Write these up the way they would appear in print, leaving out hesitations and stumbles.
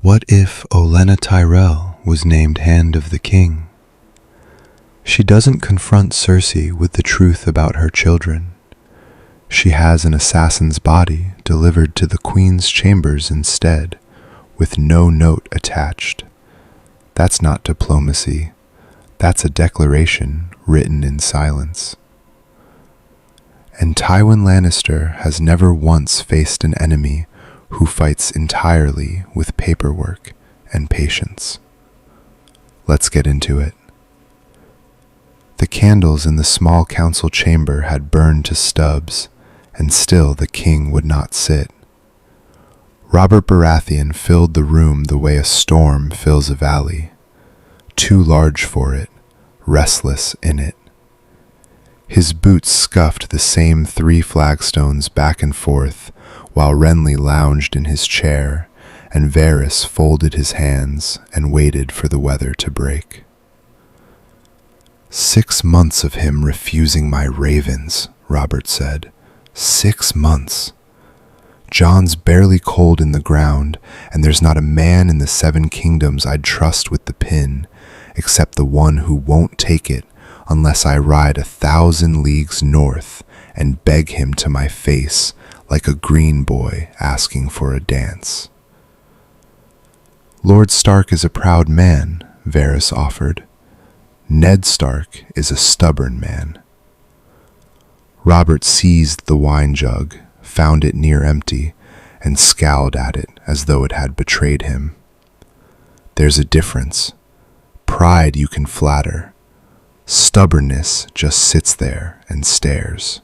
What if Ollena Tyrell was named Hand of the King? She doesn't confront Cersei with the truth about her children. She has an assassin's body delivered to the Queen's chambers instead, with no note attached. That's not diplomacy. That's a declaration written in silence. And Tywin Lannister has never once faced an enemy who fights entirely with paperwork and patience. Let's get into it. The candles in the small council chamber had burned to stubs, and still the king would not sit. Robert Baratheon filled the room the way a storm fills a valley, too large for it, restless in it. His boots scuffed the same 3 flagstones back and forth, while Renly lounged in his chair, and Varys folded his hands and waited for the weather to break. 6 months of him refusing my ravens, Robert said. 6 months. Jon's barely cold in the ground, and there's not a man in the 7 kingdoms I'd trust with the pin, except the one who won't take it unless I ride 1,000 leagues north and beg him to my face like a green boy asking for a dance. Lord Stark is a proud man, Varys offered. Ned Stark is a stubborn man. Robert seized the wine jug, found it near empty, and scowled at it as though it had betrayed him. There's a difference. Pride you can flatter. Stubbornness just sits there and stares.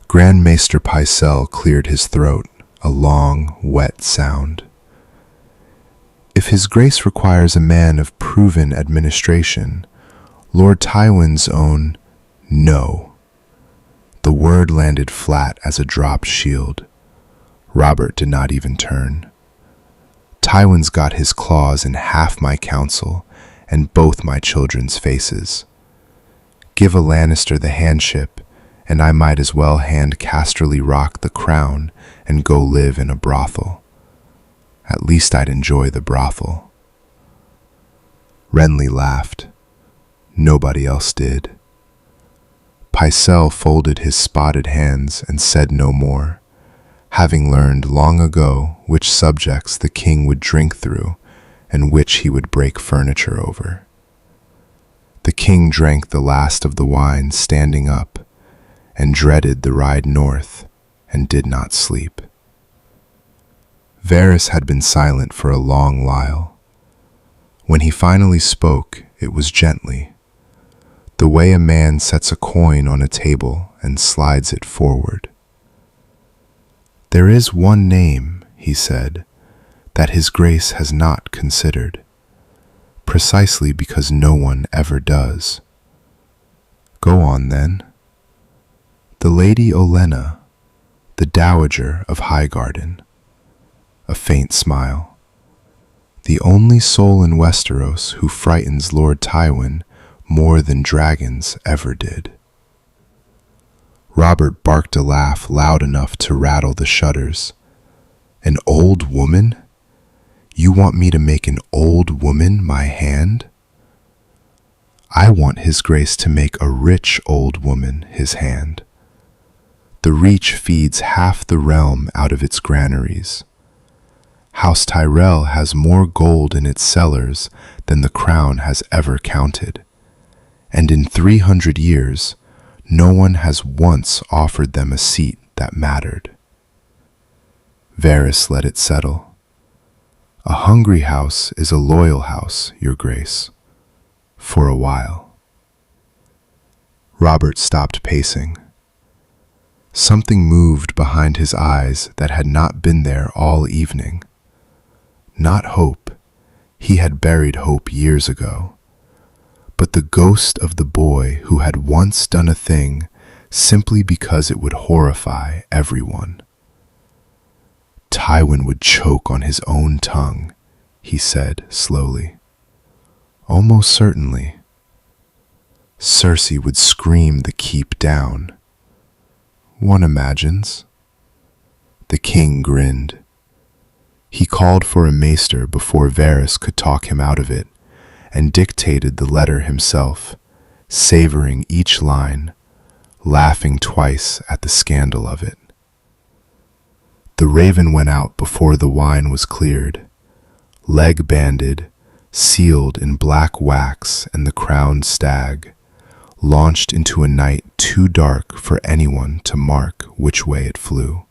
Grand Maester Pycelle cleared his throat, a long, wet sound. If his grace requires a man of proven administration, Lord Tywin's own no. The word landed flat as a dropped shield. Robert did not even turn. Tywin's got his claws in half my council and both my children's faces. Give a Lannister the handship, and I might as well hand Casterly Rock the crown and go live in a brothel. At least I'd enjoy the brothel. Renly laughed. Nobody else did. Pycelle folded his spotted hands and said no more, having learned long ago which subjects the king would drink through and which he would break furniture over. The king drank the last of the wine standing up, and dreaded the ride north, and did not sleep. Varys had been silent for a long while. When he finally spoke, it was gently, the way a man sets a coin on a table and slides it forward. There is one name, he said, that his grace has not considered, precisely because no one ever does. Go on, then. The Lady Ollena, the Dowager of Highgarden. A faint smile. The only soul in Westeros who frightens Lord Tywin more than dragons ever did. Robert barked a laugh loud enough to rattle the shutters. An old woman? You want me to make an old woman my hand? I want his grace to make a rich old woman his hand. The Reach feeds half the realm out of its granaries. House Tyrell has more gold in its cellars than the crown has ever counted, and in 300 years, no one has once offered them a seat that mattered. Varys let it settle. A hungry house is a loyal house, Your Grace, for a while. Robert stopped pacing. Something moved behind his eyes that had not been there all evening. Not hope. He had buried hope years ago. But the ghost of the boy who had once done a thing simply because it would horrify everyone. Tywin would choke on his own tongue, he said slowly. Almost certainly. Cersei would scream the keep down. One imagines. The king grinned. He called for a maester before Varys could talk him out of it, and dictated the letter himself, savoring each line, laughing twice at the scandal of it. The raven went out before the wine was cleared, leg banded, sealed in black wax, and the crowned stag launched into a night too dark for anyone to mark which way it flew.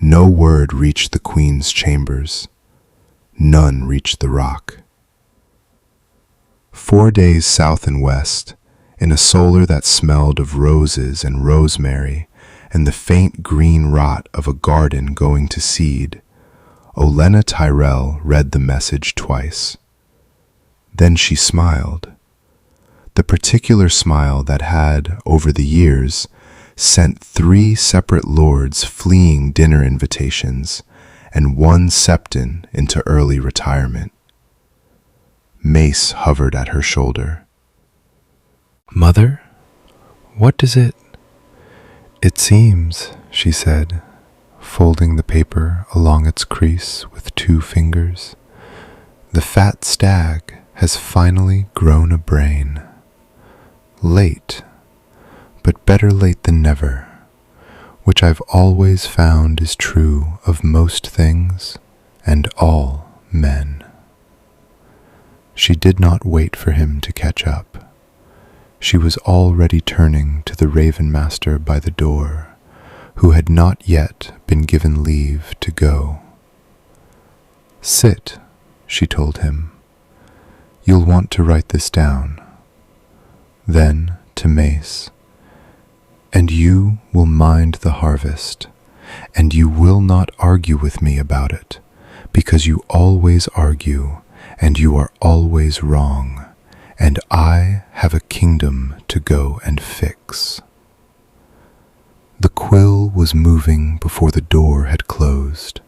No word reached the queen's chambers, none reached the rock. 4 days south and west, in a solar that smelled of roses and rosemary and the faint green rot of a garden going to seed, Ollena Tyrell read the message twice. Then she smiled, the particular smile that had, over the years, sent 3 separate lords fleeing dinner invitations and 1 septon into early retirement. Mace hovered at her shoulder. "Mother, what does it seems," she said, folding the paper along its crease with 2 fingers, "the fat stag has finally grown a brain. Late, but better late than never, which I've always found is true of most things and all men." She did not wait for him to catch up. She was already turning to the Raven Master by the door, who had not yet been given leave to go. "Sit," she told him. "You'll want to write this down." Then to Mace, "And you will mind the harvest, and you will not argue with me about it, because you always argue, and you are always wrong, and I have a kingdom to go and fix." The quill was moving before the door had closed.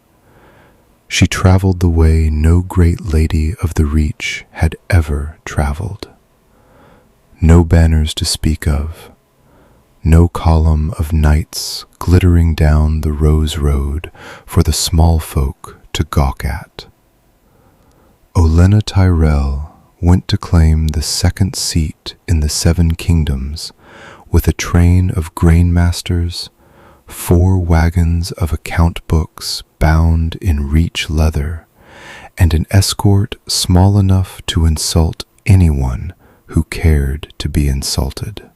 She traveled the way no great lady of the Reach had ever traveled. No banners to speak of, no column of knights glittering down the rose road for the small folk to gawk at. Ollena Tyrell went to claim the 2nd seat in the 7 kingdoms with a train of grain masters, 4 wagons of account books bound in Reach leather, and an escort small enough to insult anyone who cared to be insulted.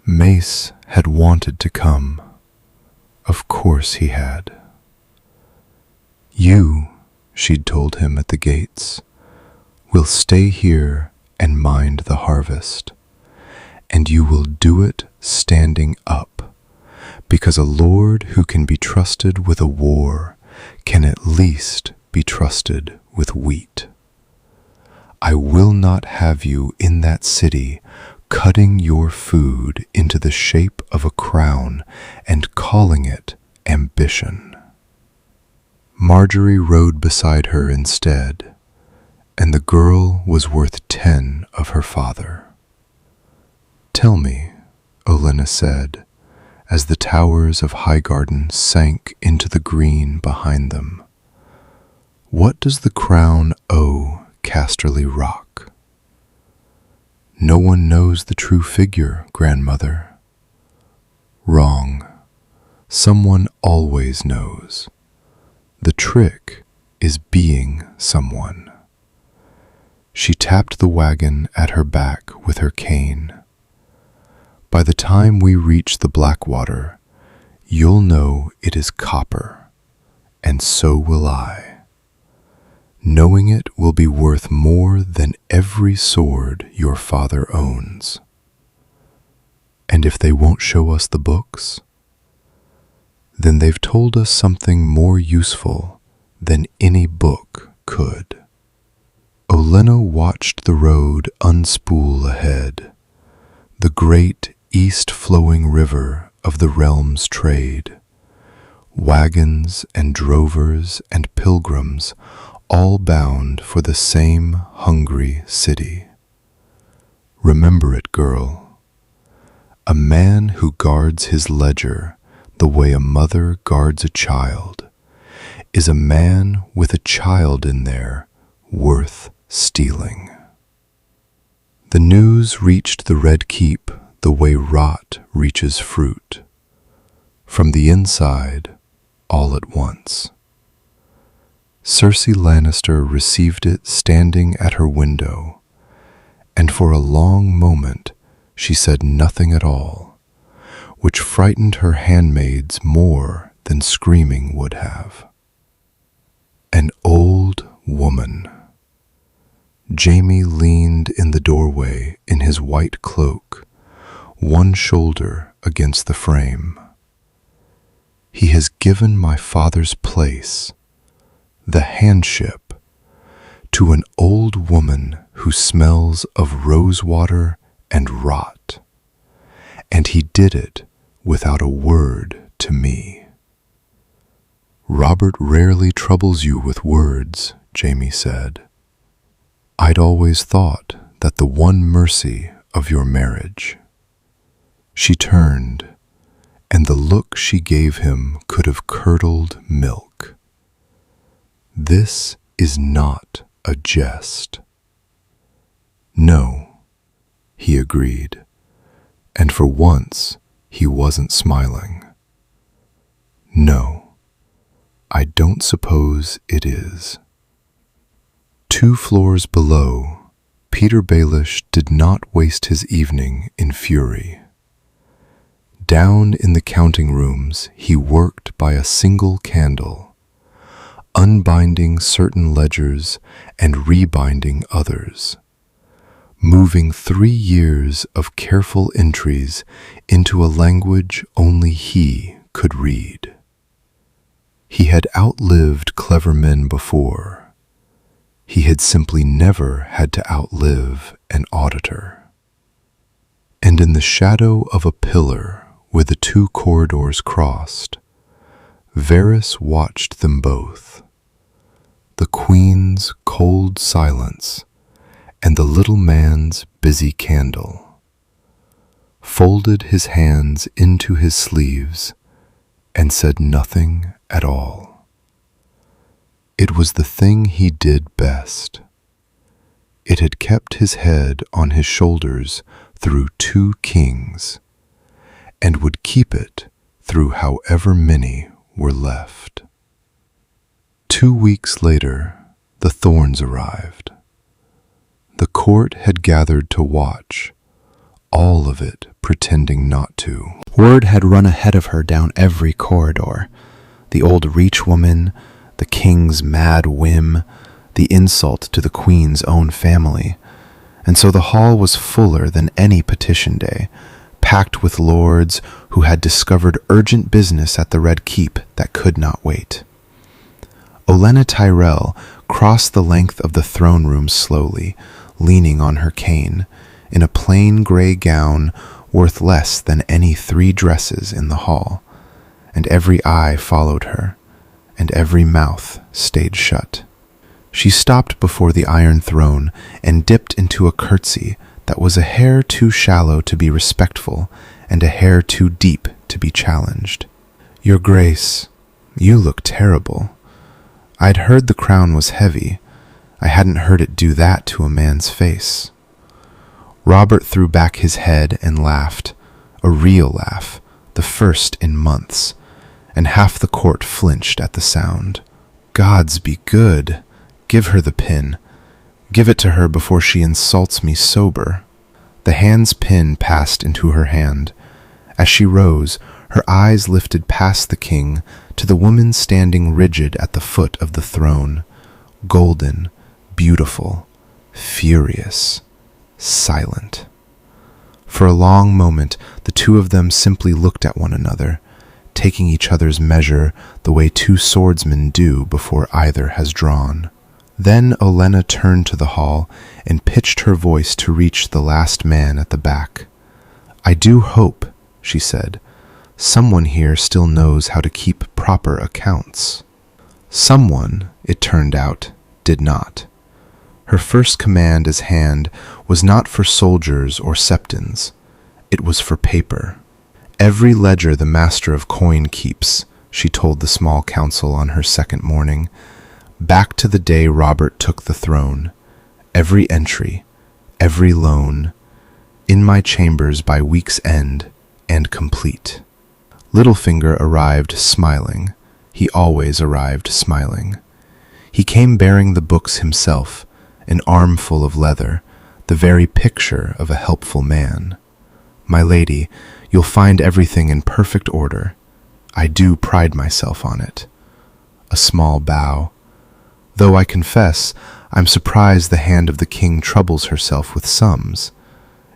Mace had wanted to come. Of course he had. "You," she'd told him at the gates, "will stay here and mind the harvest, and you will do it standing up, because a lord who can be trusted with a war can at least be trusted with wheat. I will not have you in that city cutting your food into the shape of a crown and calling it ambition." Marjorie rode beside her instead, and the girl was worth 10 of her father. "Tell me," Ollena said, as the towers of Highgarden sank into the green behind them, "what does the crown owe Casterly Rock?" "No one knows the true figure, grandmother." "Wrong. Someone always knows. The trick is being someone." She tapped the wagon at her back with her cane. "By the time we reach the Blackwater, you'll know it is copper, and so will I. Knowing it will be worth more than every sword your father owns." "And if they won't show us the books?" "Then they've told us something more useful than any book could." Ollena watched the road unspool ahead, the great east-flowing river of the realm's trade. Wagons and drovers and pilgrims all bound for the same hungry city. Remember it, girl. A man who guards his ledger the way a mother guards a child Is a man with a child in there worth stealing? The news reached the Red Keep the way rot reaches fruit, from the inside all at once. Cersei Lannister received it standing at her window, and for a long moment she said nothing at all, which frightened her handmaids more than screaming would have. An old woman. Jaime leaned in the doorway in his white cloak, one shoulder against the frame. He has given my father's place, the handship, to an old woman who smells of rosewater and rot, and he did it without a word to me. Robert rarely troubles you with words, Jaime said. I'd always thought that the one mercy of your marriage. She turned, and the look she gave him could have curdled milk. This is not a jest. No, he agreed, and for once he wasn't smiling. No, I don't suppose it is. 2 floors below, Peter Baelish did not waste his evening in fury. Down in the counting rooms, he worked by a single candle, unbinding certain ledgers and rebinding others, moving 3 years of careful entries into a language only he could read. He had outlived clever men before. He had simply never had to outlive an auditor. And in the shadow of a pillar where the 2 corridors crossed, Varys watched them both, the Queen's cold silence and the little man's busy candle, folded his hands into his sleeves and said nothing at all. It was the thing he did best. It had kept his head on his shoulders through 2 kings, and would keep it through however many were left. 2 weeks later, the Thorns arrived. The court had gathered to watch, all of it pretending not to. Word had run ahead of her down every corridor. The old Reach woman, the king's mad whim, the insult to the queen's own family. And so the hall was fuller than any petition day, packed with lords who had discovered urgent business at the Red Keep that could not wait. Ollena Tyrell crossed the length of the throne room slowly, leaning on her cane, in a plain gray gown worth less than any 3 dresses in the hall, and every eye followed her, and every mouth stayed shut. She stopped before the Iron Throne and dipped into a curtsy that was a hair too shallow to be respectful and a hair too deep to be challenged. Your Grace, you look terrible. I'd heard the crown was heavy. I hadn't heard it do that to a man's face. Robert threw back his head and laughed, a real laugh, the first in months, and half the court flinched at the sound. Gods be good. Give her the pin. Give it to her before she insults me sober. The hand's pin passed into her hand. As she rose, her eyes lifted past the king to the woman standing rigid at the foot of the throne, golden, beautiful, furious, silent. For a long moment, the 2 of them simply looked at one another, taking each other's measure the way 2 swordsmen do before either has drawn. Then Ollena turned to the hall and pitched her voice to reach the last man at the back. I do hope, she said, someone here still knows how to keep proper accounts. Someone, it turned out, did not. Her first command as hand was not for soldiers or septons. It was for paper. Every ledger the master of coin keeps, she told the small council on her second morning. Back to the day Robert took the throne. Every entry, every loan, in my chambers by week's end, and complete. Littlefinger arrived smiling. He always arrived smiling. He came bearing the books himself, an armful of leather, the very picture of a helpful man. My lady, you'll find everything in perfect order. I do pride myself on it. A small bow. Though I confess, I'm surprised the hand of the king troubles herself with sums.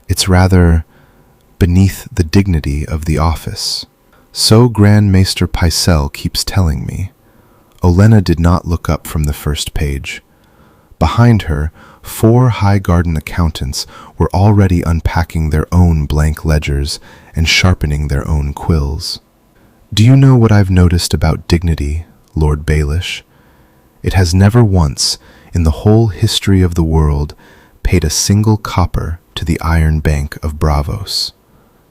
It's rather beneath the dignity of the office. So Grand Maester Pycelle keeps telling me. Ollena did not look up from the first page. Behind her, 4 Highgarden accountants were already unpacking their own blank ledgers and sharpening their own quills. Do you know what I've noticed about dignity, Lord Baelish? It has never once, in the whole history of the world, paid a single copper to the Iron Bank of Bravos.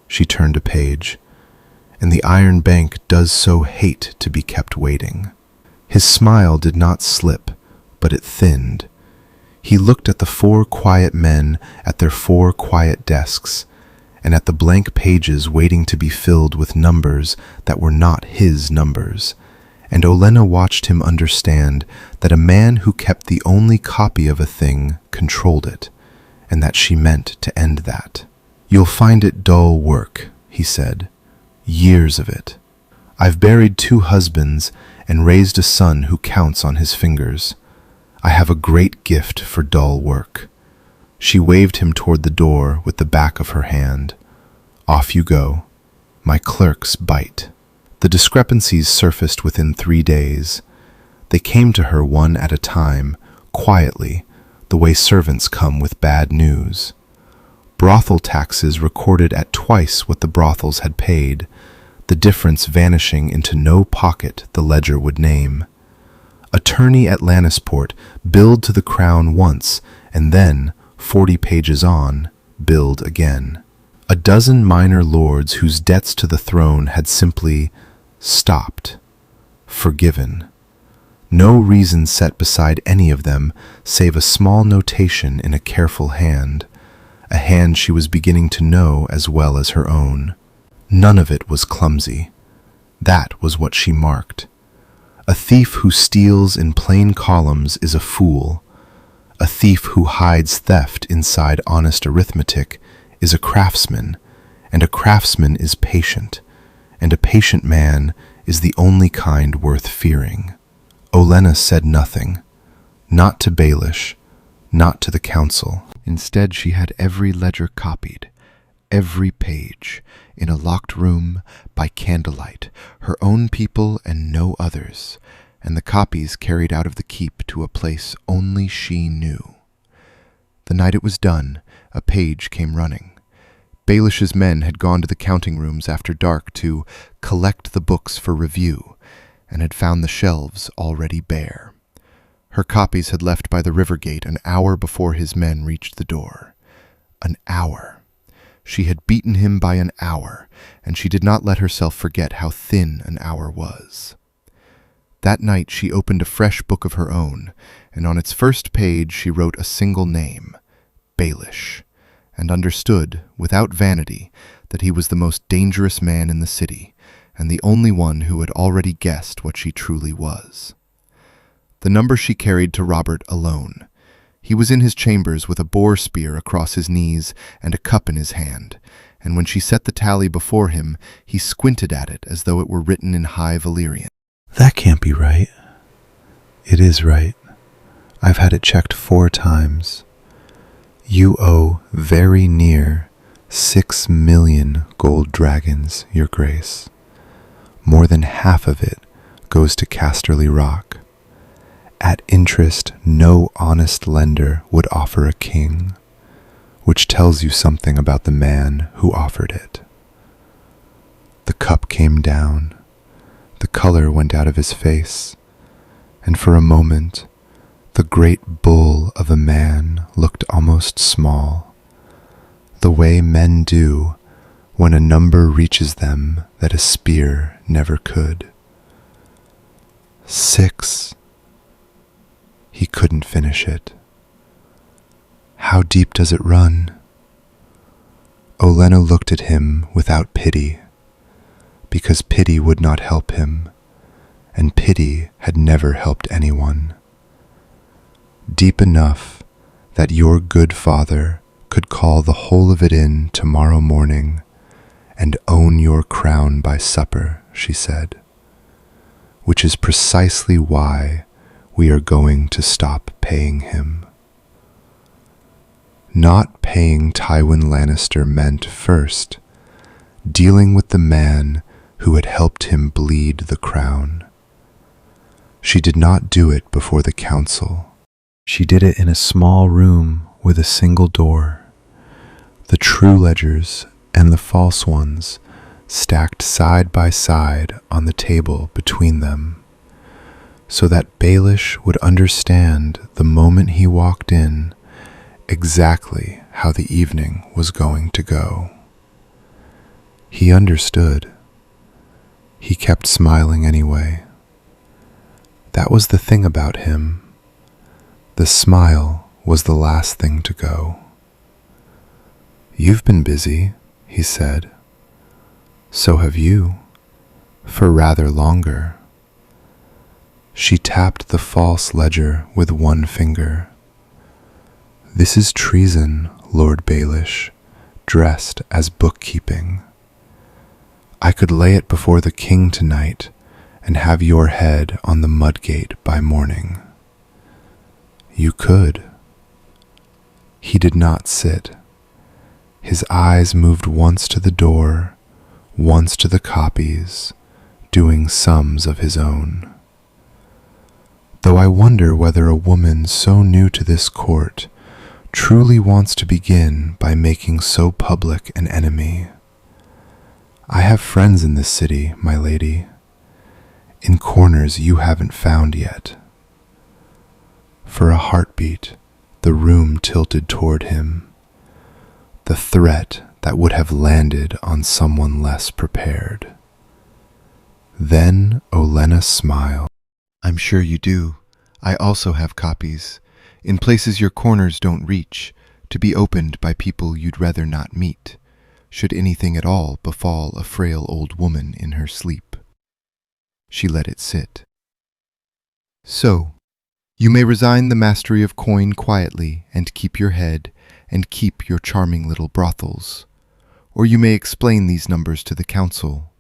She turned a page. And the Iron Bank does so hate to be kept waiting. His smile did not slip, but it thinned. He looked at the 4 quiet men at their 4 quiet desks, and at the blank pages waiting to be filled with numbers that were not his numbers, and Ollena watched him understand that a man who kept the only copy of a thing controlled it, and that she meant to end that. "You'll find it dull work," he said. "Years of it. I've buried 2 husbands and raised a son who counts on his fingers. I have a great gift for dull work." She waved him toward the door with the back of her hand. "Off you go. My clerks bite." The discrepancies surfaced within 3 days. They came to her one at a time, quietly, the way servants come with bad news. Brothel taxes recorded at twice what the brothels had paid, the difference vanishing into no pocket the ledger would name. Attorney at Lannisport billed to the crown once, and then, 40 pages on, billed again. A dozen minor lords whose debts to the throne had simply stopped, forgiven. No reason set beside any of them save a small notation in a careful hand, a hand she was beginning to know as well as her own. None of it was clumsy. That was what she marked. A thief who steals in plain columns is a fool. A thief who hides theft inside honest arithmetic is a craftsman, and a craftsman is patient, and a patient man is the only kind worth fearing. Ollena said nothing, not to Baelish, not to the council. Instead, she had every ledger copied, every page, in a locked room, by candlelight, her own people and no others, and the copies carried out of the keep to a place only she knew. The night it was done, a page came running. Baelish's men had gone to the counting rooms after dark to collect the books for review, and had found the shelves already bare. Her copies had left by the river gate an hour before his men reached the door. An hour. She had beaten him by an hour, and she did not let herself forget how thin an hour was. That night she opened a fresh book of her own, and on its first page she wrote a single name, Baelish, and understood, without vanity, that he was the most dangerous man in the city, and the only one who had already guessed what she truly was. The number she carried to Robert alone. He was in his chambers with a boar spear across his knees and a cup in his hand, and when she set the tally before him, he squinted at it as though it were written in High Valyrian. "That can't be right." "It is right. I've had it checked 4 times. You owe very near 6 million gold dragons, Your Grace. More than half of it goes to Casterly Rock. At interest no honest lender would offer a king, which tells you something about the man who offered it." The cup came down. The color went out of his face, and for a moment the great bull of a man looked almost small, the way men do when a number reaches them that a spear never could. 6. He couldn't finish it. How deep does it run? Ollena looked at him without pity, because pity would not help him, and pity had never helped anyone. Deep enough that your good father could call the whole of it in tomorrow morning and own your crown by supper, she said, which is precisely why we are going to stop paying him. Not paying Tywin Lannister meant, first, dealing with the man who had helped him bleed the crown. She did not do it before the council. She did it in a small room with a single door, the true ledgers and the false ones stacked side by side on the table between them, so that Baelish would understand the moment he walked in exactly how the evening was going to go. He understood. He kept smiling anyway. That was the thing about him. The smile was the last thing to go. "You've been busy," he said. "So have you, for rather longer." She tapped the false ledger with one finger. "This is treason, Lord Baelish, dressed as bookkeeping. I could lay it before the king tonight and have your head on the mudgate by morning." "You could." He did not sit. His eyes moved once to the door, once to the copies, doing sums of his own. "Though I wonder whether a woman so new to this court truly wants to begin by making so public an enemy. I have friends in this city, my lady, in corners you haven't found yet." For a heartbeat, the room tilted toward him, the threat that would have landed on someone less prepared. Then Ollena smiled. "I'm sure you do. I also have copies, in places your corners don't reach, to be opened by people you'd rather not meet, should anything at all befall a frail old woman in her sleep." She let it sit. "So, you may resign the mastery of coin quietly and keep your head and keep your charming little brothels, or you may explain these numbers to the council.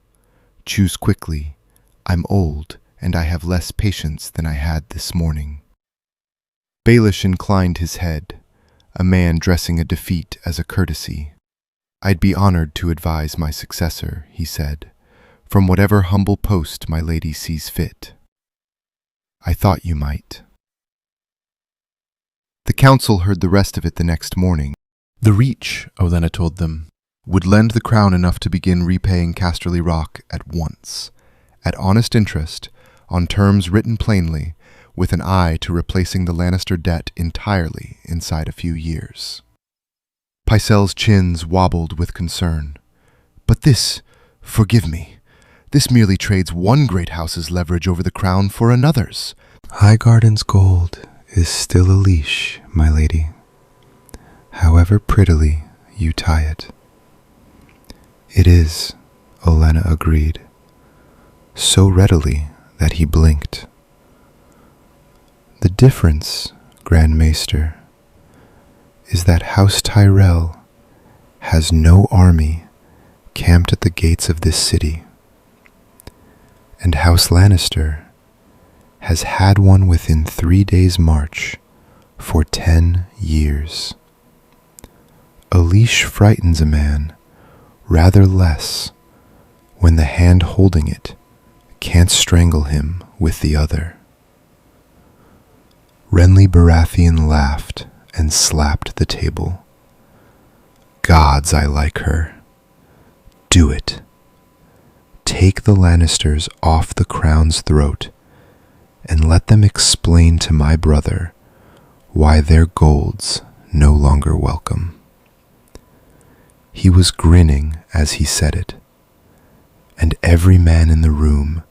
Choose quickly. I'm old, and I have less patience than I had this morning." Baelish inclined his head, a man dressing a defeat as a courtesy. "I'd be honored to advise my successor," he said, "from whatever humble post my lady sees fit." "I thought you might." The council heard the rest of it the next morning. The Reach, Ollena told them, would lend the crown enough to begin repaying Casterly Rock at once, at honest interest, on terms written plainly, with an eye to replacing the Lannister debt entirely inside a few years. Pycelle's chins wobbled with concern. "But this, forgive me, this merely trades one great house's leverage over the crown for another's." "Highgarden's gold is still a leash, my lady, however prettily you tie it." "It is," Ollena agreed, so readily that he blinked. "The difference, Grand Maester, is that House Tyrell has no army camped at the gates of this city, and House Lannister has had one within 3 days' march for 10 years. A leash frightens a man rather less when the hand holding it can't strangle him with the other." Renly Baratheon laughed and slapped the table. "Gods, I like her. Do it. Take the Lannisters off the crown's throat and let them explain to my brother why their gold's no longer welcome." He was grinning as he said it, and every man in the room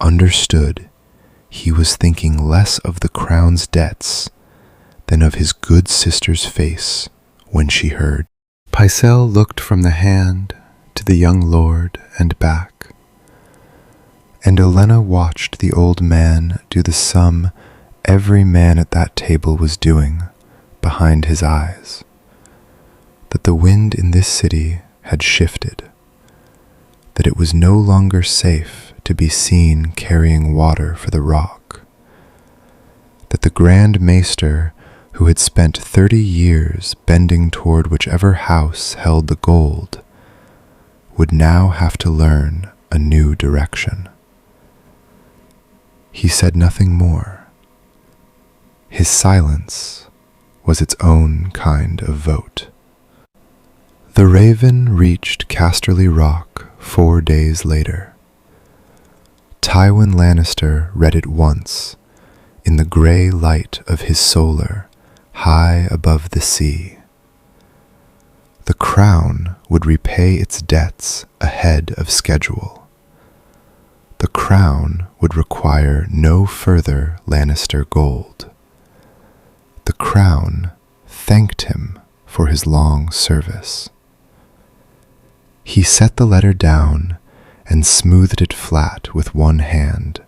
understood he was thinking less of the crown's debts than of his good sister's face when she heard. Pycelle looked from the hand to the young lord and back, and Ollena watched the old man do the sum every man at that table was doing behind his eyes, that the wind in this city had shifted, that it was no longer safe to be seen carrying water for the rock, that the Grand Maester, who had spent 30 years bending toward whichever house held the gold, would now have to learn a new direction. He said nothing more. His silence was its own kind of vote. The Raven reached Casterly Rock 4 days later. Tywin Lannister read it once, in the grey light of his solar, high above the sea. The crown would repay its debts ahead of schedule. The crown would require no further Lannister gold. The crown thanked him for his long service. He set the letter down and smoothed it flat with one hand,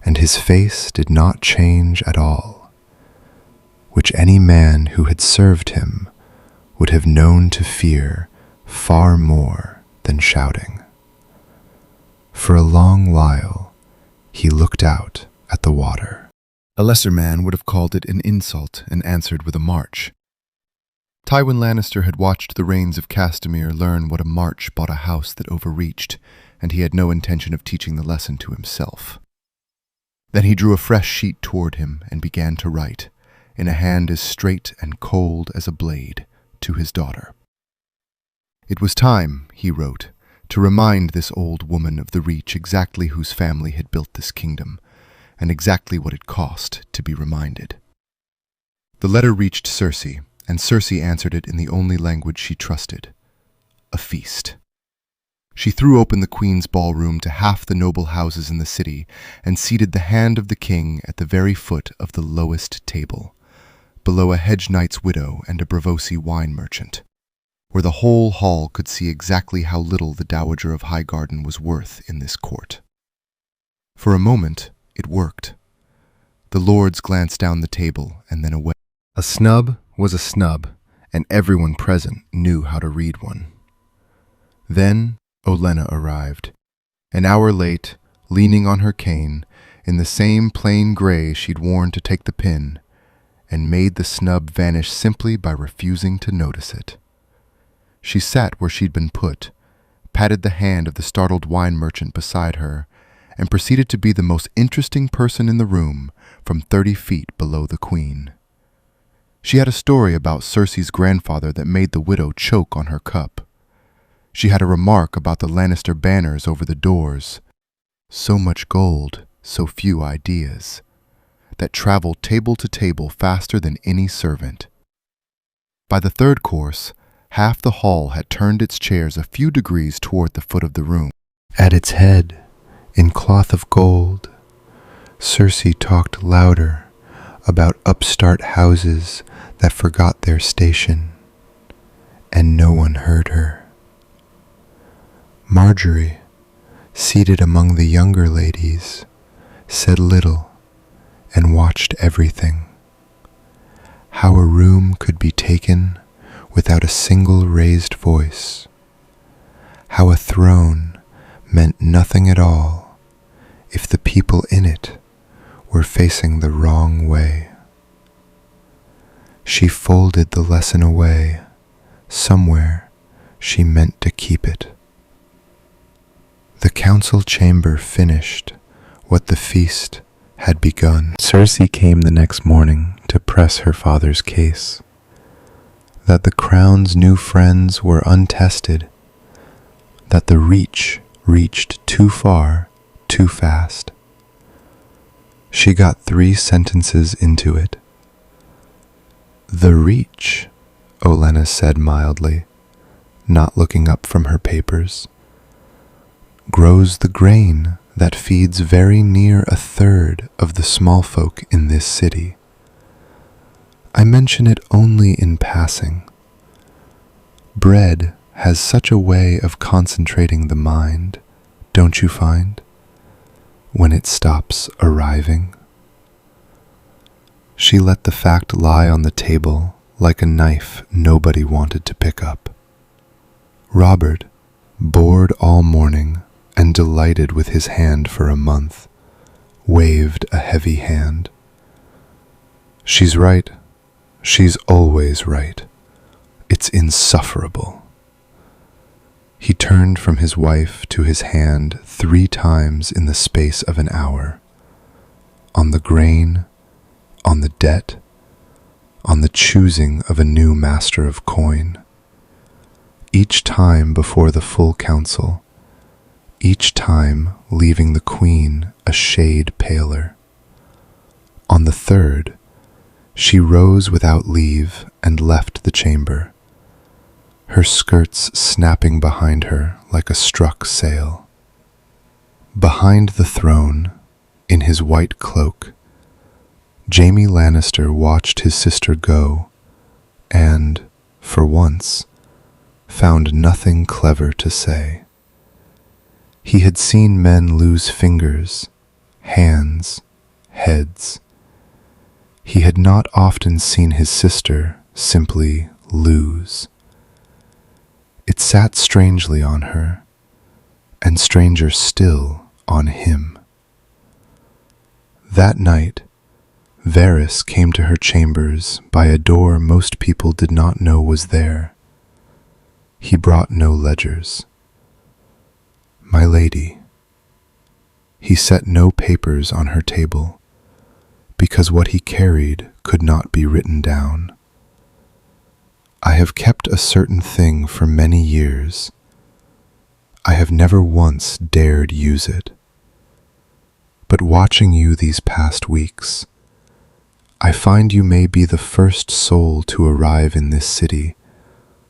and his face did not change at all, which any man who had served him would have known to fear far more than shouting. For a long while he looked out at the water. A lesser man would have called it an insult and answered with a march. Tywin Lannister had watched the Rains of Castamere learn what a march bought a house that overreached, and he had no intention of teaching the lesson to himself. Then he drew a fresh sheet toward him and began to write, in a hand as straight and cold as a blade, to his daughter. It was time, he wrote, to remind this old woman of the Reach exactly whose family had built this kingdom, and exactly what it cost to be reminded. The letter reached Cersei, and Cersei answered it in the only language she trusted, a feast. She threw open the queen's ballroom to half the noble houses in the city, and seated the hand of the king at the very foot of the lowest table, below a hedge knight's widow and a Braavosi wine merchant, where the whole hall could see exactly how little the Dowager of Highgarden was worth in this court. For a moment, it worked. The lords glanced down the table and then away. A snub was a snub, and everyone present knew how to read one. Then Ollena arrived, an hour late, leaning on her cane, in the same plain gray she'd worn to take the pin, and made the snub vanish simply by refusing to notice it. She sat where she'd been put, patted the hand of the startled wine merchant beside her, and proceeded to be the most interesting person in the room from 30 feet below the queen. She had a story about Cersei's grandfather that made the widow choke on her cup. She had a remark about the Lannister banners over the doors. So much gold, so few ideas, that traveled table to table faster than any servant. By the third course, half the hall had turned its chairs a few degrees toward the foot of the room. At its head, in cloth of gold, Cersei talked louder about upstart houses that forgot their station, and no one heard her. Marjorie, seated among the younger ladies, said little and watched everything. How a room could be taken without a single raised voice. How a throne meant nothing at all if the people in it were facing the wrong way. She folded the lesson away. Somewhere she meant to keep it. The council chamber finished what the feast had begun. Cersei came the next morning to press her father's case, that the crown's new friends were untested, that the Reach reached too far, too fast. She got 3 sentences into it. "The Reach," Ollena said mildly, not looking up from her papers, "grows the grain that feeds very near a third of the small folk in this city. I mention it only in passing. Bread has such a way of concentrating the mind, don't you find, when it stops arriving? She let the fact lie on the table like a knife nobody wanted to pick up. Robert, bored all morning and delighted with his hand for a month, waved a heavy hand. She's right. She's always right. It's insufferable. He turned from his wife to his hand 3 times in the space of an hour. On the grain, on the debt, on the choosing of a new master of coin. Each time before the full council, each time leaving the queen a shade paler. On the 3rd, she rose without leave and left the chamber, her skirts snapping behind her like a struck sail. Behind the throne, in his white cloak, Jaime Lannister watched his sister go and, for once, found nothing clever to say. He had seen men lose fingers, hands, heads. He had not often seen his sister simply lose. It sat strangely on her, and stranger still on him. That night, Varys came to her chambers by a door most people did not know was there. He brought no ledgers. My lady. He set no papers on her table, because what he carried could not be written down. I have kept a certain thing for many years. I have never once dared use it. But watching you these past weeks, I find you may be the first soul to arrive in this city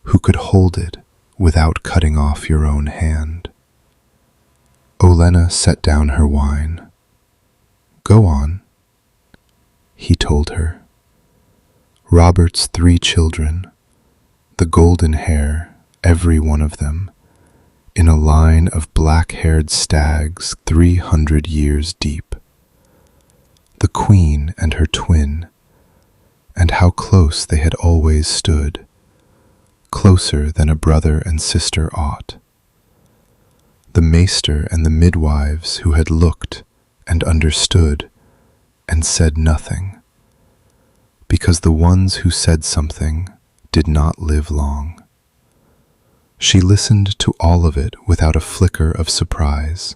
who could hold it without cutting off your own hand. Ollena set down her wine. Go on, he told her. Robert's 3 children, the golden hair, every one of them, in a line of black-haired stags 300 years deep. The queen and her twin, and how close they had always stood, closer than a brother and sister ought. The maester and the midwives who had looked and understood and said nothing, because the ones who said something did not live long. She listened to all of it without a flicker of surprise,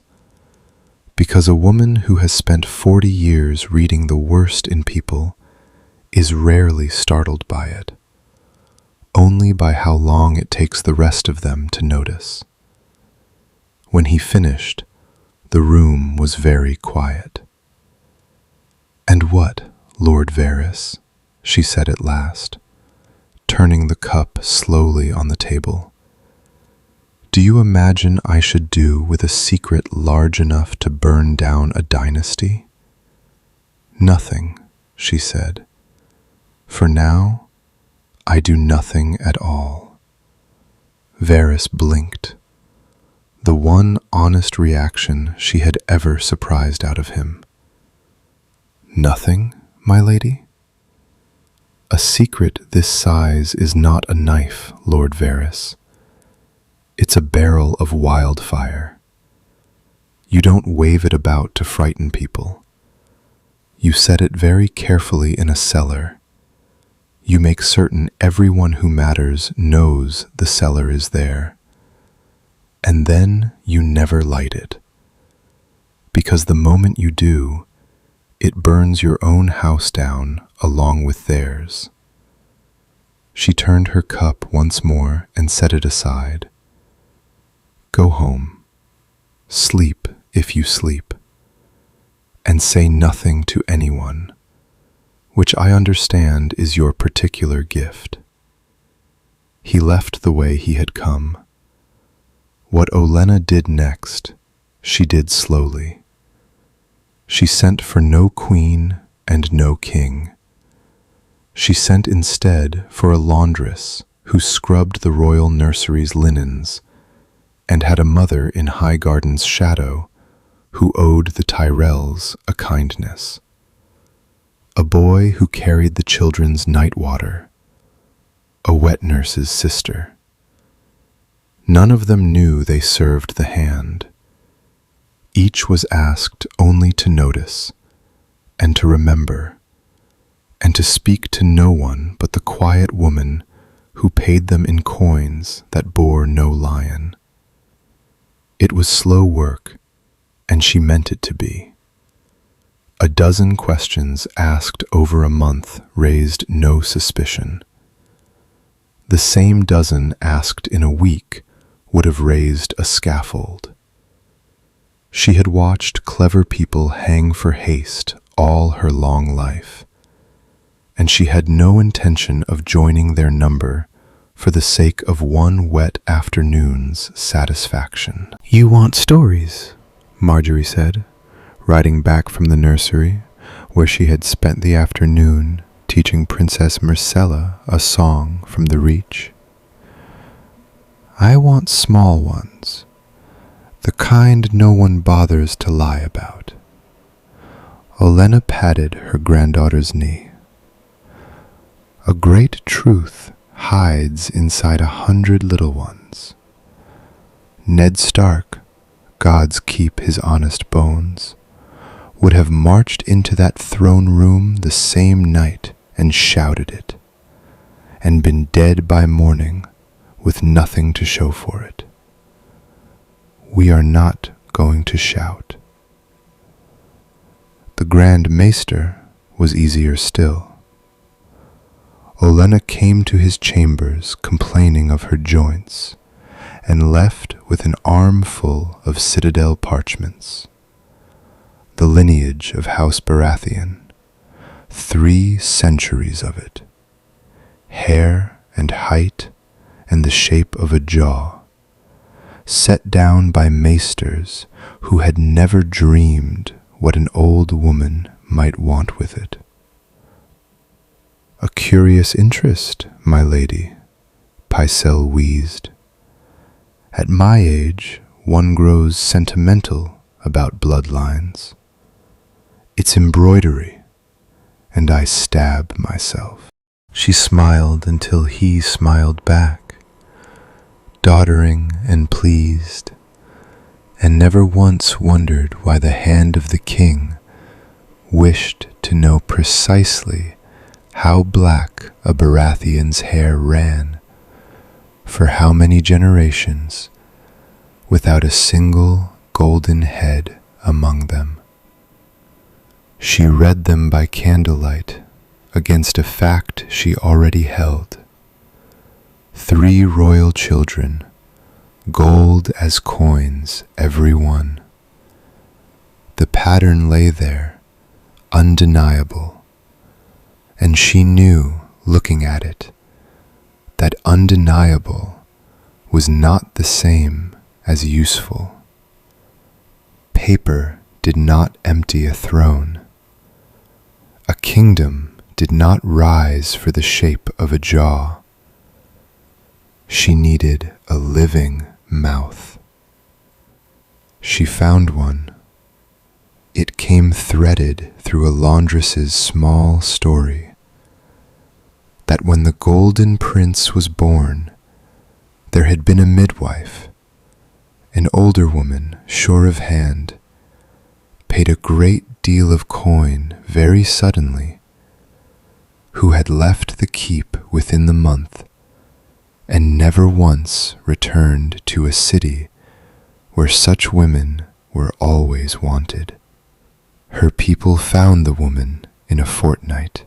because a woman who has spent 40 years reading the worst in people is rarely startled by it, only by how long it takes the rest of them to notice. When he finished, the room was very quiet. "And what, Lord Varys?" she said at last, turning the cup slowly on the table. "Do you imagine I should do with a secret large enough to burn down a dynasty?" "Nothing," she said. "For now, I do nothing at all." Varys blinked, the one honest reaction she had ever surprised out of him. "Nothing, my lady?" "A secret this size is not a knife, Lord Varys. It's a barrel of wildfire. You don't wave it about to frighten people. You set it very carefully in a cellar. You make certain everyone who matters knows the cellar is there. And then you never light it. Because the moment you do, it burns your own house down along with theirs." She turned her cup once more and set it aside. "Go home. Sleep if you sleep. And say nothing to anyone, which I understand is your particular gift." He left the way he had come. What Ollena did next, she did slowly. She sent for no queen and no king. She sent instead for a laundress who scrubbed the royal nursery's linens, and had a mother in Highgarden's shadow who owed the Tyrells a kindness. A boy who carried the children's night water, a wet nurse's sister. None of them knew they served the hand. Each was asked only to notice, and to remember, and to speak to no one but the quiet woman who paid them in coins that bore no lion. It was slow work, and she meant it to be. A dozen questions asked over a month raised no suspicion. The same dozen asked in a week would have raised a scaffold. She had watched clever people hang for haste all her long life, and she had no intention of joining their number for the sake of one wet afternoon's satisfaction. "You want stories," Marjorie said, riding back from the nursery, where she had spent the afternoon teaching Princess Marcella a song from the Reach. "I want small ones, the kind no one bothers to lie about." Ollena patted her granddaughter's knee. "A great truth hides inside 100 little ones. Ned Stark, God's keep his honest bones, would have marched into that throne room the same night and shouted it, and been dead by morning with nothing to show for it. We are not going to shout." The Grand Maester was easier still. Ollena came to his chambers complaining of her joints, and left with an armful of citadel parchments. The lineage of House Baratheon, 3 centuries of it, hair and height and the shape of a jaw, set down by maesters who had never dreamed what an old woman might want with it. "A curious interest, my lady," Pycelle wheezed. "At my age, one grows sentimental about bloodlines. It's embroidery, and I stab myself." She smiled until he smiled back, doddering and pleased, and never once wondered why the hand of the king wished to know precisely how black a Baratheon's hair ran, for how many generations, without a single golden head among them. She read them by candlelight against a fact she already held. 3 royal children, gold as coins every one. The pattern lay there, undeniable, and she knew, looking at it, that undeniable was not the same as useful. Paper did not empty a throne. A kingdom did not rise for the shape of a jaw. She needed a living mouth. She found one. It came threaded through a laundress's small story, that when the Golden Prince was born, there had been a midwife, an older woman, sure of hand, paid a great deal of coin very suddenly, who had left the keep within the month, and never once returned to a city where such women were always wanted. Her people found the woman in a fortnight.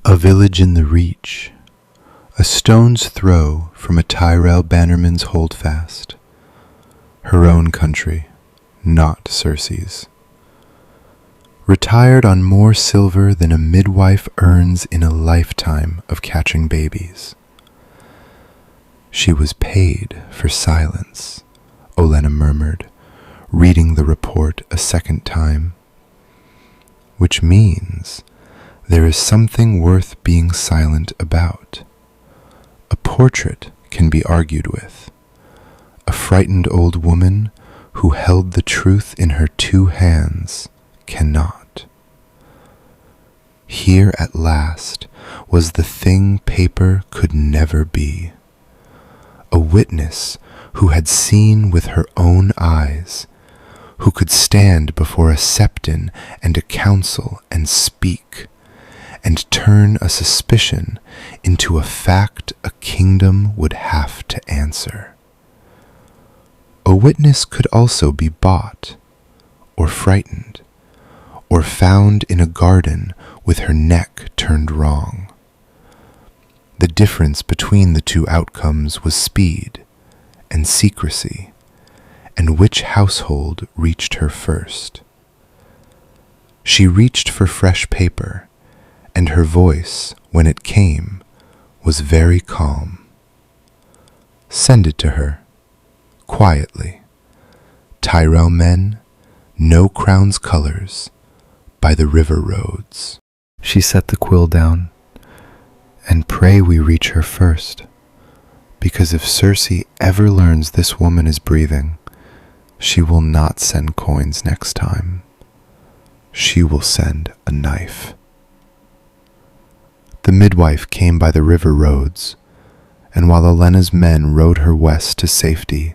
A village in the Reach, a stone's throw from a Tyrell bannerman's holdfast. Her own country, not Cersei's. Retired on more silver than a midwife earns in a lifetime of catching babies. She was paid for silence, Ollena murmured, reading the report a second time. which means there is something worth being silent about. A portrait can be argued with. A frightened old woman who held the truth in her two hands cannot. Here at last was the thing paper could never be. A witness who had seen with her own eyes, who could stand before a septon and a council and speak, and turn a suspicion into a fact a kingdom would have to answer. A witness could also be bought, or frightened, or found in a garden with her neck turned wrong. The difference between the two outcomes was speed and secrecy, and which household reached her first. She reached for fresh paper, and her voice, when it came, was very calm. Send it to her, quietly. Tyrell men, no crown's colors, by the river roads. She set the quill down, and pray we reach her first, because if Cersei ever learns this woman is breathing, she will not send coins next time. She will send a knife. The midwife came by the river roads, and while Ollena's men rowed her west to safety,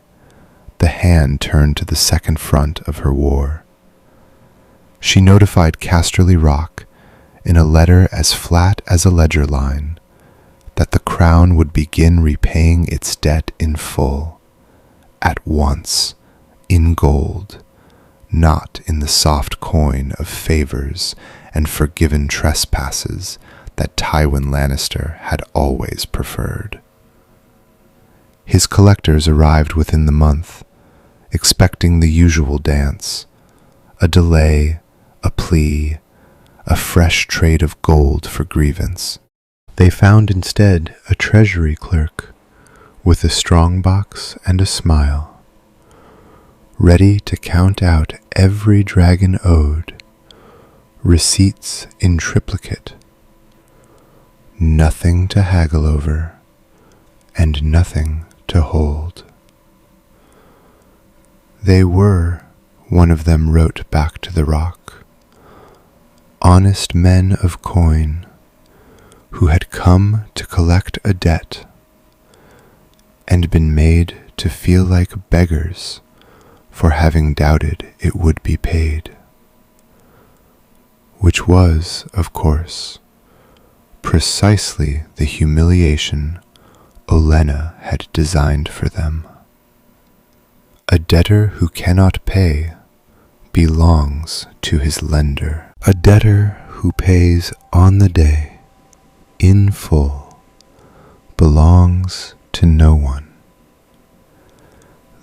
the hand turned to the second front of her war. She notified Casterly Rock, in a letter as flat as a ledger line, that the crown would begin repaying its debt in full, at once, in gold, not in the soft coin of favors and forgiven trespasses that Tywin Lannister had always preferred. His collectors arrived within the month, expecting the usual dance, a delay, a plea, a fresh trade of gold for grievance. They found instead a treasury clerk with a strong box and a smile, ready to count out every dragon owed, receipts in triplicate, nothing to haggle over, and nothing to hold. They were, one of them wrote back to the rock, honest men of coin, who had come to collect a debt, and been made to feel like beggars for having doubted it would be paid. Which was, of course, precisely the humiliation Ollena had designed for them. A debtor who cannot pay belongs to his lender. A debtor who pays on the day, in full, belongs to no one.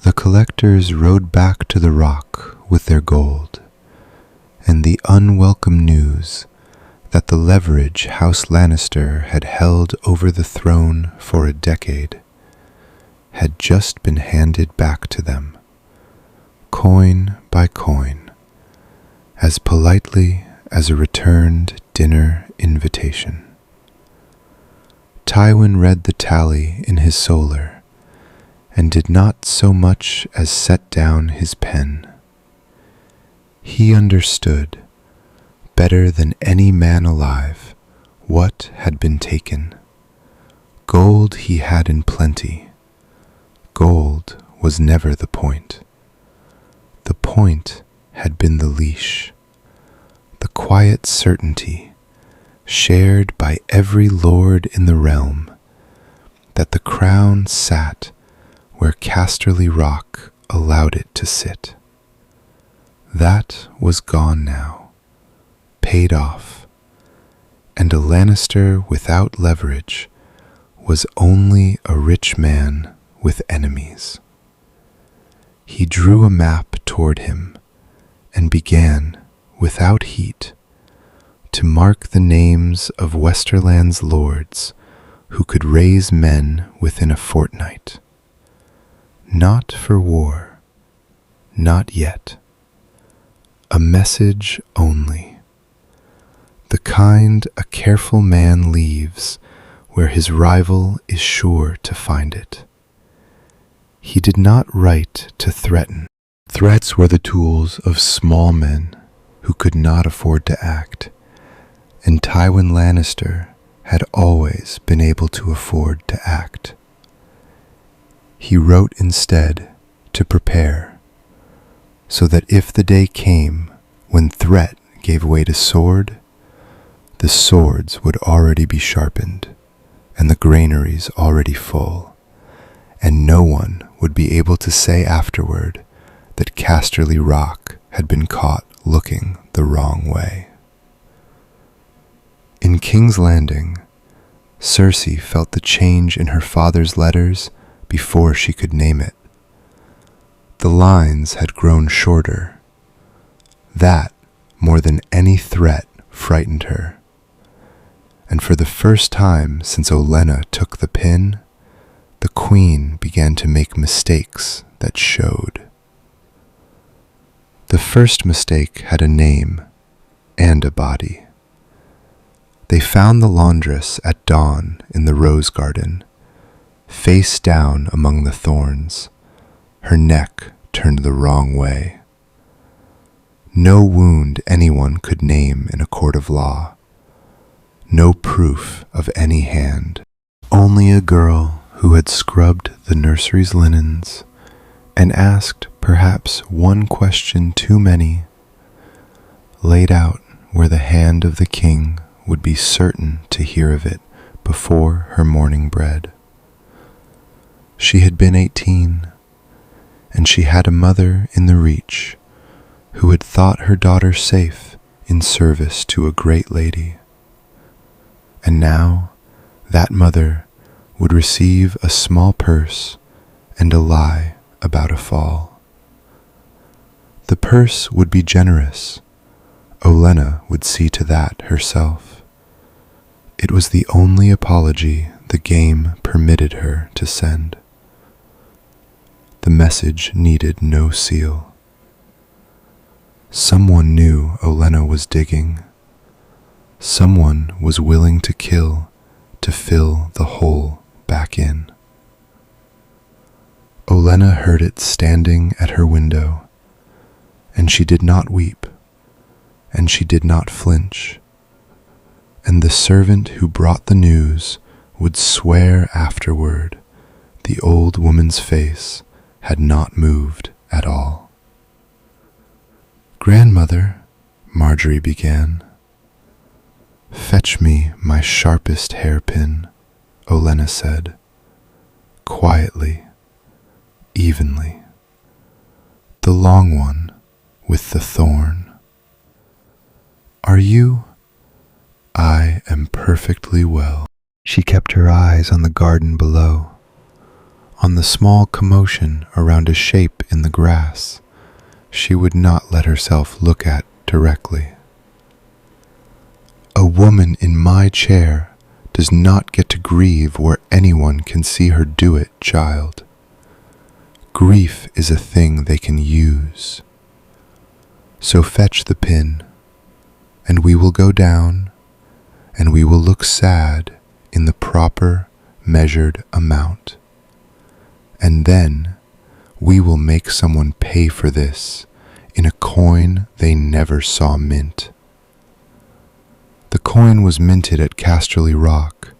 The collectors rode back to the rock with their gold, and the unwelcome news that the leverage House Lannister had held over the throne for a decade had just been handed back to them, coin by coin, as politely as a returned dinner invitation. Tywin read the tally in his solar, and did not so much as set down his pen. He understood, better than any man alive, what had been taken. Gold he had in plenty. Gold was never the point. The point had been the leash, the quiet certainty, shared by every lord in the realm, that the crown sat where Casterly Rock allowed it to sit. That was gone now, paid off, and a Lannister without leverage was only a rich man with enemies. He drew a map toward him and began, without heat, to mark the names of Westerland's lords who could raise men within a fortnight. Not for war, not yet. A message only, the kind a careful man leaves where his rival is sure to find it. He did not write to threaten. Threats were the tools of small men who could not afford to act, and Tywin Lannister had always been able to afford to act. He wrote instead to prepare, so that if the day came when threat gave way to sword, the swords would already be sharpened, and the granaries already full, and no one would be able to say afterward that Casterly Rock had been caught looking the wrong way. In King's Landing, Cersei felt the change in her father's letters before she could name it. The lines had grown shorter. That, more than any threat, frightened her. And for the first time since Ollena took the pin, the Queen began to make mistakes that showed. The first mistake had a name and a body. They found the laundress at dawn in the rose garden, face down among the thorns, her neck turned the wrong way. No wound anyone could name in a court of law, no proof of any hand, only a girl who had scrubbed the nursery's linens and asked perhaps one question too many, laid out where the hand of the king would be certain to hear of it before her morning bread. She had been 18, and she had a mother in the Reach who had thought her daughter safe in service to a great lady. And now that mother would receive a small purse and a lie about a fall. The purse would be generous. Ollena would see to that herself. It was the only apology the game permitted her to send. The message needed no seal. Someone knew Ollena was digging. Someone was willing to kill to fill the hole back in. Ollena heard it standing at her window, and she did not weep, and she did not flinch, and the servant who brought the news would swear afterward the old woman's face had not moved at all. "Grandmother," Marjorie began. "Fetch me my sharpest hairpin," Ollena said, quietly, evenly. "The long one with the thorn." "Are you?" "I am perfectly well." She kept her eyes on the garden below, on the small commotion around a shape in the grass she would not let herself look at directly. "A woman in my chair does not get to grieve where anyone can see her do it, child. Grief is a thing they can use. So fetch the pin, and we will go down, and we will look sad in the proper measured amount. And then we will make someone pay for this in a coin they never saw mint." The coin was minted at Casterly Rock,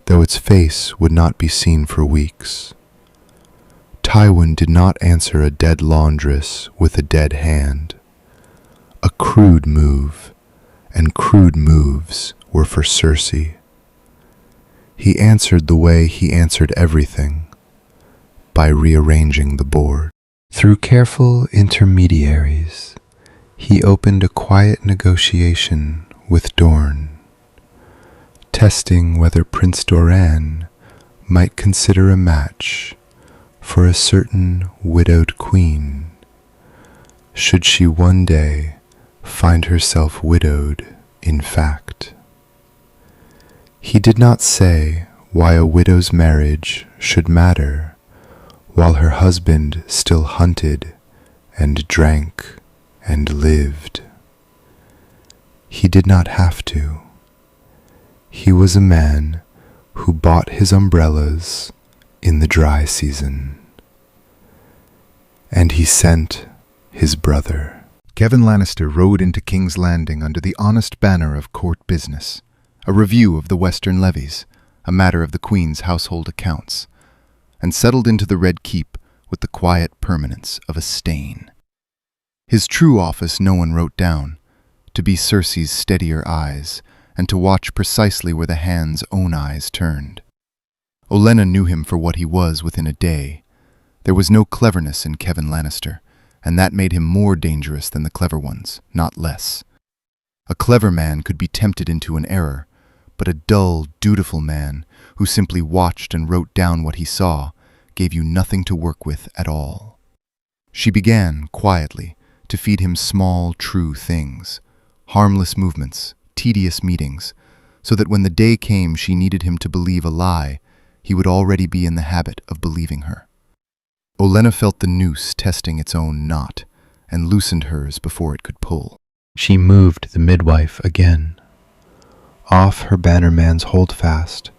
though its face would not be seen for weeks. Tywin did not answer a dead laundress with a dead hand. A crude move, and crude moves were for Cersei. He answered the way he answered everything, by rearranging the board. Through careful intermediaries, he opened a quiet negotiation with Dorne, testing whether Prince Doran might consider a match for a certain widowed queen, should she one day find herself widowed in fact. He did not say why a widow's marriage should matter while her husband still hunted and drank and lived. He did not have to. He was a man who bought his umbrellas in the dry season. And he sent his brother. Kevan Lannister rode into King's Landing under the honest banner of court business, a review of the Western levies, a matter of the Queen's household accounts, and settled into the Red Keep with the quiet permanence of a stain. His true office no one wrote down, to be Cersei's steadier eyes, and to watch precisely where the hand's own eyes turned. Ollena knew him for what he was within a day. There was no cleverness in Kevan Lannister, and that made him more dangerous than the clever ones, not less. A clever man could be tempted into an error, but a dull, dutiful man who simply watched and wrote down what he saw gave you nothing to work with at all. She began, quietly, to feed him small, true things, harmless movements, tedious meetings, so that when the day came she needed him to believe a lie, he would already be in the habit of believing her. Ollena felt the noose testing its own knot, and loosened hers before it could pull. She moved the midwife again, off her bannerman's holdfast,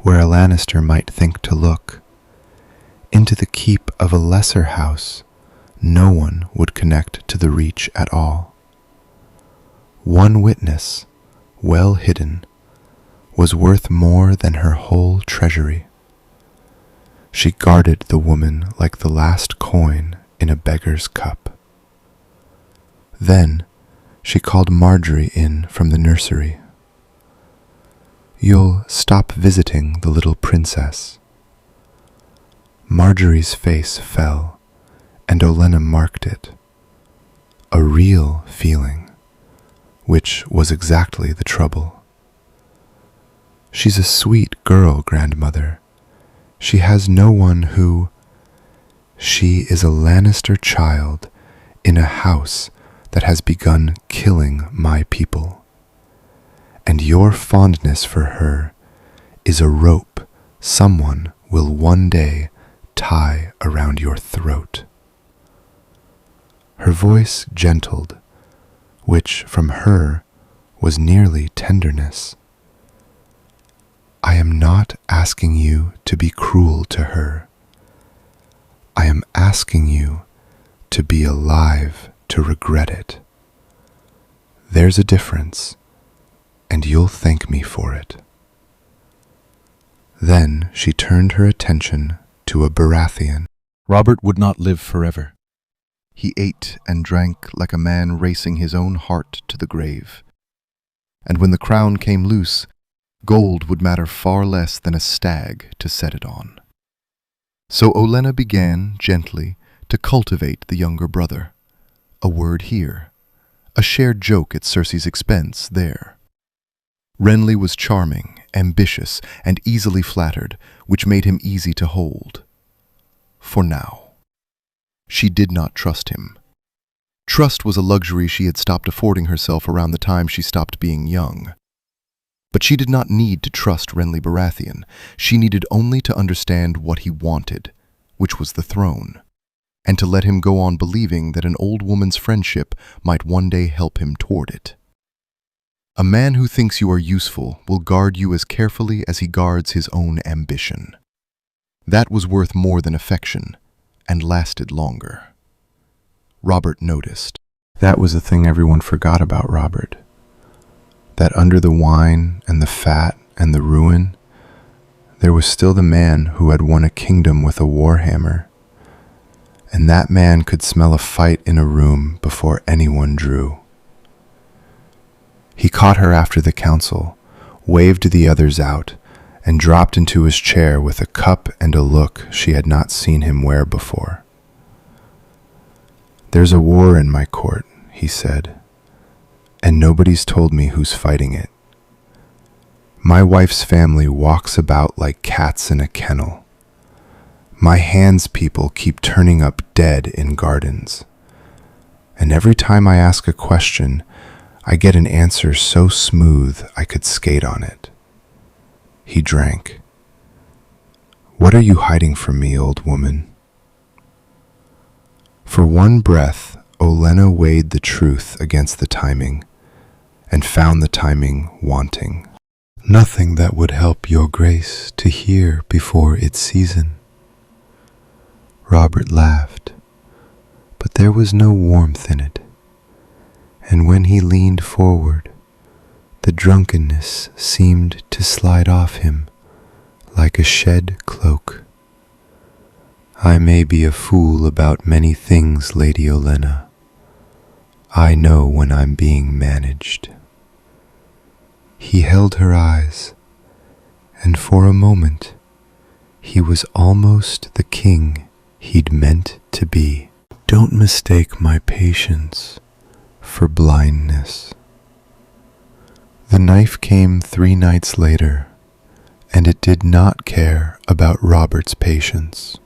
where a Lannister might think to look, into the keep of a lesser house. No one would connect to the Reach at all. One witness, well hidden, was worth more than her whole treasury. She guarded the woman like the last coin in a beggar's cup. Then she called Marjorie in from the nursery. "You'll stop visiting the little princess." Marjorie's face fell, and Ollena marked it. A real feeling, which was exactly the trouble. "She's a sweet girl, grandmother. She has no one who—" "She is a Lannister child in a house that has begun killing my people. And your fondness for her is a rope someone will one day tie around your throat." Her voice gentled, which from her was nearly tenderness. "I am not asking you to be cruel to her. I am asking you to be alive to regret it. There's a difference, and you'll thank me for it." Then she turned her attention to a Baratheon. Robert would not live forever. He ate and drank like a man racing his own heart to the grave. And when the crown came loose, gold would matter far less than a stag to set it on. So Ollena began, gently, to cultivate the younger brother. A word here, a shared joke at Cersei's expense there. Renly was charming, ambitious, and easily flattered, which made him easy to hold. For now. She did not trust him. Trust was a luxury she had stopped affording herself around the time she stopped being young. But she did not need to trust Renly Baratheon. She needed only to understand what he wanted, which was the throne, and to let him go on believing that an old woman's friendship might one day help him toward it. A man who thinks you are useful will guard you as carefully as he guards his own ambition. That was worth more than affection, and lasted longer. Robert noticed. That was the thing everyone forgot about Robert. That under the wine and the fat and the ruin, there was still the man who had won a kingdom with a warhammer. And that man could smell a fight in a room before anyone drew. He caught her after the council, waved the others out, and dropped into his chair with a cup and a look she had not seen him wear before. "There's a war in my court," he said, "and nobody's told me who's fighting it. My wife's family walks about like cats in a kennel. My hands people keep turning up dead in gardens. And every time I ask a question, I get an answer so smooth I could skate on it." He drank. "What are you hiding from me, old woman?" For one breath, Ollena weighed the truth against the timing, and found the timing wanting. Nothing that would help your grace to hear before its season. Robert laughed, but there was no warmth in it, and when he leaned forward, the drunkenness seemed to slide off him like a shed cloak. I may be a fool about many things, Lady Ollena. I know when I'm being managed. He held her eyes, and for a moment he was almost the king he'd meant to be. Don't mistake my patience for blindness. The knife came 3 nights later, and it did not care about Robert's patience.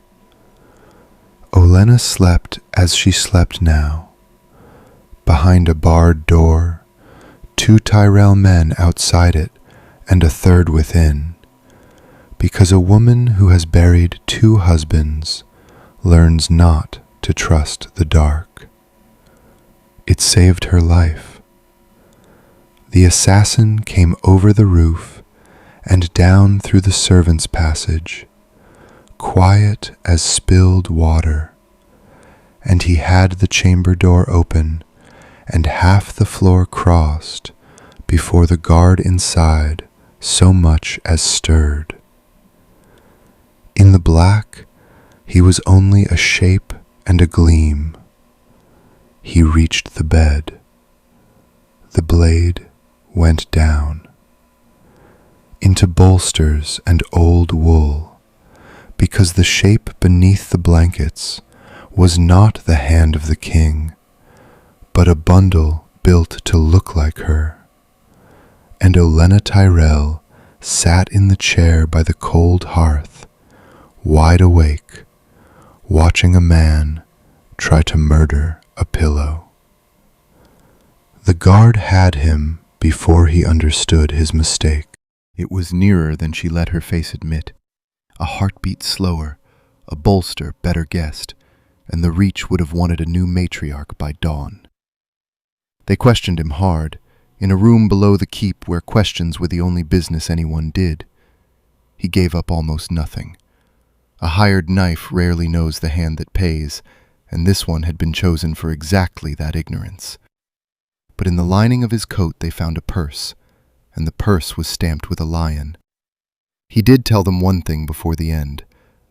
Ollena slept as she slept now, behind a barred door, 2 Tyrell men outside it and a third within, because a woman who has buried 2 husbands learns not to trust the dark. It saved her life. The assassin came over the roof and down through the servants' passage, quiet as spilled water, and he had the chamber door open and half the floor crossed before the guard inside so much as stirred. In the black, he was only a shape and a gleam. He reached the bed. The blade went down into bolsters and old wool, because the shape beneath the blankets was not the hand of the king, but a bundle built to look like her. And Ollena Tyrell sat in the chair by the cold hearth, wide awake, watching a man try to murder a pillow. The guard had him before he understood his mistake. It was nearer than she let her face admit, a heartbeat slower, a bolster better guessed, and the Reach would have wanted a new matriarch by dawn. They questioned him hard, in a room below the keep where questions were the only business anyone did. He gave up almost nothing. A hired knife rarely knows the hand that pays, and this one had been chosen for exactly that ignorance. But in the lining of his coat they found a purse, and the purse was stamped with a lion. He did tell them one thing before the end,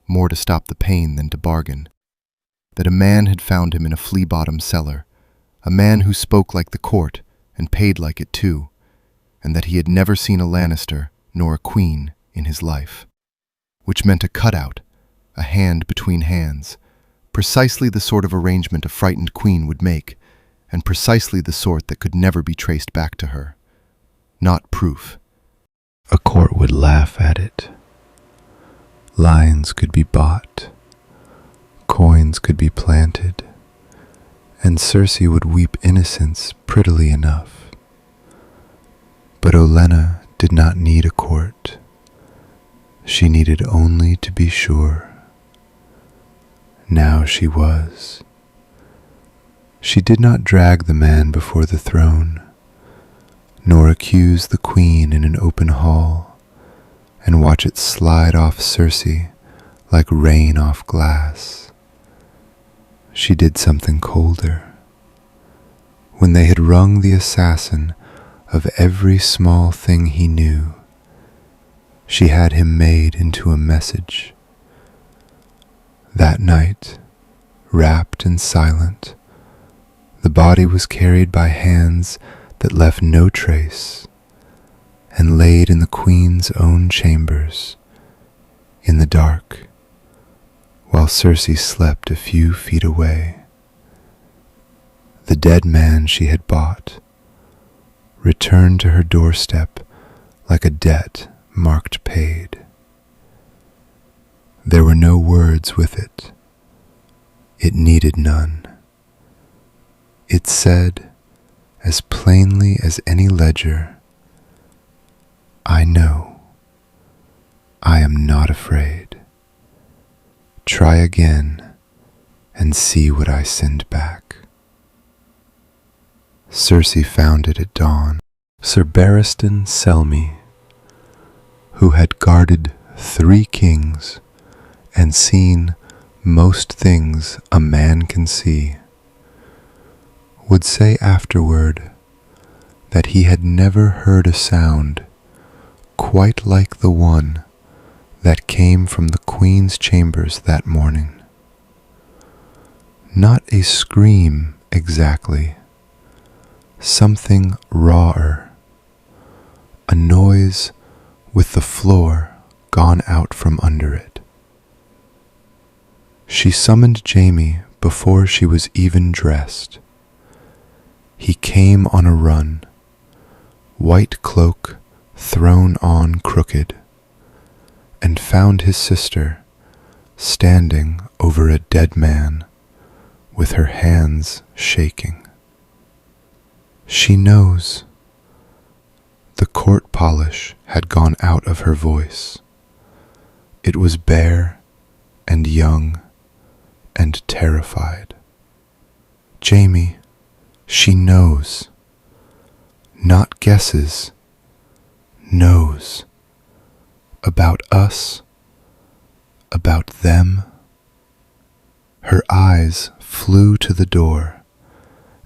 more to stop the pain than to bargain, that a man had found him in a flea-bottom cellar, a man who spoke like the court and paid like it too, and that he had never seen a Lannister nor a queen in his life, which meant a cutout, a hand between hands, precisely the sort of arrangement a frightened queen would make, and precisely the sort that could never be traced back to her. Not proof. A court would laugh at it. Lines could be bought, coins could be planted, and Cersei would weep innocence prettily enough. But Ollena did not need a court. She needed only to be sure. Now she was. She did not drag the man before the throne, nor accuse the queen in an open hall, and watch it slide off Cersei like rain off glass. She did something colder. When they had wrung the assassin of every small thing he knew, she had him made into a message. That night, wrapped and silent, the body was carried by hands that left no trace, and laid in the queen's own chambers, in the dark, while Cersei slept a few feet away. The dead man she had bought returned to her doorstep like a debt marked paid. There were no words with it. It needed none. It said, as plainly as any ledger, I know. I am not afraid. Try again and see what I send back. Cersei found it at dawn. Sir Barristan Selmy, who had guarded 3 kings and seen most things a man can see, would say afterward that he had never heard a sound quite like the one that came from the Queen's chambers that morning. Not a scream exactly, something rawer, a noise with the floor gone out from under it. She summoned Jaime before she was even dressed. He came on a run, white cloak thrown on crooked, and found his sister standing over a dead man with her hands shaking. She knows. The court polish had gone out of her voice. It was bare and young and terrified. Jaime, she knows. Not guesses. Knows. About us. About them. Her eyes flew to the door,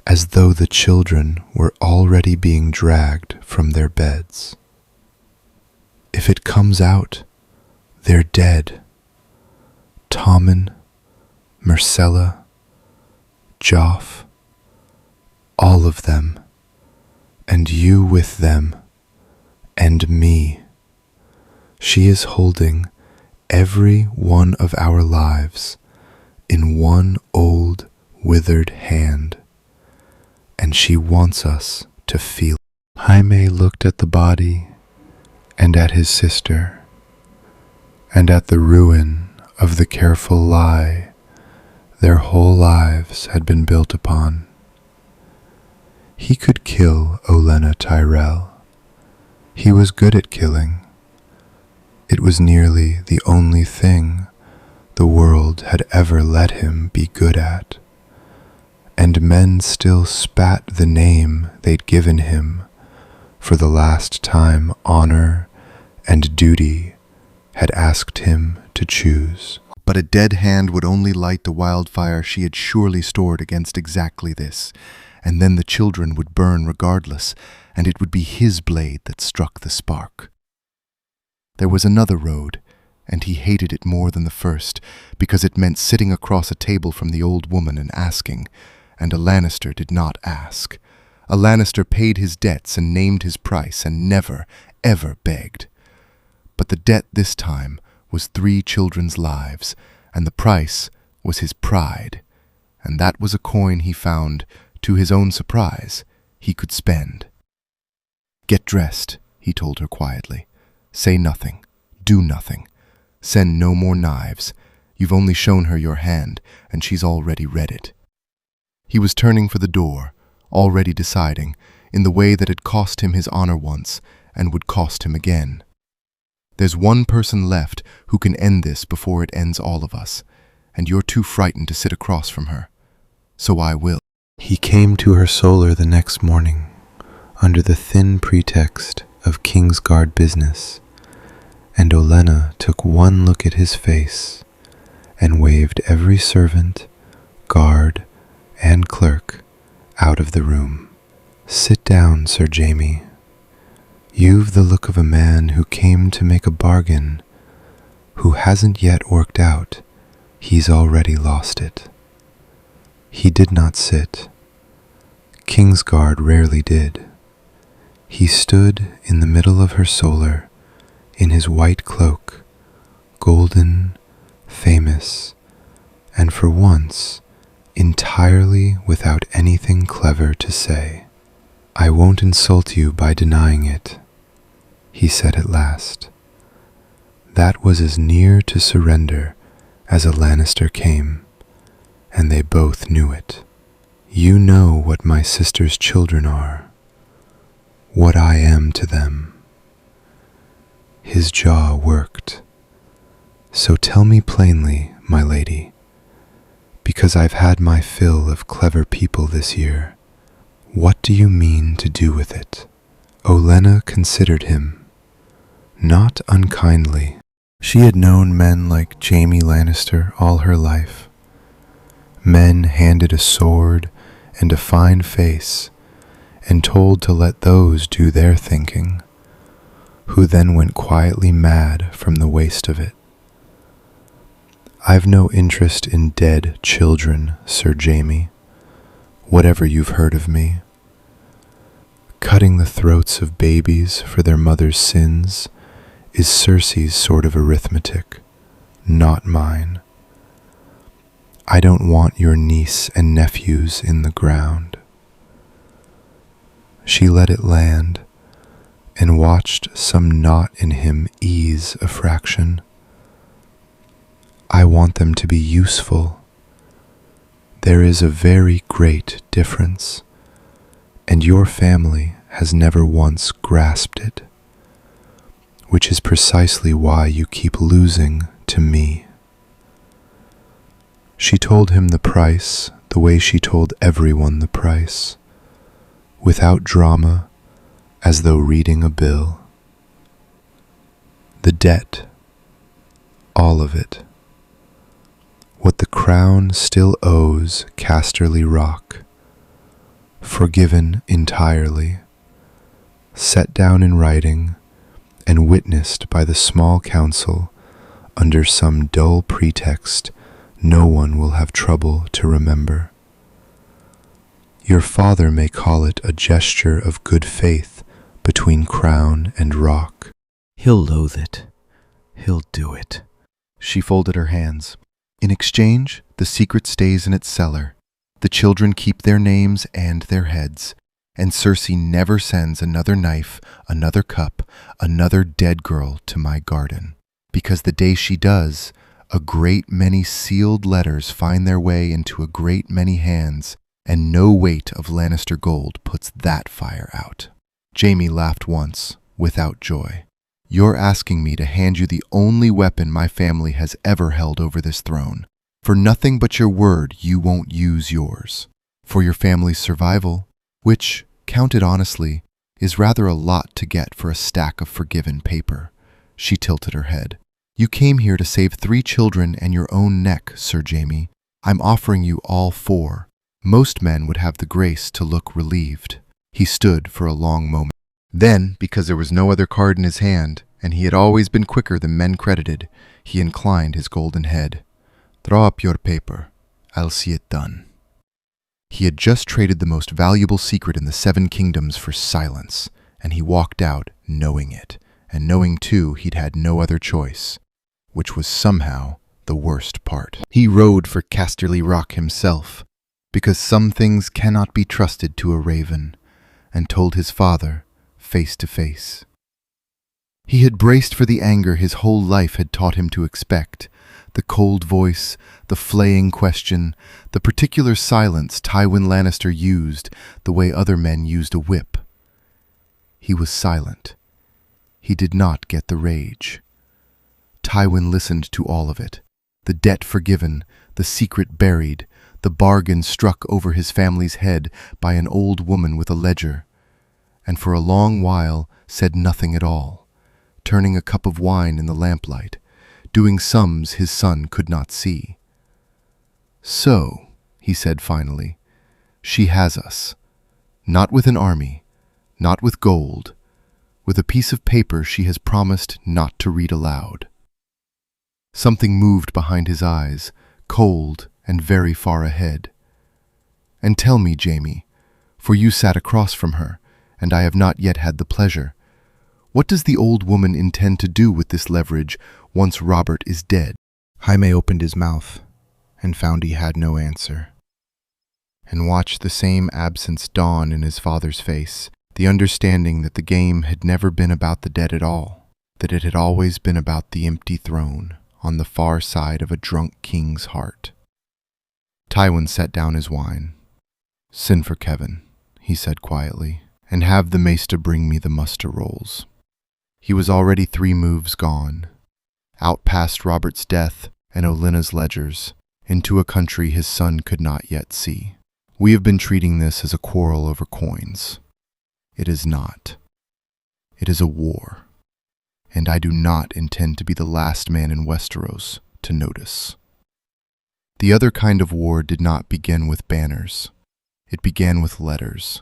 as though the children were already being dragged from their beds. If it comes out, they're dead. Tommen, Myrcella, Joff, all of them, and you with them, and me. She is holding every one of our lives in one old, withered hand, and she wants us to feel. Jaime looked at the body and at his sister, and at the ruin of the careful lie their whole lives had been built upon. He could kill Ollena Tyrell. He was good at killing. It was nearly the only thing the world had ever let him be good at, and men still spat the name they'd given him for the last time honor and duty had asked him to choose. But a dead hand would only light the wildfire she had surely stored against exactly this, and then the children would burn regardless, and it would be his blade that struck the spark. There was another road, and he hated it more than the first, because it meant sitting across a table from the old woman and asking, and a Lannister did not ask. A Lannister paid his debts and named his price and never, ever begged. But the debt this time was 3 children's lives, and the price was his pride, and that was a coin he found, to his own surprise, he could spend. "Get dressed," he told her quietly. "Say nothing. Do nothing. Send no more knives. You've only shown her your hand, and she's already read it." He was turning for the door, already deciding, in the way that had cost him his honor once, and would cost him again. "There's one person left who can end this before it ends all of us, and you're too frightened to sit across from her. So I will." He came to her solar the next morning, under the thin pretext of Kingsguard business, and Ollena took one look at his face and waved every servant, guard, and clerk out of the room. "Sit down, Sir Jaime. You've the look of a man who came to make a bargain, who hasn't yet worked out he's already lost it." He did not sit. Kingsguard rarely did. He stood in the middle of her solar, in his white cloak, golden, famous, and for once entirely without anything clever to say. "I won't insult you by denying it," he said at last. That was as near to surrender as a Lannister came, and they both knew it. "You know what my sister's children are, what I am to them." His jaw worked. "So tell me plainly, my lady, because I've had my fill of clever people this year, what do you mean to do with it?" Ollena considered him, not unkindly. She had known men like Jaime Lannister all her life. Men handed a sword and a fine face and told to let those do their thinking, who then went quietly mad from the waste of it. I've no interest in dead children, Sir Jaime, whatever you've heard of me. Cutting the throats of babies for their mother's sins is Cersei's sort of arithmetic, not mine. I don't want your niece and nephews in the ground. She let it land and watched some knot in him ease a fraction. I want them to be useful. There is a very great difference, and your family has never once grasped it, which is precisely why you keep losing to me. She told him the price the way she told everyone the price, without drama, as though reading a bill. The debt, all of it. What the crown still owes Casterly Rock, forgiven entirely, set down in writing, and witnessed by the small council under some dull pretext no one will have trouble to remember. Your father may call it a gesture of good faith between crown and rock. He'll loathe it. He'll do it. She folded her hands. In exchange, the secret stays in its cellar. The children keep their names and their heads, and Cersei never sends another knife, another cup, another dead girl to my garden. Because the day she does, a great many sealed letters find their way into a great many hands, and no weight of Lannister gold puts that fire out. Jaime laughed once, without joy. You're asking me to hand you the only weapon my family has ever held over this throne. For nothing but your word, you won't use yours. For your family's survival, which, counted honestly, is rather a lot to get for a stack of forgiven paper. She tilted her head. You came here to save 3 children and your own neck, Sir Jaime. I'm offering you all 4. Most men would have the grace to look relieved. He stood for a long moment. Then, because there was no other card in his hand, and he had always been quicker than men credited, he inclined his golden head. Draw up your paper. I'll see it done. He had just traded the most valuable secret in the 7 kingdoms for silence, and he walked out knowing it, and knowing too he'd had no other choice, which was somehow the worst part. He rode for Casterly Rock himself, because some things cannot be trusted to a raven, and told his father, face to face. He had braced for the anger his whole life had taught him to expect, the cold voice, the flaying question, the particular silence Tywin Lannister used the way other men used a whip. He was silent. He did not get the rage. Tywin listened to all of it, the debt forgiven, the secret buried, the bargain struck over his family's head by an old woman with a ledger, and for a long while said nothing at all, turning a cup of wine in the lamplight, doing sums his son could not see. So, he said finally, she has us, not with an army, not with gold, with a piece of paper she has promised not to read aloud. Something moved behind his eyes, cold and very far ahead. And tell me, Jaime, for you sat across from her, and I have not yet had the pleasure, what does the old woman intend to do with this leverage once Robert is dead? Jaime opened his mouth and found he had no answer, and watched the same absence dawn in his father's face, the understanding that the game had never been about the dead at all, that it had always been about the empty throne on the far side of a drunk king's heart. Tywin set down his wine. Send for Kevin, he said quietly, and have the maester bring me the muster rolls. He was already 3 moves gone, out past Robert's death and Ollena's ledgers, into a country his son could not yet see. We have been treating this as a quarrel over coins. It is not. It is a war, and I do not intend to be the last man in Westeros to notice. The other kind of war did not begin with banners. It began with letters.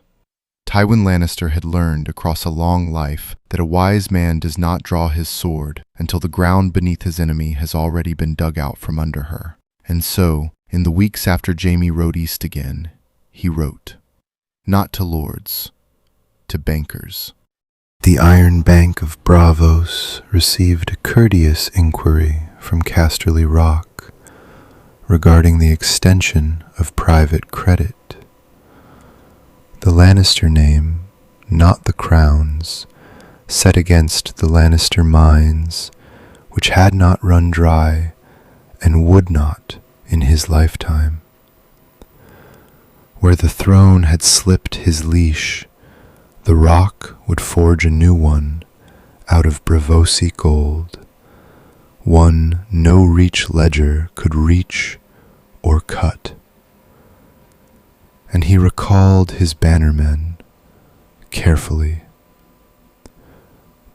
Tywin Lannister had learned across a long life that a wise man does not draw his sword until the ground beneath his enemy has already been dug out from under her. And so, in the weeks after Jaime rode east again, he wrote, not to lords, to bankers. The Iron Bank of Braavos received a courteous inquiry from Casterly Rock regarding the extension of private credit. The Lannister name, not the crown's, set against the Lannister mines, which had not run dry and would not in his lifetime. Where the throne had slipped his leash, the Rock would forge a new one out of Bravosi gold, one no reach ledger could reach or cut. And he recalled his bannermen carefully.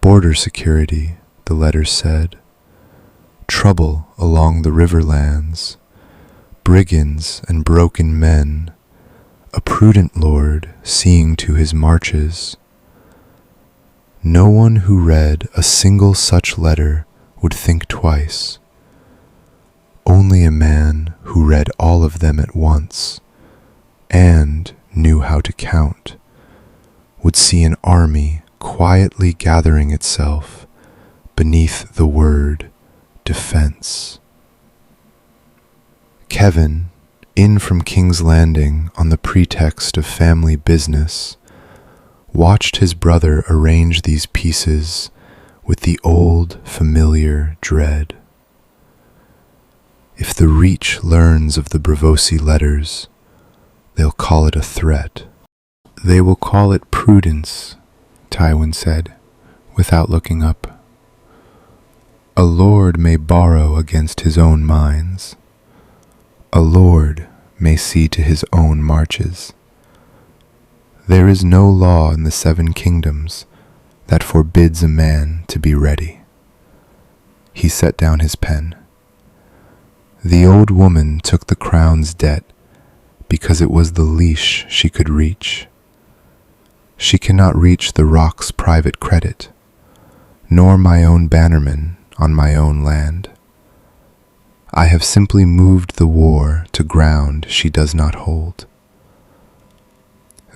Border security, the letter said, trouble along the riverlands, brigands and broken men, a prudent lord seeing to his marches. No one who read a single such letter would think twice. Only a man who read all of them at once and knew how to count would see an army quietly gathering itself beneath the word defense. Kevin, in from King's Landing on the pretext of family business, watched his brother arrange these pieces with the old familiar dread. If the Reach learns of the Bravosi letters, they'll call it a threat. They will call it prudence, Tywin said, without looking up. A lord may borrow against his own mines. A lord may see to his own marches. There is no law in the 7 kingdoms that forbids a man to be ready. He set down his pen. The old woman took the crown's debt because it was the leash she could reach. She cannot reach the Rock's private credit, nor my own bannermen on my own land. I have simply moved the war to ground she does not hold.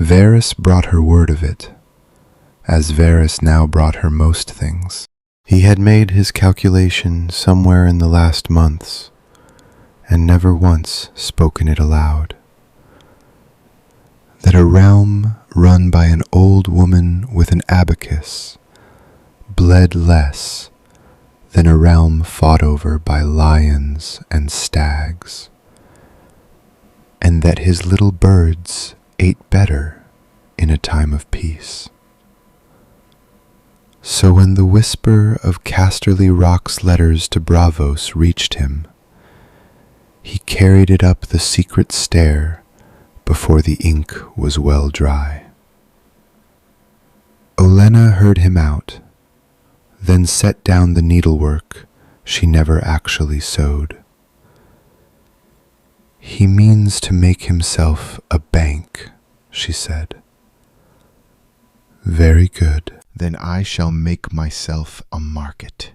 Varys brought her word of it, as Varys now brought her most things. He had made his calculation somewhere in the last months, and never once spoken it aloud. That a realm run by an old woman with an abacus bled less than a realm fought over by lions and stags, and that his little birds ate better in a time of peace. So when the whisper of Casterly Rock's letters to Braavos reached him, he carried it up the secret stair before the ink was well dry. Ollena heard him out, then set down the needlework she never actually sewed. He means to make himself a bank, she said. Very good. Then I shall make myself a market.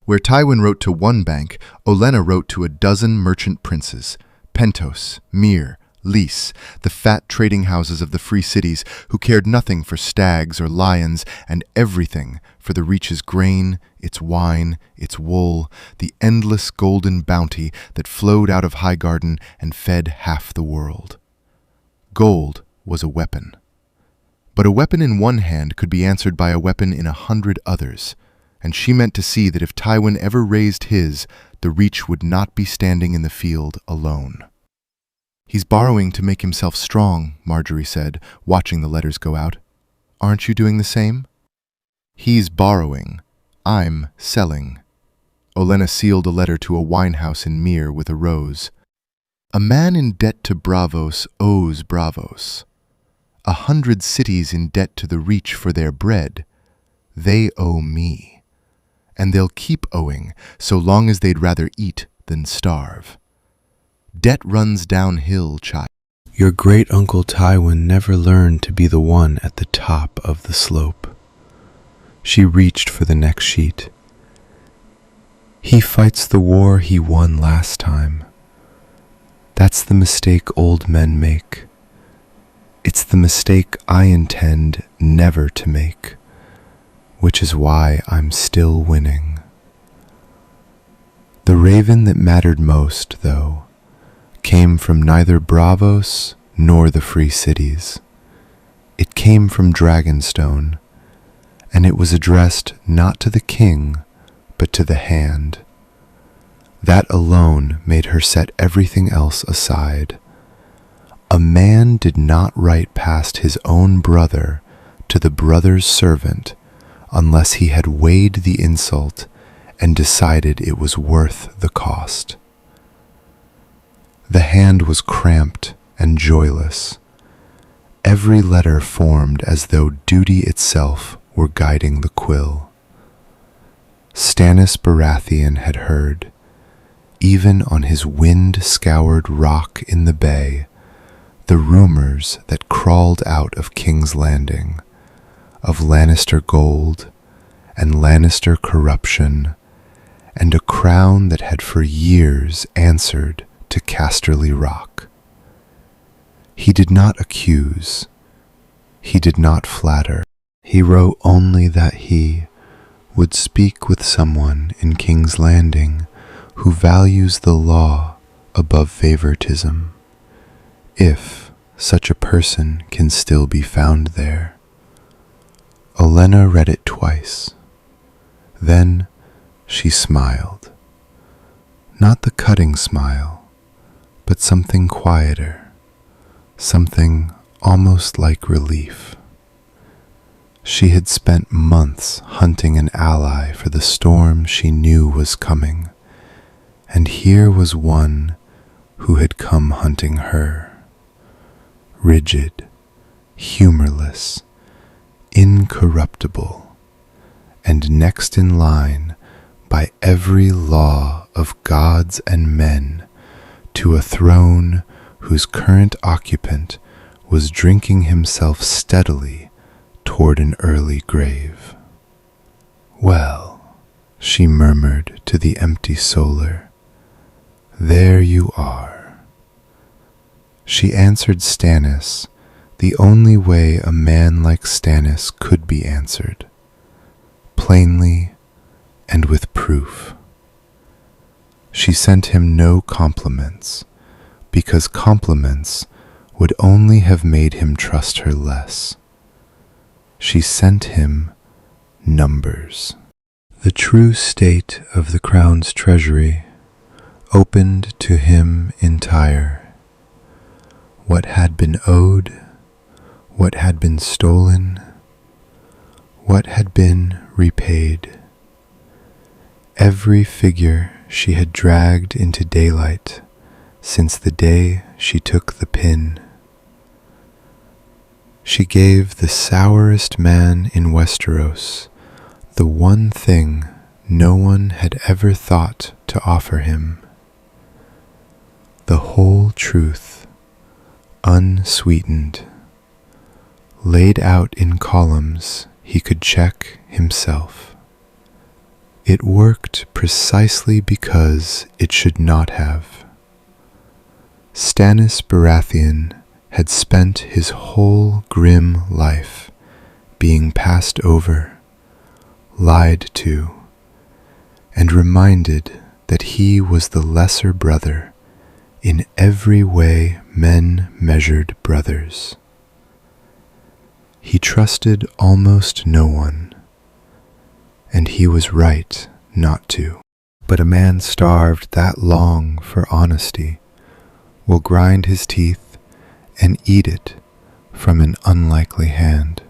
Where Tywin wrote to one bank, Ollena wrote to a dozen merchant princes, Pentos, Myr, Lys, the fat trading houses of the free cities who cared nothing for stags or lions and everything for the Reach's grain, its wine, its wool, the endless golden bounty that flowed out of Highgarden and fed half the world. Gold was a weapon. But a weapon in one hand could be answered by a weapon in 100 others, and she meant to see that if Tywin ever raised his, the Reach would not be standing in the field alone. He's borrowing to make himself strong, Marjorie said, watching the letters go out. Aren't you doing the same? He's borrowing. I'm selling. Ollena sealed a letter to a winehouse in Myr with a rose. A man in debt to Braavos owes Braavos. 100 cities in debt to the Reach for their bread. They owe me. And they'll keep owing so long as they'd rather eat than starve. Debt runs downhill, child. Your great-uncle Tywin never learned to be the one at the top of the slope. She reached for the next sheet. He fights the war he won last time. That's the mistake old men make. It's the mistake I intend never to make, which is why I'm still winning. The raven that mattered most, though, came from neither Braavos nor the free cities. It came from Dragonstone, and it was addressed not to the king, but to the Hand. That alone made her set everything else aside. A man did not write past his own brother to the brother's servant unless he had weighed the insult and decided it was worth the cost. The Hand was cramped and joyless. Every letter formed as though duty itself were guiding the quill. Stannis Baratheon had heard, even on his wind-scoured rock in the bay, the rumors that crawled out of King's Landing, of Lannister gold and Lannister corruption, and a crown that had for years answered to Casterly Rock. He did not accuse. He did not flatter. He wrote only that he would speak with someone in King's Landing who values the law above favoritism, if such a person can still be found there. Ollena read it twice. Then she smiled. Not the cutting smile, but something quieter, something almost like relief. She had spent months hunting an ally for the storm she knew was coming, and here was one who had come hunting her. Rigid, humorless, incorruptible, and next in line by every law of gods and men to a throne whose current occupant was drinking himself steadily toward an early grave. Well, she murmured to the empty solar, there you are. She answered Stannis the only way a man like Stannis could be answered, plainly and with proof. She sent him no compliments, because compliments would only have made him trust her less. She sent him numbers. The true state of the crown's treasury opened to him entire. What had been owed, what had been stolen, what had been repaid. Every figure she had dragged into daylight since the day she took the pin. She gave the sourest man in Westeros the one thing no one had ever thought to offer him. The whole truth, unsweetened, laid out in columns he could check himself. It worked precisely because it should not have. Stannis Baratheon had spent his whole grim life being passed over, lied to, and reminded that he was the lesser brother in every way men measured brothers. He trusted almost no one, and he was right not to. But a man starved that long for honesty will grind his teeth and eat it from an unlikely hand.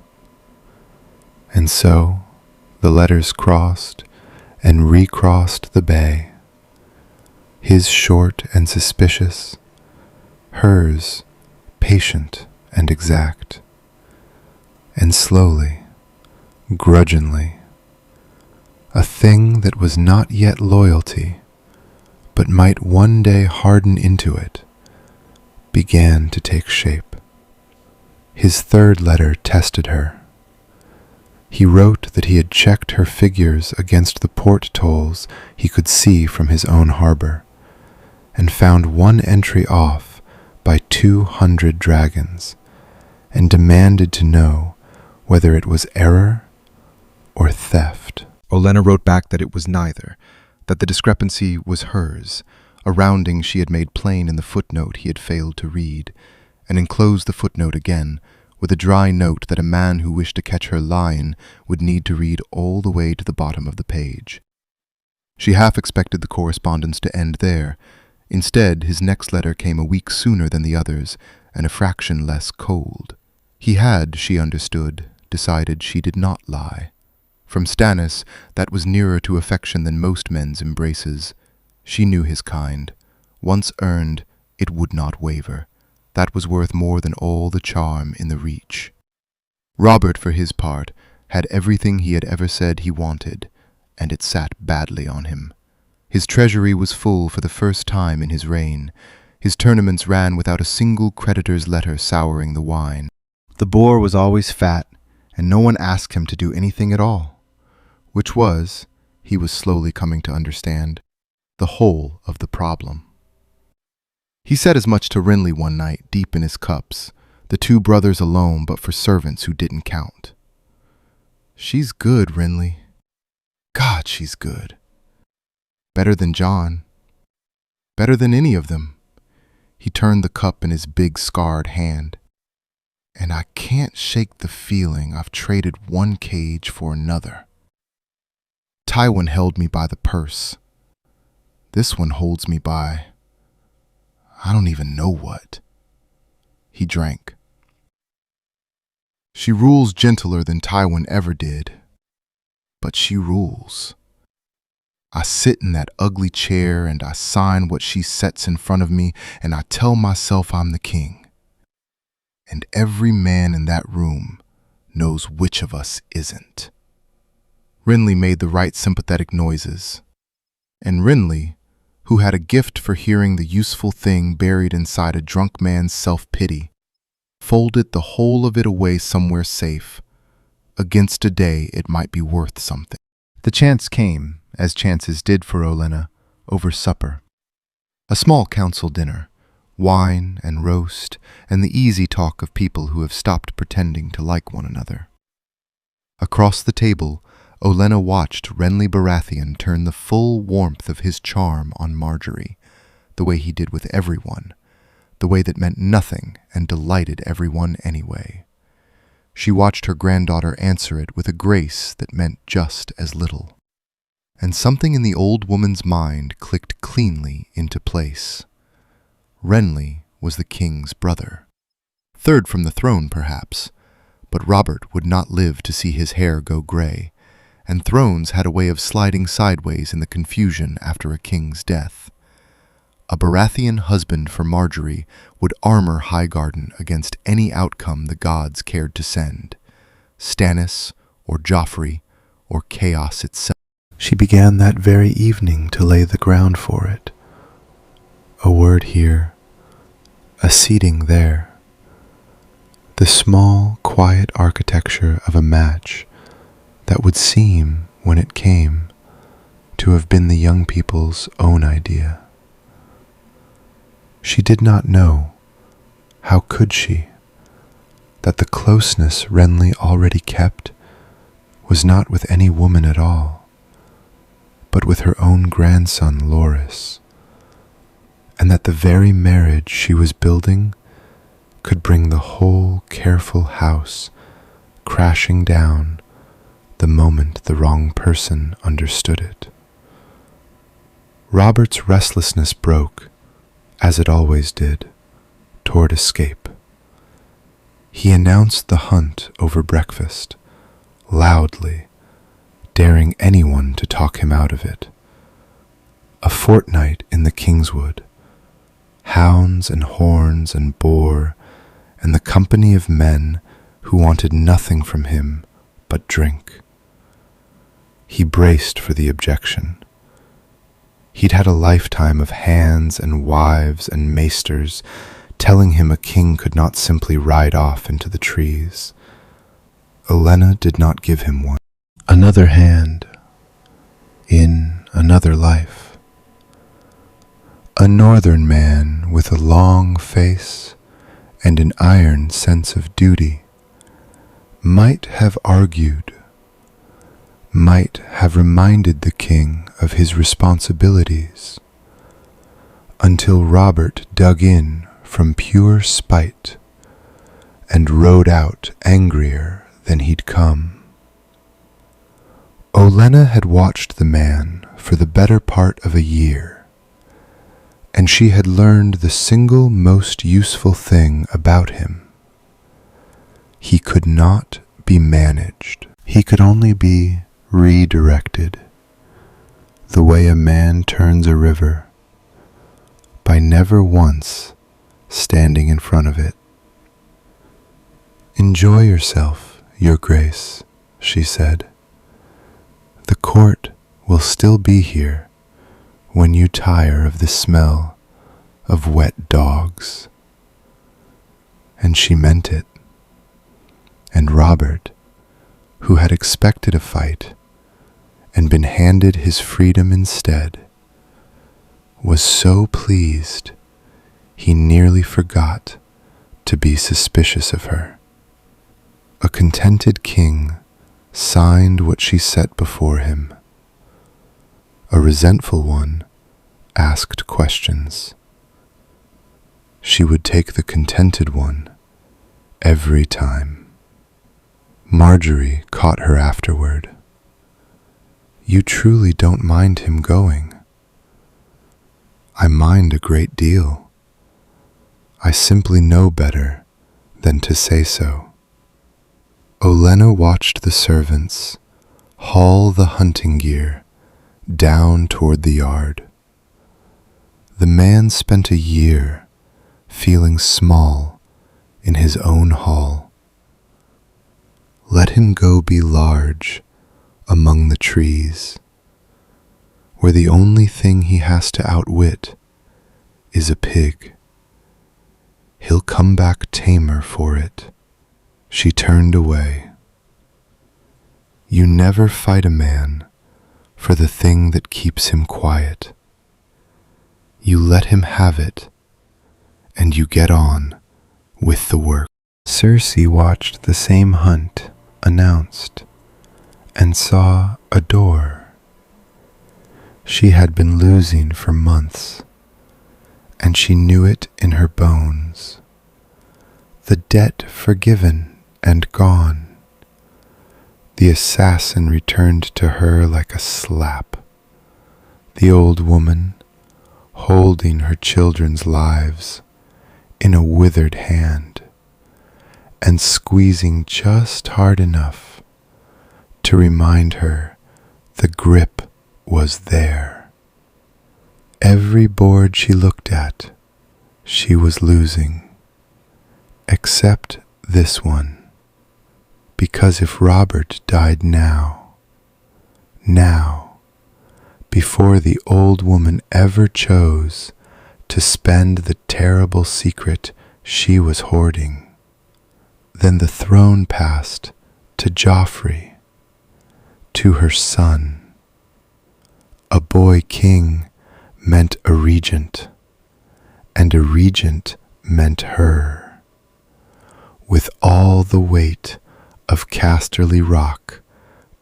And so the letters crossed and recrossed the bay, his short and suspicious, hers patient and exact. And slowly, grudgingly, a thing that was not yet loyalty, but might one day harden into it, began to take shape. His third letter tested her. He wrote that he had checked her figures against the port tolls he could see from his own harbor, and found one entry off by 200 dragons, and demanded to know whether it was error or theft. Ollena wrote back that it was neither, that the discrepancy was hers, a rounding she had made plain in the footnote he had failed to read, and enclosed the footnote again, with a dry note that a man who wished to catch her lying would need to read all the way to the bottom of the page. She half expected the correspondence to end there. Instead, his next letter came a week sooner than the others, and a fraction less cold. He had, she understood, decided she did not lie. From Stannis, that was nearer to affection than most men's embraces. She knew his kind. Once earned, it would not waver. That was worth more than all the charm in the reach. Robert, for his part, had everything he had ever said he wanted, and it sat badly on him. His treasury was full for the first time in his reign. His tournaments ran without a single creditor's letter souring the wine. The boar was always fat, and no one asked him to do anything at all, which was, he was slowly coming to understand, the whole of the problem. He said as much to Renly one night, deep in his cups, the two brothers alone but for servants who didn't count. "She's good, Renly. God, she's good. Better than Jon. Better than any of them." He turned the cup in his big scarred hand. "And I can't shake the feeling I've traded one cage for another. Tywin held me by the purse. This one holds me by, I don't even know what." He drank. "She rules gentler than Tywin ever did, but she rules. I sit in that ugly chair and I sign what she sets in front of me, and I tell myself I'm the king. And every man in that room knows which of us isn't." Renly made the right sympathetic noises. And Renly, who had a gift for hearing the useful thing buried inside a drunk man's self-pity, folded the whole of it away somewhere safe. Against a day it might be worth something. The chance came, as chances did for Ollena, over supper. A small council dinner, wine and roast, and the easy talk of people who have stopped pretending to like one another. Across the table, Ollena watched Renly Baratheon turn the full warmth of his charm on Marjorie, the way he did with everyone, the way that meant nothing and delighted everyone anyway. She watched her granddaughter answer it with a grace that meant just as little. And something in the old woman's mind clicked cleanly into place. Renly was the king's brother. Third from the throne, perhaps, but Robert would not live to see his hair go gray, and thrones had a way of sliding sideways in the confusion after a king's death. A Baratheon husband for Marjorie would armor Highgarden against any outcome the gods cared to send, Stannis or Joffrey or chaos itself. She began that very evening to lay the ground for it. A word here, a seating there. The small, quiet architecture of a match that would seem, when it came, to have been the young people's own idea. She did not know, how could she, that the closeness Renly already kept was not with any woman at all, but with her own grandson Loras, and that the very marriage she was building could bring the whole careful house crashing down the moment the wrong person understood it. Robert's restlessness broke, as it always did, toward escape. He announced the hunt over breakfast, loudly, daring anyone to talk him out of it. A fortnight in the Kingswood, hounds and horns and boar, and the company of men who wanted nothing from him but drink. He braced for the objection. He'd had a lifetime of hands and wives and maesters telling him a king could not simply ride off into the trees. Ollena did not give him one. Another hand in another life. A northern man with a long face and an iron sense of duty might have argued, might have reminded the king of his responsibilities, until Robert dug in from pure spite and rode out angrier than he'd come. Ollena had watched the man for the better part of a year, and she had learned the single most useful thing about him. He could not be managed. He could only be redirected, the way a man turns a river, by never once standing in front of it. "Enjoy yourself, Your Grace," she said. "The court will still be here when you tire of the smell of wet dogs." And she meant it. And Robert, who had expected a fight and been handed his freedom instead, was so pleased he nearly forgot to be suspicious of her. A contented king signed what she set before him. A resentful one asked questions. She would take the contented one every time. Marjorie caught her afterward. "You truly don't mind him going." "I mind a great deal. I simply know better than to say so." Ollena watched the servants haul the hunting gear down toward the yard. The man spent a year feeling small in his own hall. Let him go be large among the trees, where the only thing he has to outwit is a pig. He'll come back tamer for it. She turned away. You never fight a man for the thing that keeps him quiet. You let him have it, and you get on with the work. Cersei watched the same hunt announced and saw a door. She had been losing for months, and she knew it in her bones. The debt forgiven and gone. The assassin returned to her like a slap. The old woman, holding her children's lives in a withered hand, and squeezing just hard enough to remind her the grip was there. Every board she looked at, she was losing, except this one. Because if Robert died now, before the old woman ever chose to spend the terrible secret she was hoarding, then the throne passed to Joffrey, to her son. A boy king meant a regent, and a regent meant her, with all the weight of Casterly Rock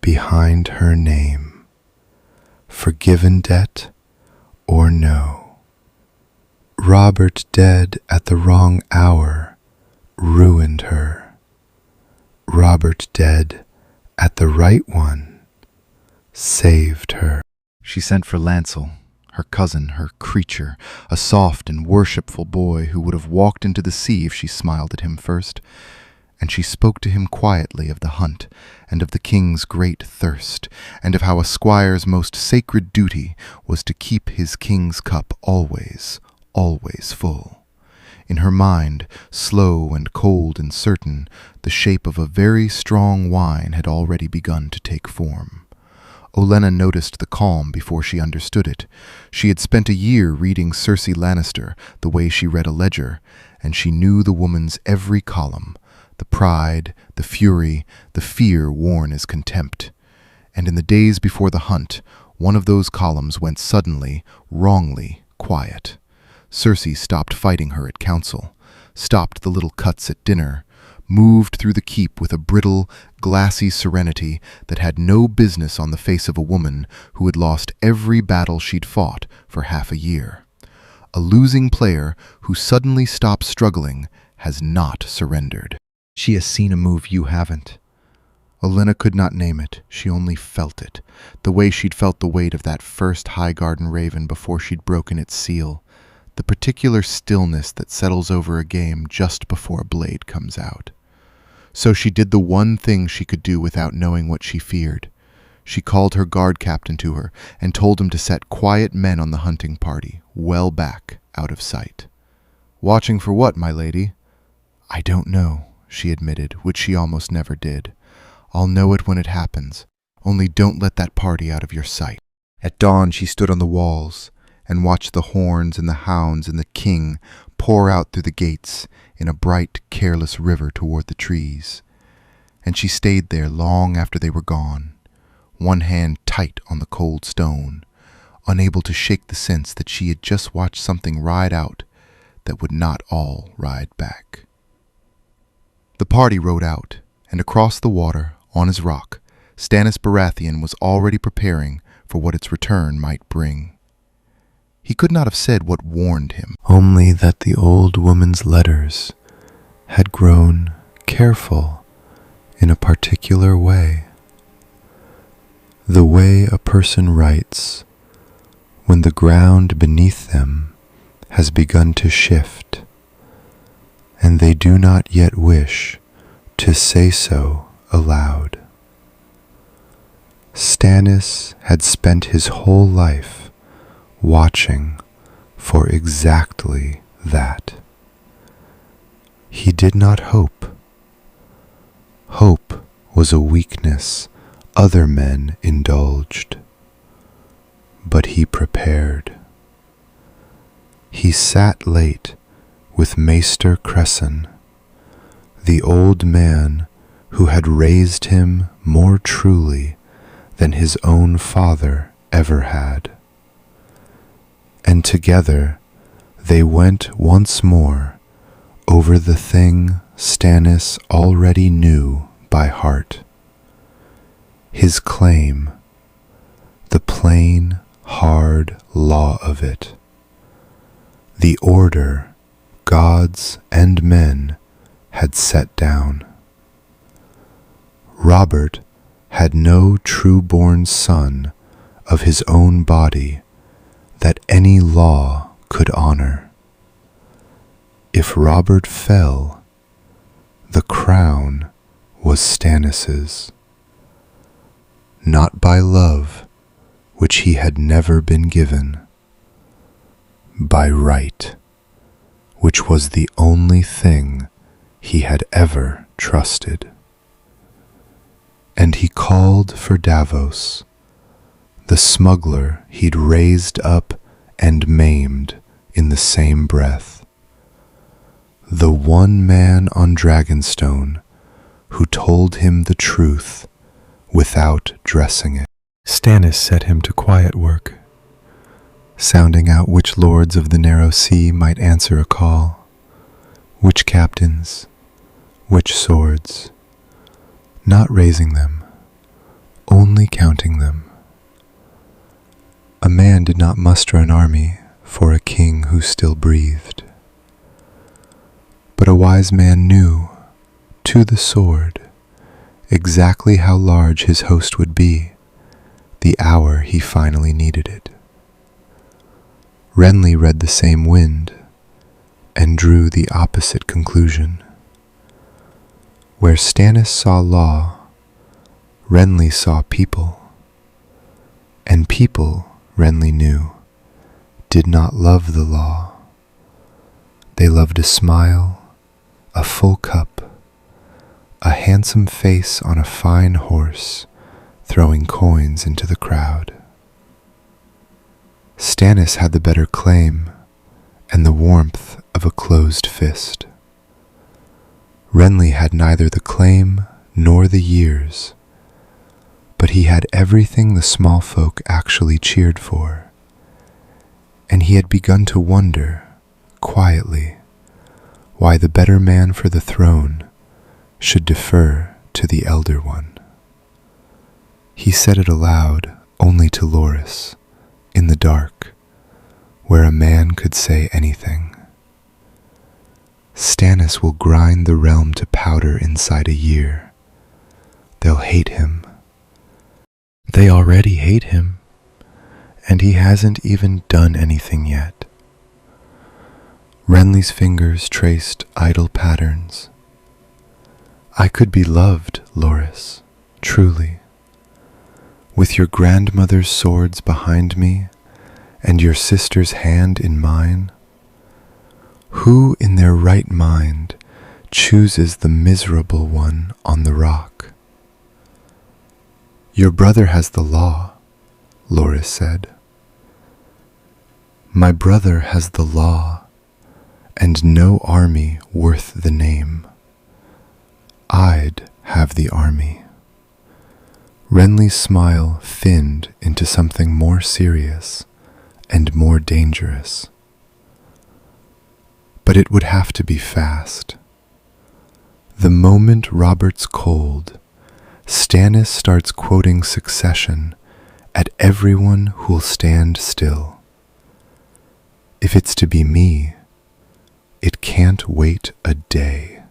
behind her name, forgiven debt or no. Robert dead at the wrong hour ruined her. Robert dead at the right one saved her. She sent for Lancel, her cousin, her creature, a soft and worshipful boy who would have walked into the sea if she smiled at him first. And she spoke to him quietly of the hunt, and of the king's great thirst, and of how a squire's most sacred duty was to keep his king's cup always, always full. In her mind, slow and cold and certain, the shape of a very strong wine had already begun to take form. Ollena noticed the calm before she understood it. She had spent a year reading Cersei Lannister the way she read a ledger, and she knew the woman's every column, the pride, the fury, the fear worn as contempt. And in the days before the hunt, one of those columns went suddenly, wrongly, quiet. Cersei stopped fighting her at council, stopped the little cuts at dinner, moved through the keep with a brittle, glassy serenity that had no business on the face of a woman who had lost every battle she'd fought for half a year. A losing player who suddenly stops struggling has not surrendered. She has seen a move you haven't. Ollena could not name it, she only felt it, the way she'd felt the weight of that first Highgarden raven before she'd broken its seal, the particular stillness that settles over a game just before a blade comes out. So she did the one thing she could do without knowing what she feared. She called her guard captain to her and told him to set quiet men on the hunting party, well back, out of sight. "Watching for what, my lady?" "I don't know," she admitted, which she almost never did. "I'll know it when it happens. Only don't let that party out of your sight." At dawn she stood on the walls and watched the horns and the hounds and the king pour out through the gates in a bright, careless river toward the trees. And she stayed there long after they were gone, one hand tight on the cold stone, unable to shake the sense that she had just watched something ride out that would not all ride back. The party rode out, and across the water, on his rock, Stannis Baratheon was already preparing for what its return might bring. He could not have said what warned him. Only that the old woman's letters had grown careful in a particular way. The way a person writes when the ground beneath them has begun to shift, and they do not yet wish to say so aloud. Stannis had spent his whole life watching for exactly that. He did not hope. Hope was a weakness other men indulged. But he prepared. He sat late with Maester Cresson, the old man who had raised him more truly than his own father ever had. And together they went once more over the thing Stannis already knew by heart. His claim, the plain, hard law of it, the order gods and men had set down. Robert had no true-born son of his own body that any law could honor. If Robert fell, the crown was Stannis's, not by love, which he had never been given, by right, which was the only thing he had ever trusted. And he called for Davos, the smuggler he'd raised up and maimed in the same breath, the one man on Dragonstone who told him the truth without dressing it. Stannis set him to quiet work, sounding out which lords of the narrow sea might answer a call, which captains, which swords, not raising them, only counting them. A man did not muster an army for a king who still breathed. But a wise man knew, to the sword, exactly how large his host would be the hour he finally needed it. Renly read the same wind and drew the opposite conclusion. Where Stannis saw law, Renly saw people, and people, Renly knew, did not love the law. They loved a smile, a full cup, a handsome face on a fine horse, throwing coins into the crowd. Stannis had the better claim and the warmth of a closed fist. Renly had neither the claim nor the years, but he had everything the small folk actually cheered for, and he had begun to wonder, quietly, why the better man for the throne should defer to the elder one. He said it aloud only to Loras, in the dark, where a man could say anything. Stannis will grind the realm to powder inside a year. They'll hate him. They already hate him, and he hasn't even done anything yet. Renly's fingers traced idle patterns. I could be loved, Loras, truly. With your grandmother's swords behind me, and your sister's hand in mine, who in their right mind chooses the miserable one on the rock? Your brother has the law, Loras said. My brother has the law, and no army worth the name. I'd have the army. Renly's smile thinned into something more serious and more dangerous. But it would have to be fast. The moment Robert's cold, Stannis starts quoting Succession at everyone who'll stand still. If it's to be me, it can't wait a day.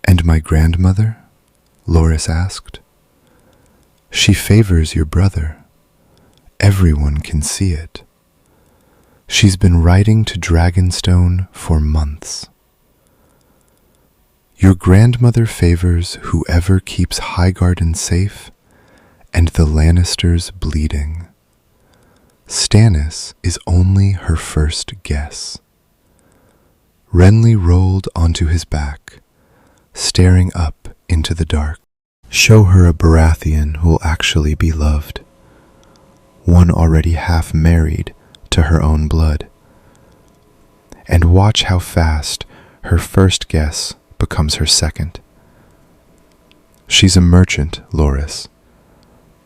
And my grandmother? Loras asked. She favors your brother. Everyone can see it. She's been writing to Dragonstone for months. Your grandmother favors whoever keeps Highgarden safe and the Lannisters bleeding. Stannis is only her first guess. Renly rolled onto his back, staring up into the dark. Show her a Baratheon who'll actually be loved, one already half married to her own blood. And watch how fast her first guess becomes her second. She's a merchant, Loras.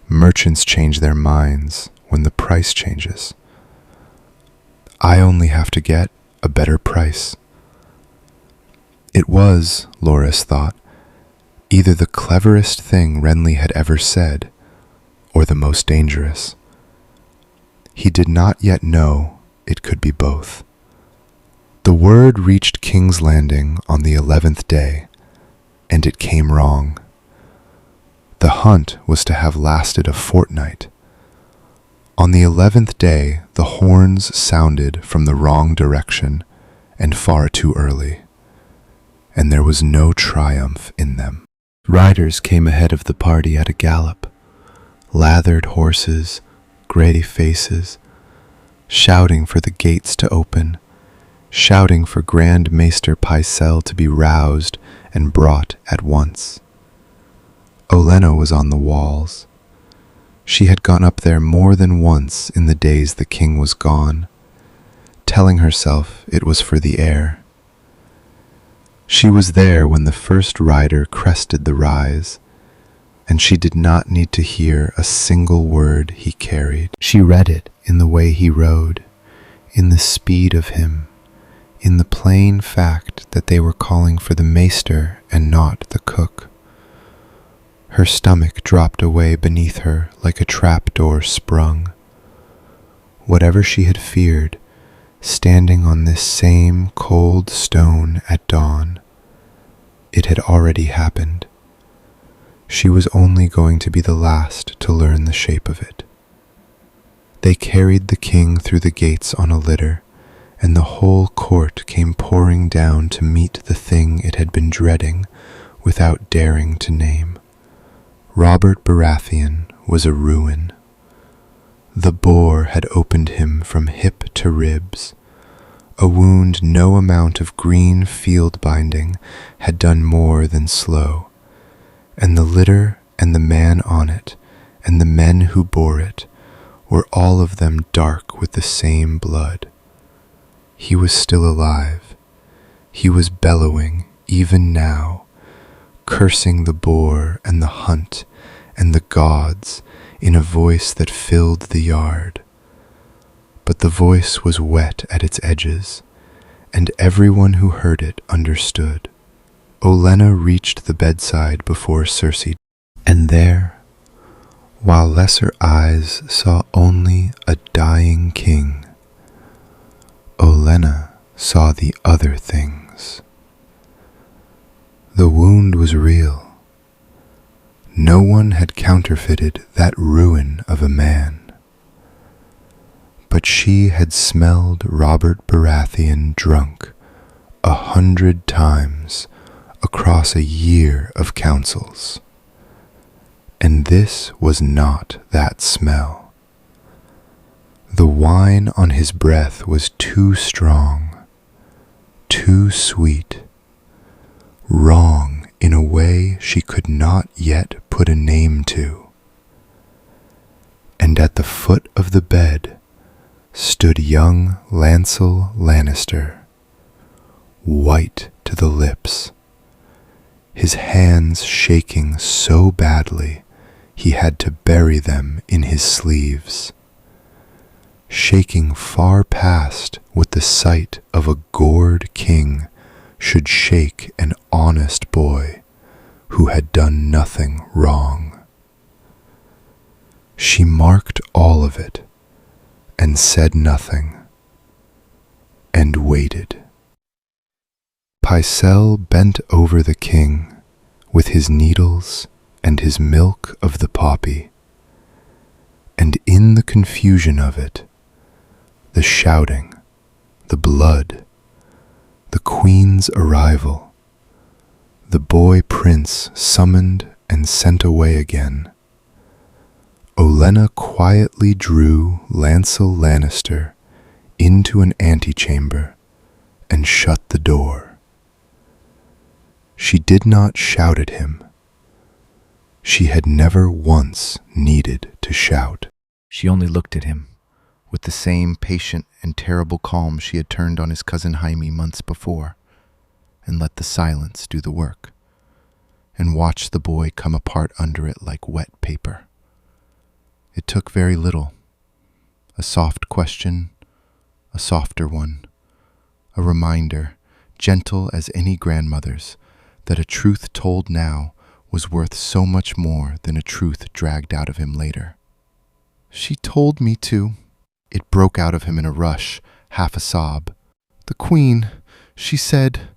Merchants change their minds when the price changes. I only have to get a better price. It was, Loras thought, either the cleverest thing Renly had ever said, or the most dangerous. He did not yet know it could be both. The word reached King's Landing on the 11th day, and it came wrong. The hunt was to have lasted a fortnight. On the 11th day, the horns sounded from the wrong direction and far too early, and there was no triumph in them. Riders came ahead of the party at a gallop, lathered horses, gray faces, shouting for the gates to open, shouting for Grand Maester Pycelle to be roused and brought at once. Ollena was on the walls. She had gone up there more than once in the days the king was gone, telling herself it was for the air. She was there when the first rider crested the rise, and she did not need to hear a single word he carried. She read it in the way he rode, in the speed of him, in the plain fact that they were calling for the maester and not the cook. Her stomach dropped away beneath her like a trapdoor sprung. Whatever she had feared, standing on this same cold stone at dawn, it had already happened. She was only going to be the last to learn the shape of it. They carried the king through the gates on a litter, and the whole court came pouring down to meet the thing it had been dreading without daring to name. Robert Baratheon was a ruin. The boar had opened him from hip to ribs, a wound no amount of green field binding had done more than slow, and the litter and the man on it, and the men who bore it, were all of them dark with the same blood. He was still alive. He was bellowing, even now, cursing the boar and the hunt and the gods in a voice that filled the yard. But the voice was wet at its edges, and everyone who heard it understood. Ollena reached the bedside before Cersei, and there, while lesser eyes saw only a dying king, Ollena saw the other things. The wound was real. No one had counterfeited that ruin of a man. But she had smelled Robert Baratheon drunk 100 times across a year of councils. And this was not that smell. The wine on his breath was too strong, too sweet, wrong in a way she could not yet put a name to. And at the foot of the bed stood young Lancel Lannister, white to the lips, his hands shaking so badly he had to bury them in his sleeves, shaking far past what the sight of a gored king should shake an honest boy who had done nothing wrong. She marked all of it and said nothing, and waited. Pycelle bent over the king with his needles and his milk of the poppy, and in the confusion of it, the shouting, the blood, the queen's arrival, the boy prince summoned and sent away again, Ollena quietly drew Lancel Lannister into an antechamber and shut the door. She did not shout at him. She had never once needed to shout. She only looked at him, with the same patient and terrible calm she had turned on his cousin Jaime months before, and let the silence do the work, and watched the boy come apart under it like wet paper. It took very little. A soft question, a softer one, a reminder, gentle as any grandmother's, that a truth told now was worth so much more than a truth dragged out of him later. She told me to. It broke out of him in a rush, half a sob. The queen, she said,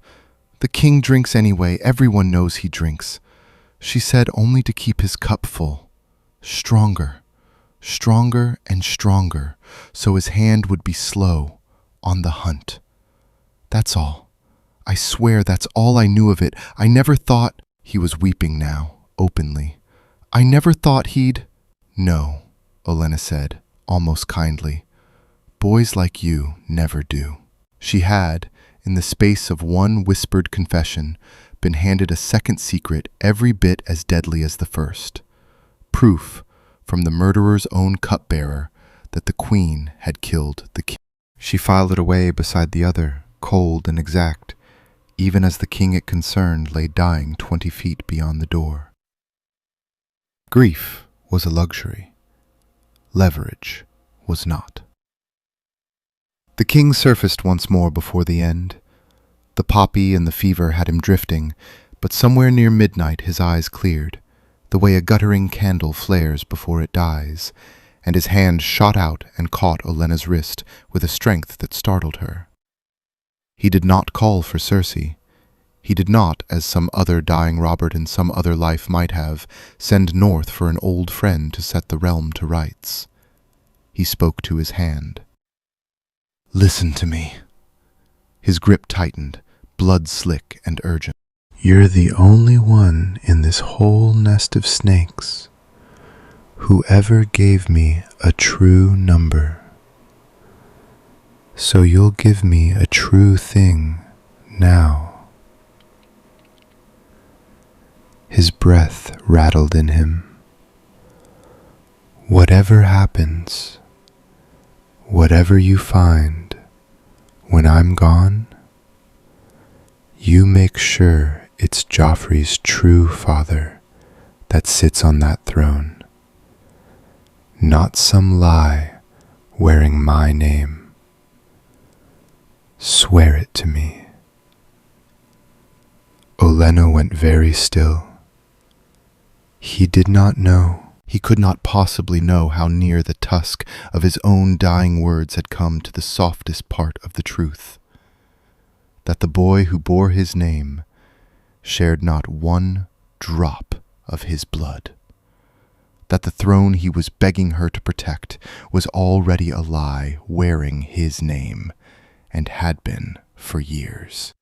the king drinks anyway, everyone knows he drinks. She said only to keep his cup full, stronger. Stronger and stronger, so his hand would be slow, on the hunt. That's all. I swear that's all I knew of it. I never thought— He was weeping now, openly. I never thought he'd— No, Ollena said, almost kindly. Boys like you never do. She had, in the space of one whispered confession, been handed a second secret every bit as deadly as the first. Proof from the murderer's own cupbearer that the queen had killed the king. She filed it away beside the other, cold and exact, even as the king it concerned lay dying 20 feet beyond the door. Grief was a luxury. Leverage was not. The king surfaced once more before the end. The poppy and the fever had him drifting, but somewhere near midnight his eyes cleared, the way a guttering candle flares before it dies, and his hand shot out and caught Ollena's wrist with a strength that startled her. He did not call for Cersei. He did not, as some other dying Robert in some other life might have, send north for an old friend to set the realm to rights. He spoke to his hand. Listen to me. His grip tightened, blood slick and urgent. You're the only one in this whole nest of snakes who ever gave me a true number. So you'll give me a true thing now. His breath rattled in him. Whatever happens, whatever you find when I'm gone, you make sure it's Joffrey's true father that sits on that throne, not some lie wearing my name. Swear it to me. Ollena went very still. He did not know. He could not possibly know how near the tusk of his own dying words had come to the softest part of the truth. That the boy who bore his name shared not one drop of his blood. That the throne he was begging her to protect was already a lie wearing his name, and had been for years.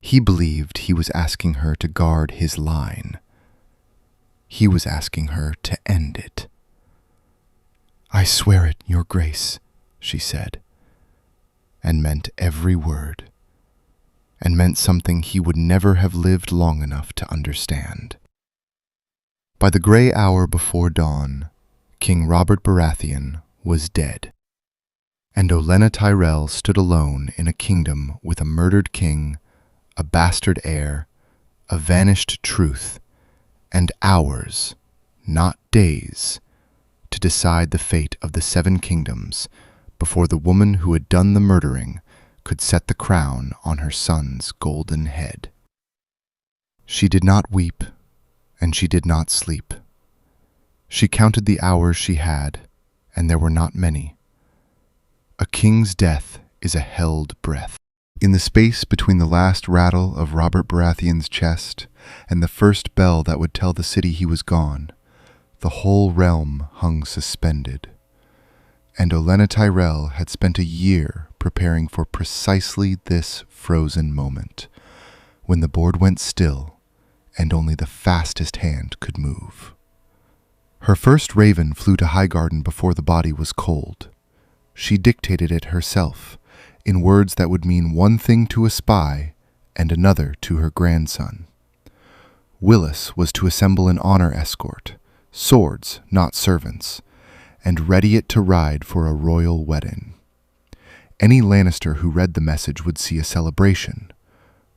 He believed he was asking her to guard his line. He was asking her to end it. "I swear it, Your Grace," she said, and meant every word, and meant something he would never have lived long enough to understand. By the gray hour before dawn, King Robert Baratheon was dead, and Ollena Tyrell stood alone in a kingdom with a murdered king, a bastard heir, a vanished truth, and hours, not days, to decide the fate of the 7 kingdoms before the woman who had done the murdering could set the crown on her son's golden head. She did not weep, and she did not sleep. She counted the hours she had, and there were not many. A king's death is a held breath. In the space between the last rattle of Robert Baratheon's chest and the first bell that would tell the city he was gone, the whole realm hung suspended. And Ollena Tyrell had spent a year preparing for precisely this frozen moment, when the board went still and only the fastest hand could move. Her first raven flew to Highgarden before the body was cold. She dictated it herself, in words that would mean one thing to a spy and another to her grandson. Willis was to assemble an honor escort, swords, not servants, and ready it to ride for a royal wedding. Any Lannister who read the message would see a celebration.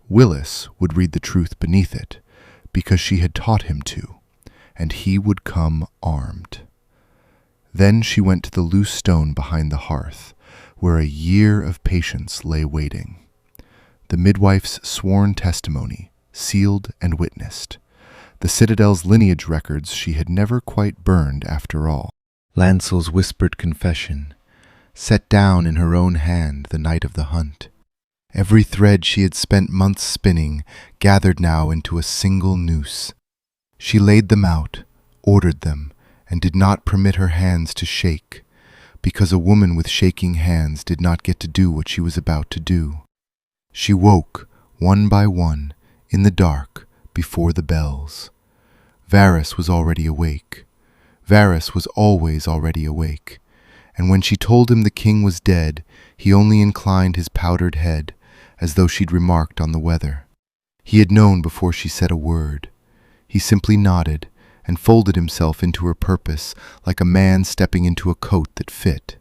Willis would read the truth beneath it, because she had taught him to, and he would come armed. Then she went to the loose stone behind the hearth, where a year of patience lay waiting. The midwife's sworn testimony, sealed and witnessed. The Citadel's lineage records she had never quite burned after all. Lancel's whispered confession, set down in her own hand the night of the hunt. Every thread she had spent months spinning, gathered now into a single noose. She laid them out, ordered them, and did not permit her hands to shake, because a woman with shaking hands did not get to do what she was about to do. She woke, one by one, in the dark, before the bells. Varys was already awake. Varys was always already awake, and when she told him the king was dead, he only inclined his powdered head, as though she'd remarked on the weather. He had known before she said a word. He simply nodded, and folded himself into her purpose like a man stepping into a coat that fit.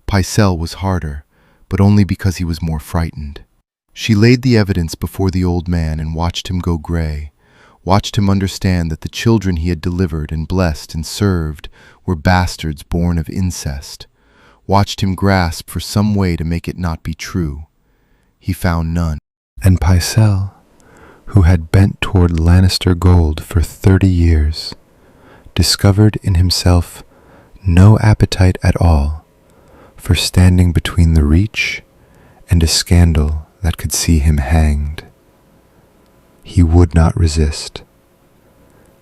Pycelle was harder, but only because he was more frightened. She laid the evidence before the old man and watched him go gray, watched him understand that the children he had delivered and blessed and served were bastards born of incest, watched him grasp for some way to make it not be true. He found none. And Pycelle, who had bent toward Lannister gold for 30 years, discovered in himself no appetite at all for standing between the Reach and a scandal that could see him hanged. He would not resist.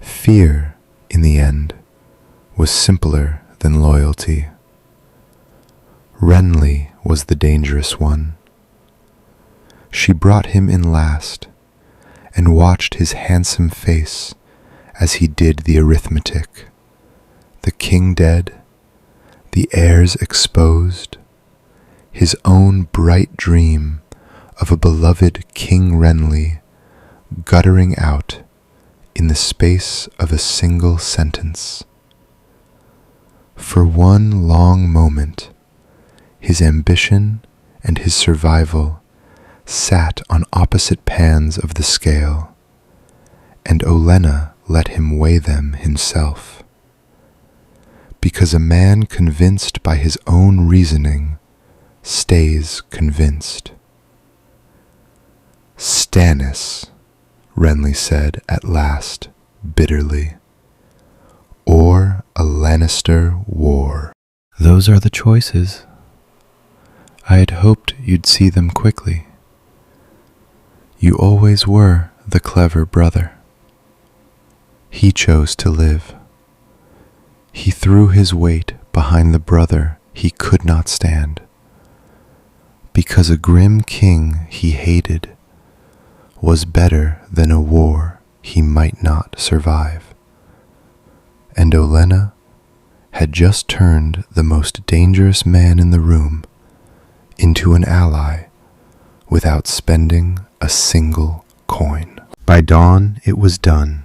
Fear, in the end, was simpler than loyalty. Renly was the dangerous one. She brought him in last, and watched his handsome face as he did the arithmetic. The king dead, the heirs exposed, his own bright dream of a beloved King Renly guttering out in the space of a single sentence. For one long moment, his ambition and his survival sat on opposite pans of the scale, and Ollena let him weigh them himself. Because a man convinced by his own reasoning stays convinced. Stannis, Renly said at last, bitterly, or a Lannister war. Those are the choices. I had hoped you'd see them quickly. You always were the clever brother. He chose to live. He threw his weight behind the brother he could not stand. Because a grim king he hated was better than a war he might not survive. And Ollena had just turned the most dangerous man in the room into an ally without spending a single coin. By dawn it was done,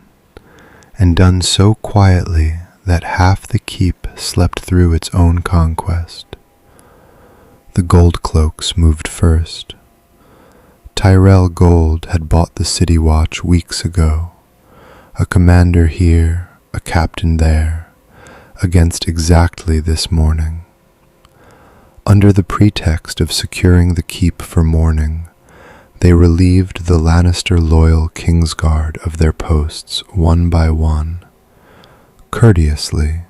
and done so quietly that half the keep slept through its own conquest. The gold cloaks moved first. Tyrell Gold had bought the city watch weeks ago, a commander here, a captain there, against exactly this morning. Under the pretext of securing the keep for morning, they relieved the Lannister loyal Kingsguard of their posts one by one, courteously,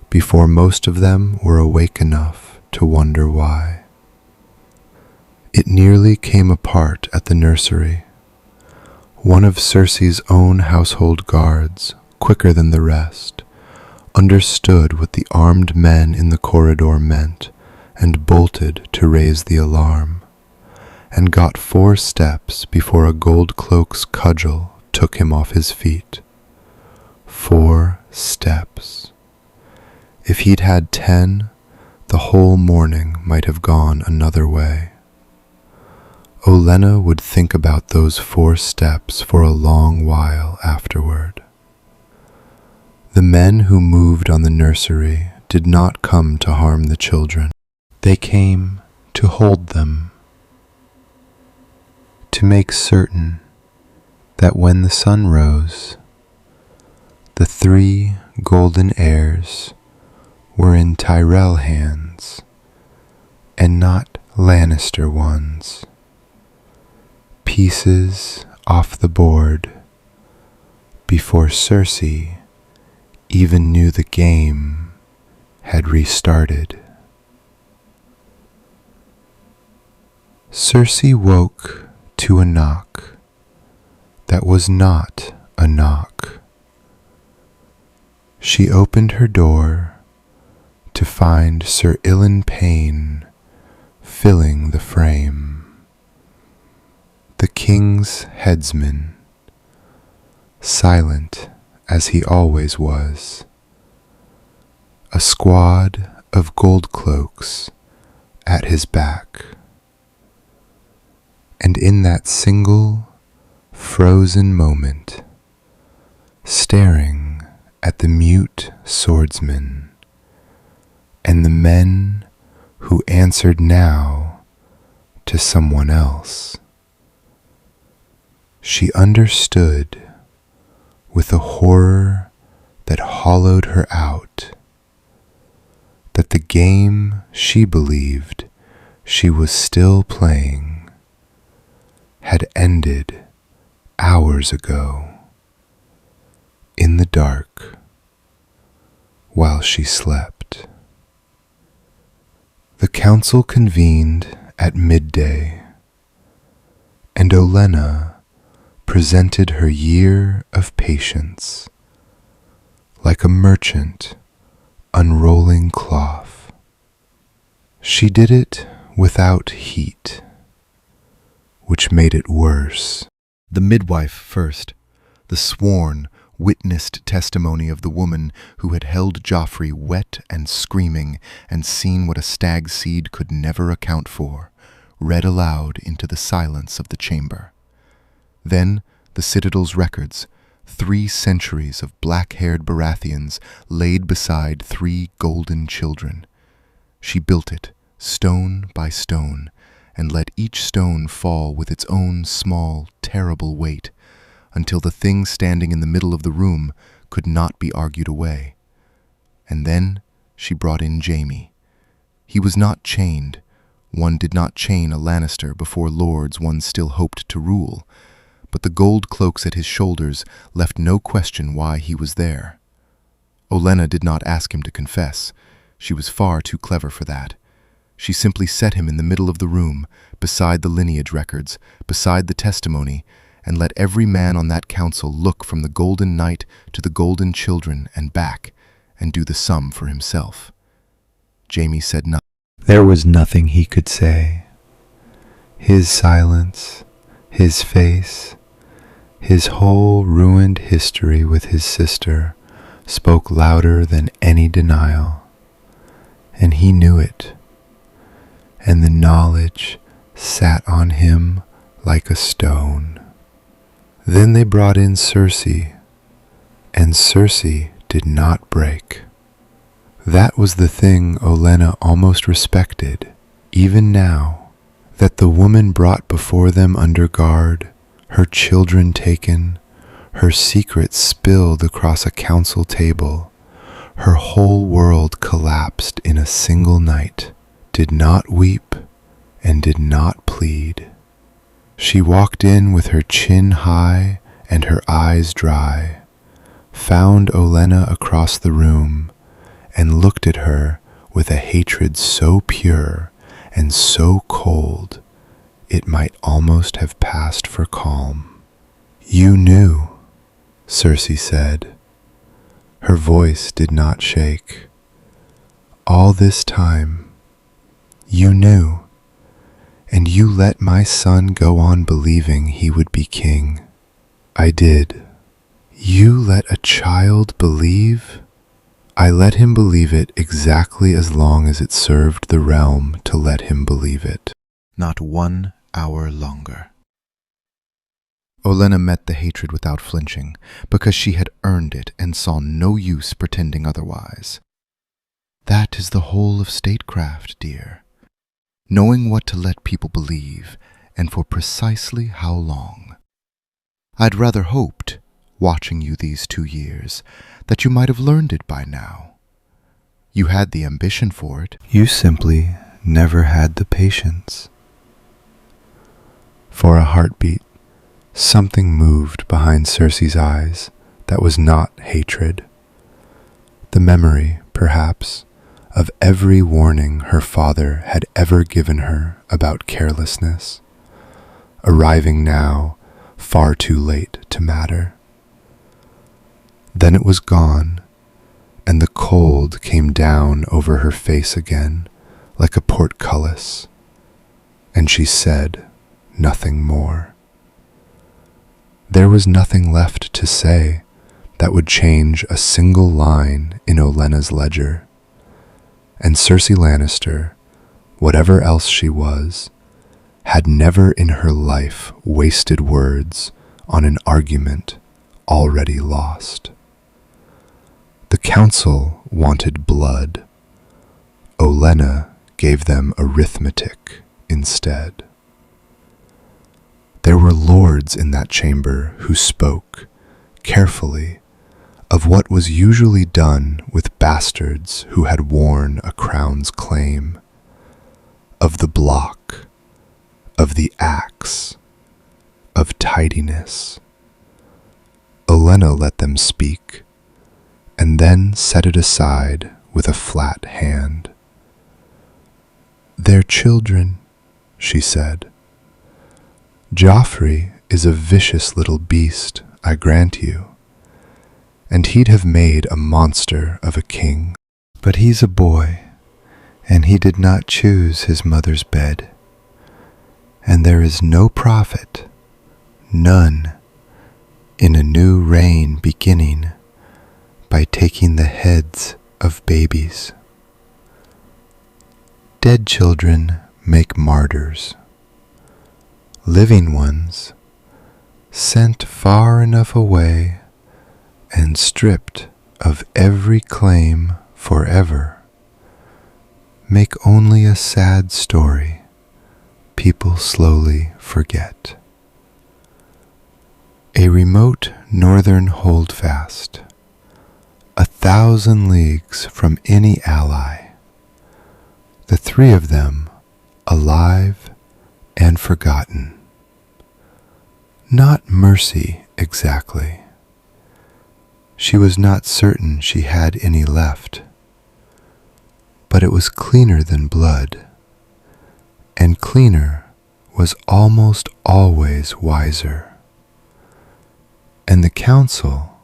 before most of them were awake enough to wonder why. It nearly came apart at the nursery. One of Cersei's own household guards, quicker than the rest, understood what the armed men in the corridor meant and bolted to raise the alarm, and got 4 steps before a gold cloak's cudgel took him off his feet. 4 steps. If he'd had 10, the whole morning might have gone another way. Ollena would think about those 4 steps for a long while afterward. The men who moved on the nursery did not come to harm the children. They came to hold them, to make certain that when the sun rose, the 3 golden heirs were in Tyrell hands and not Lannister ones. Pieces off the board before Cersei even knew the game had restarted. Cersei woke to a knock that was not a knock. She opened her door to find Sir Ilyn Payne filling the frame. The king's headsman, silent as he always was. A squad of gold cloaks at his back. And in that single, frozen moment, staring at the mute swordsman and the men who answered now to someone else, she understood with a horror that hollowed her out that the game she believed she was still playing had ended hours ago in the dark while she slept. The council convened at midday, and Ollena presented her year of patience like a merchant unrolling cloth. She did it without heat, which made it worse. The midwife first, the sworn, witnessed testimony of the woman who had held Joffrey wet and screaming and seen what a stag's seed could never account for, read aloud into the silence of the chamber. Then the Citadel's records, 3 centuries of black-haired Baratheons laid beside 3 golden children. She built it, stone by stone, and let each stone fall with its own small, terrible weight, until the thing standing in the middle of the room could not be argued away. And then she brought in Jaime. He was not chained. One did not chain a Lannister before lords one still hoped to rule, but the gold cloaks at his shoulders left no question why he was there. Ollena did not ask him to confess. She was far too clever for that. She simply set him in the middle of the room, beside the lineage records, beside the testimony, and let every man on that council look from the Golden Knight to the Golden Children and back, and do the sum for himself. Jaime said nothing. There was nothing he could say. His silence, his face, his whole ruined history with his sister spoke louder than any denial. And he knew it, and the knowledge sat on him like a stone. Then they brought in Cersei, and Cersei did not break. That was the thing Ollena almost respected, even now, that the woman brought before them under guard, her children taken, her secrets spilled across a council table, her whole world collapsed in a single night, did not weep and did not plead. She walked in with her chin high and her eyes dry, found Ollena across the room, and looked at her with a hatred so pure and so cold it might almost have passed for calm. "You knew," Cersei said. Her voice did not shake. "All this time, you knew, and you let my son go on believing he would be king." "I did." "You let a child believe?" "I let him believe it exactly as long as it served the realm to let him believe it. Not 1 hour longer." Ollena met the hatred without flinching, because she had earned it and saw no use pretending otherwise. That is the whole of statecraft, dear. Knowing what to let people believe, and for precisely how long. I'd rather hoped, watching you these 2 years, that you might have learned it by now. You had the ambition for it. You simply never had the patience. For a heartbeat, something moved behind Cersei's eyes that was not hatred. The memory, perhaps, of every warning her father had ever given her about carelessness, arriving now far too late to matter. Then it was gone, and the cold came down over her face again like a portcullis, and she said nothing more. There was nothing left to say that would change a single line in Ollena's ledger, and Cersei Lannister, whatever else she was, had never in her life wasted words on an argument already lost. The council wanted blood. Ollena gave them arithmetic instead. There were lords in that chamber who spoke, carefully, of what was usually done with bastards who had worn a crown's claim, of the block, of the axe, of tidiness. Ollena let them speak, and then set it aside with a flat hand. "They're children," she said. "Joffrey is a vicious little beast, I grant you, and he'd have made a monster of a king. But he's a boy, and he did not choose his mother's bed. And there is no prophet, none, in a new reign beginning by taking the heads of babies. Dead children make martyrs. Living ones, sent far enough away and stripped of every claim forever, make only a sad story people slowly forget. A remote northern holdfast, 1,000 leagues from any ally, the three of them alive and forgotten. Not mercy exactly. She was not certain she had any left, but it was cleaner than blood, and cleaner was almost always wiser. And the council,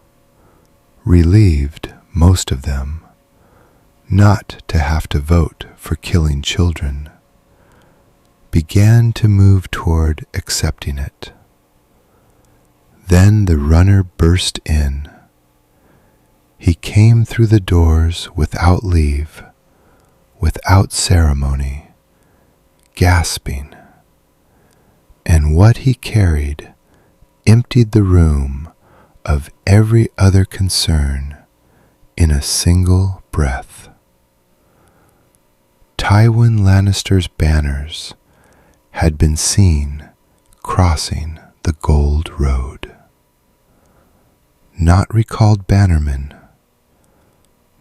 relieved, most of them, not to have to vote for killing children, began to move toward accepting it. Then the runner burst in. He came through the doors without leave, without ceremony, gasping, and what he carried emptied the room of every other concern in a single breath. Tywin Lannister's banners had been seen crossing the Gold Road. Not recalled bannermen,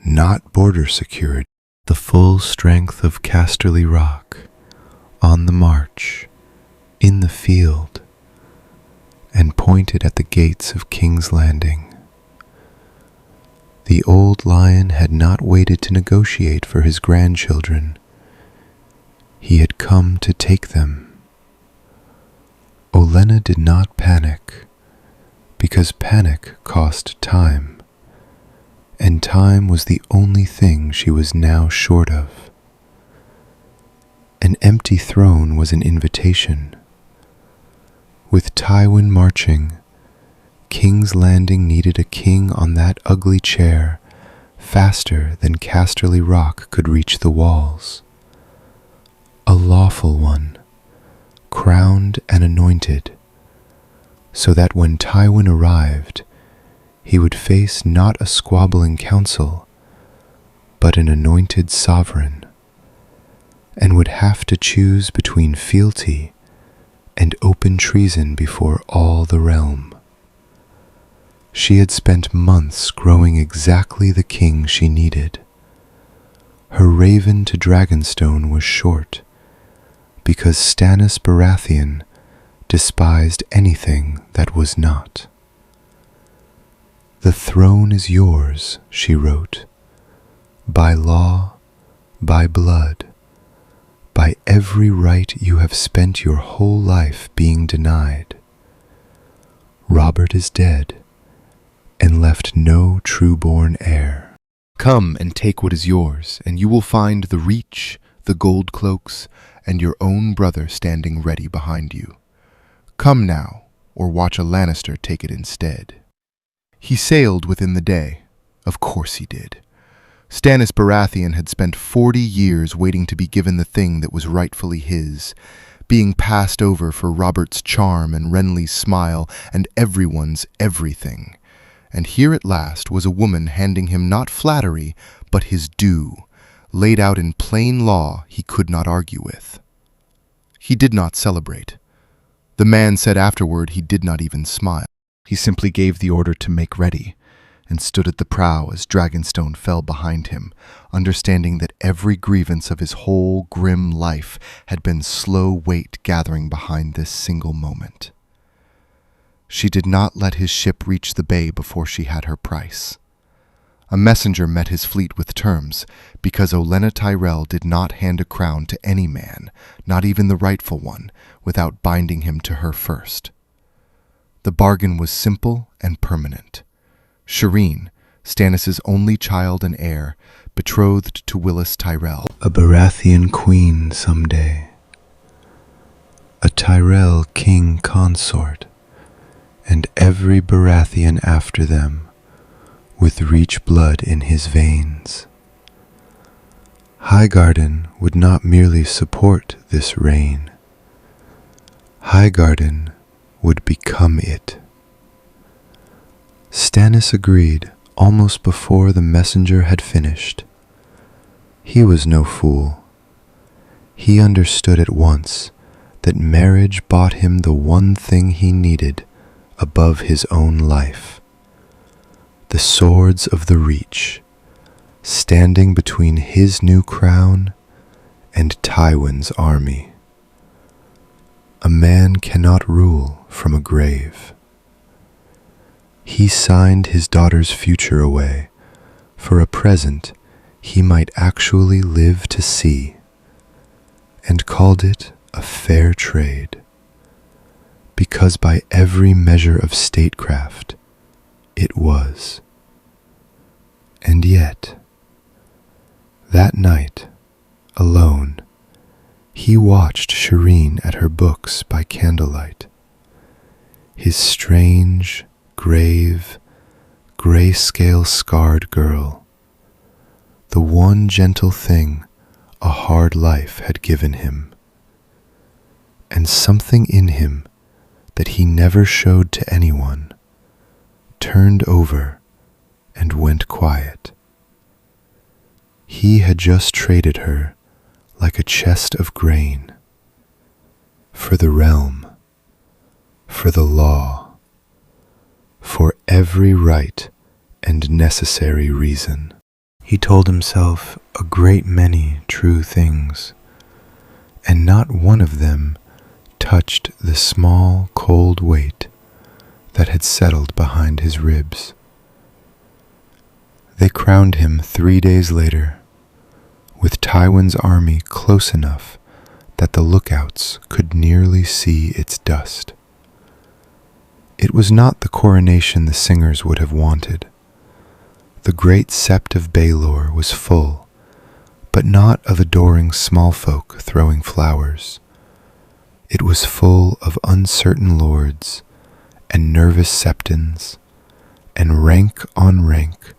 not border security, the full strength of Casterly Rock, on the march, in the field, and pointed at the gates of King's Landing. The old lion had not waited to negotiate for his grandchildren. He had come to take them. Ollena did not panic, because panic cost time, and time was the only thing she was now short of. An empty throne was an invitation. With Tywin marching, King's Landing needed a king on that ugly chair faster than Casterly Rock could reach the walls. A lawful one, crowned and anointed, so that when Tywin arrived, he would face not a squabbling council, but an anointed sovereign, and would have to choose between fealty and open treason before all the realm. She had spent months growing exactly the king she needed. Her raven to Dragonstone was short, because Stannis Baratheon despised anything that was not. "The throne is yours," she wrote, "by law, by blood, by every right you have spent your whole life being denied. Robert is dead, and left no true-born heir. Come and take what is yours, and you will find the Reach, the gold cloaks, and your own brother standing ready behind you. Come now, or watch a Lannister take it instead." He sailed within the day. Of course he did. Stannis Baratheon had spent 40 years waiting to be given the thing that was rightfully his, being passed over for Robert's charm and Renly's smile and everyone's everything. And here at last was a woman handing him not flattery, but his due, laid out in plain law he could not argue with. He did not celebrate. The man said afterward he did not even smile. He simply gave the order to make ready, and stood at the prow as Dragonstone fell behind him, understanding that every grievance of his whole grim life had been slow weight gathering behind this single moment. She did not let his ship reach the bay before she had her price. A messenger met his fleet with terms, because Ollena Tyrell did not hand a crown to any man, not even the rightful one, without binding him to her first. The bargain was simple and permanent. Shireen, Stannis' only child and heir, betrothed to Willis Tyrell, a Baratheon queen someday, a Tyrell king consort, and every Baratheon after them, with Reach blood in his veins. Highgarden would not merely support this reign. Highgarden would become it. Stannis agreed almost before the messenger had finished. He was no fool. He understood at once that marriage bought him the one thing he needed above his own life. The swords of the Reach, standing between his new crown and Tywin's army. A man cannot rule from a grave. He signed his daughter's future away for a present he might actually live to see, and called it a fair trade, because by every measure of statecraft it was. And yet, that night, alone, he watched Shireen at her books by candlelight. His strange, grave, grayscale-scarred girl, the one gentle thing a hard life had given him, and something in him that he never showed to anyone turned over and went quiet. He had just traded her like a chest of grain for the realm, for the law, for every right and necessary reason. He told himself a great many true things, and not one of them touched the small, cold weight that had settled behind his ribs. They crowned him 3 days later, with Tywin's army close enough that the lookouts could nearly see its dust. It was not the coronation the singers would have wanted. The great sept of Baelor was full, but not of adoring small folk throwing flowers. It was full of uncertain lords and nervous septons, and rank on rank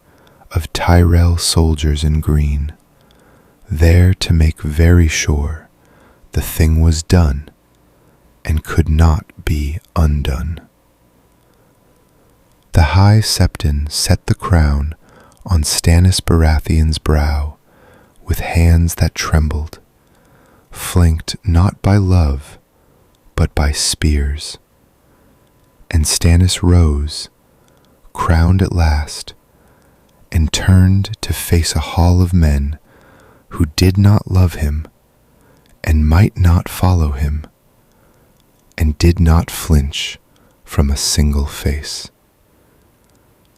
of Tyrell soldiers in green, there to make very sure the thing was done and could not be undone. The high septon set the crown on Stannis Baratheon's brow with hands that trembled, flanked not by love, but by spears. And Stannis rose, crowned at last, and turned to face a hall of men who did not love him, and might not follow him, and did not flinch from a single face.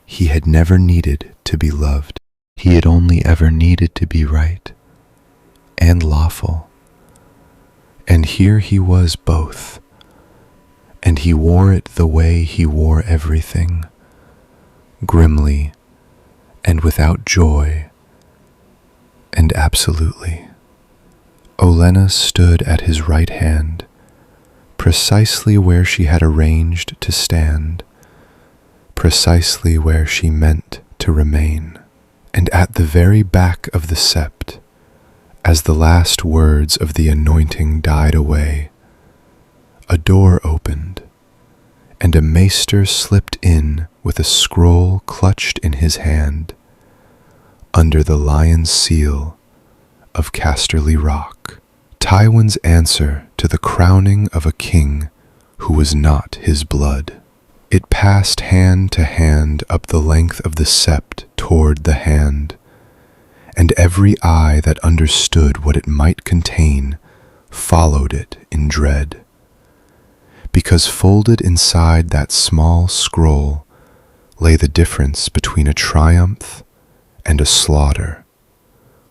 He had never needed to be loved. He had only ever needed to be right and lawful. And here he was both, and he wore it the way he wore everything, grimly and without joy, and absolutely. Ollena stood at his right hand, precisely where she had arranged to stand, precisely where she meant to remain. And at the very back of the sept, as the last words of the anointing died away, a door opened, and a maester slipped in with a scroll clutched in his hand, under the lion's seal of Casterly Rock, Tywin's answer to the crowning of a king who was not his blood. It passed hand to hand up the length of the sept toward the hand, and every eye that understood what it might contain followed it in dread, because folded inside that small scroll lay the difference between a triumph and a slaughter,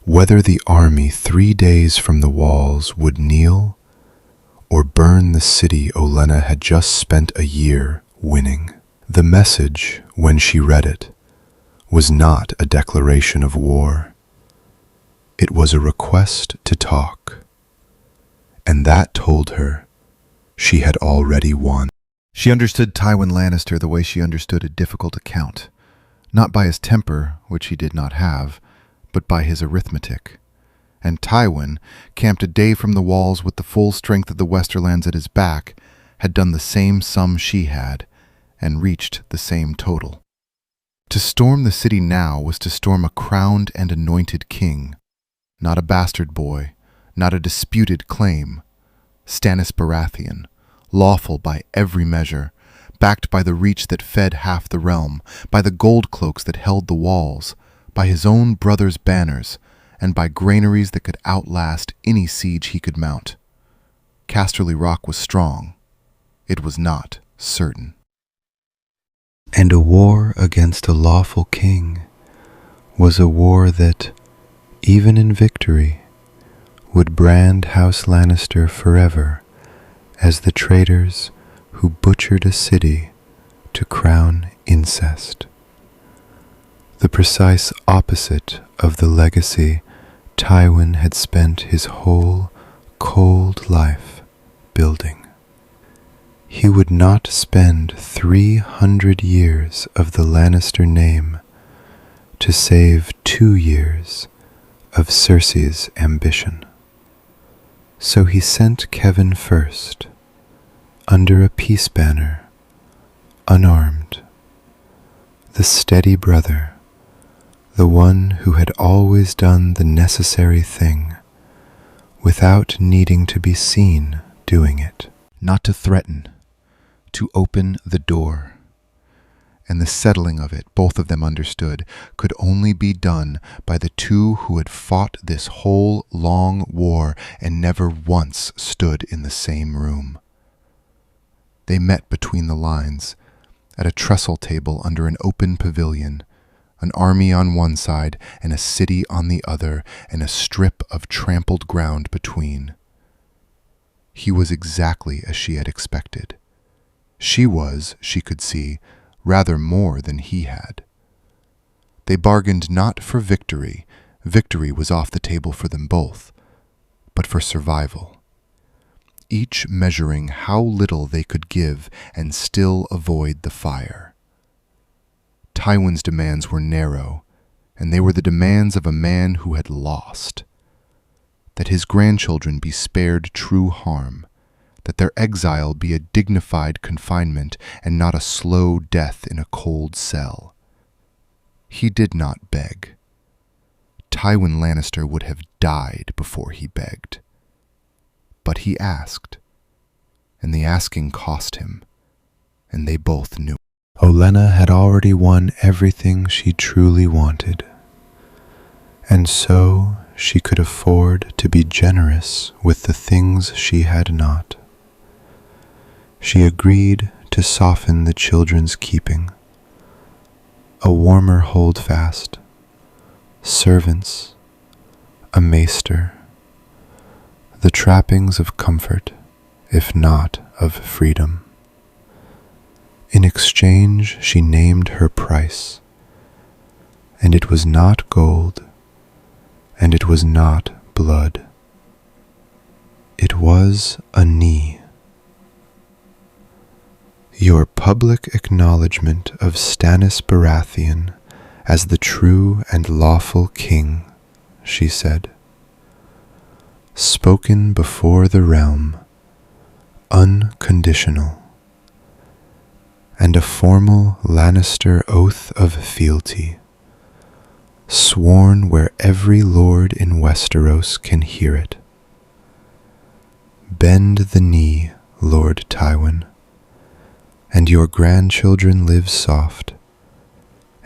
whether the army 3 days from the walls would kneel or burn the city Ollena had just spent a year winning. The message, when she read it, was not a declaration of war. It was a request to talk, and that told her she had already won. She understood Tywin Lannister the way she understood a difficult account, not by his temper, which he did not have, but by his arithmetic. And Tywin, camped a day from the walls with the full strength of the Westerlands at his back, had done the same sum she had, and reached the same total. To storm the city now was to storm a crowned and anointed king, not a bastard boy, not a disputed claim. Stannis Baratheon, lawful by every measure, backed by the reach that fed half the realm, by the gold cloaks that held the walls, by his own brother's banners, and by granaries that could outlast any siege he could mount. Casterly Rock was strong. It was not certain. And a war against a lawful king was a war that, even in victory, would brand House Lannister forever as the traitors who butchered a city to crown incest. The precise opposite of the legacy Tywin had spent his whole cold life building. He would not spend 300 years of the Lannister name to save 2 years of Cersei's ambition. So he sent Kevin first, under a peace banner, unarmed, the steady brother, the one who had always done the necessary thing, without needing to be seen doing it. Not to threaten, to open the door. And the settling of it, both of them understood, could only be done by the two who had fought this whole long war and never once stood in the same room. They met between the lines, at a trestle table under an open pavilion, an army on one side and a city on the other, and a strip of trampled ground between. He was exactly as she had expected. She was, she could see, rather more than he had. They bargained not for victory. Victory was off the table for them both, but for survival, each measuring how little they could give and still avoid the fire. Tywin's demands were narrow, and they were the demands of a man who had lost. That his grandchildren be spared true harm, that their exile be a dignified confinement and not a slow death in a cold cell. He did not beg. Tywin Lannister would have died before he begged. But he asked, and the asking cost him, and they both knew. Ollena had already won everything she truly wanted, and so she could afford to be generous with the things she had not. She agreed to soften the children's keeping, a warmer holdfast, servants, a maester, the trappings of comfort, if not of freedom. In exchange she named her price, and it was not gold, and it was not blood. It was a knee. Your public acknowledgment of Stannis Baratheon as the true and lawful king, she said, spoken before the realm, unconditional, and a formal Lannister oath of fealty, sworn where every lord in Westeros can hear it. Bend the knee, Lord Tywin, and your grandchildren live soft,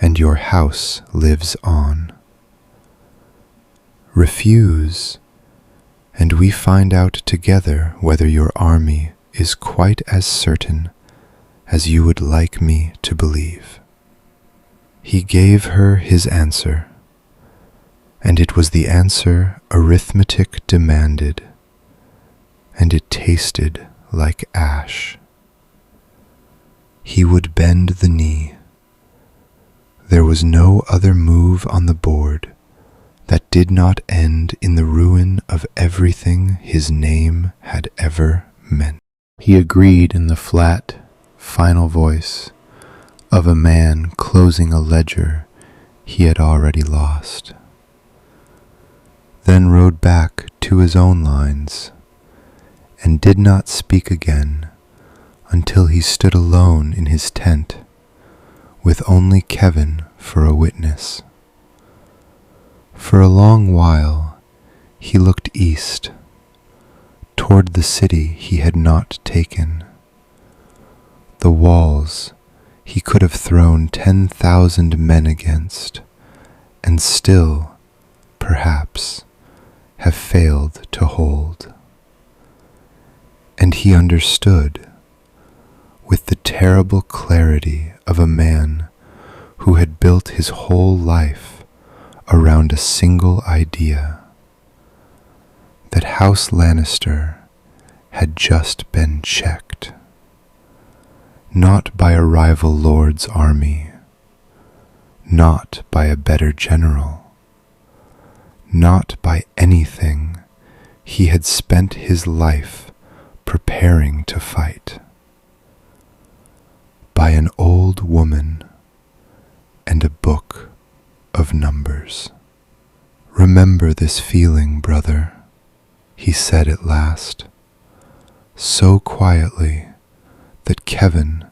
and your house lives on. Refuse, and we find out together whether your army is quite as certain as you would like me to believe. He gave her his answer, and it was the answer arithmetic demanded, and it tasted like ash. He would bend the knee. There was no other move on the board that did not end in the ruin of everything his name had ever meant. He agreed in the flat, final voice of a man closing a ledger he had already lost. Then rode back to his own lines, and did not speak again until he stood alone in his tent, with only Kevin for a witness. For a long while he looked east, toward the city he had not taken. The walls he could have thrown 10,000 men against, and still, perhaps, have failed to hold. And he understood, with the terrible clarity of a man who had built his whole life around a single idea, that House Lannister had just been checked, not by a rival lord's army, not by a better general, not by anything he had spent his life preparing to fight, by an old woman and a book of numbers. "Remember this feeling, brother," he said at last, so quietly that Kevin,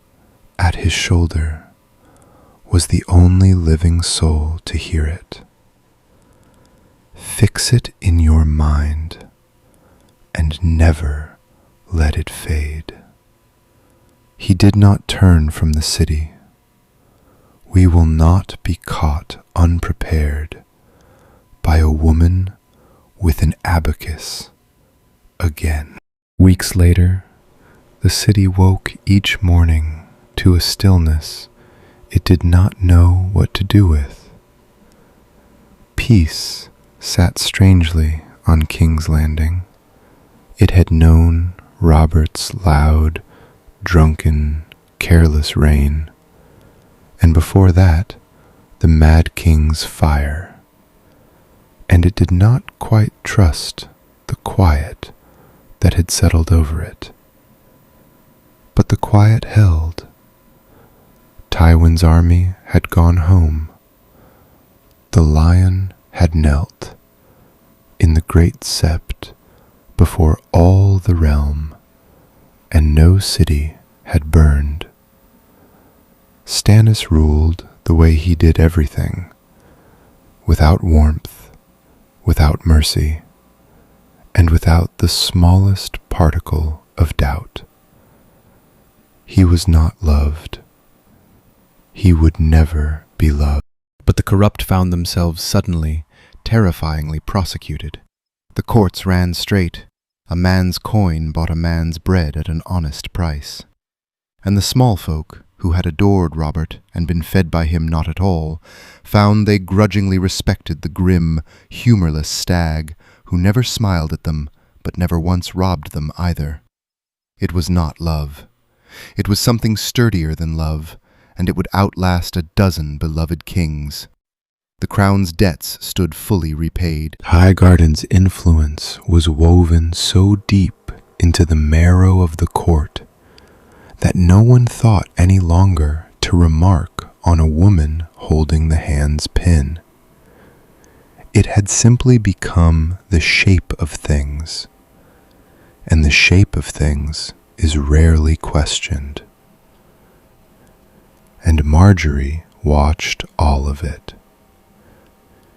at his shoulder, was the only living soul to hear it. "Fix it in your mind and never let it fade." He did not turn from the city. We will not be caught unprepared by a woman with an abacus again. Weeks later, the city woke each morning to a stillness it did not know what to do with. Peace sat strangely on King's Landing. It had known Robert's loud, drunken, careless reign, and before that, the Mad King's fire. And it did not quite trust the quiet that had settled over it. But the quiet held. Tywin's army had gone home. The lion had knelt in the great sept before all the realm, and no city had burned. Stannis ruled the way he did everything, without warmth, without mercy, and without the smallest particle of doubt. He was not loved. He would never be loved. But the corrupt found themselves suddenly, terrifyingly prosecuted. The courts ran straight. A man's coin bought a man's bread at an honest price. And the small folk, who had adored Robert and been fed by him not at all, found they grudgingly respected the grim, humorless stag, who never smiled at them, but never once robbed them either. It was not love. It was something sturdier than love, and it would outlast a dozen beloved kings. The crown's debts stood fully repaid. Highgarden's influence was woven so deep into the marrow of the court that no one thought any longer to remark on a woman holding the hand's pin. It had simply become the shape of things, and the shape of things is rarely questioned. And Marjorie watched all of it.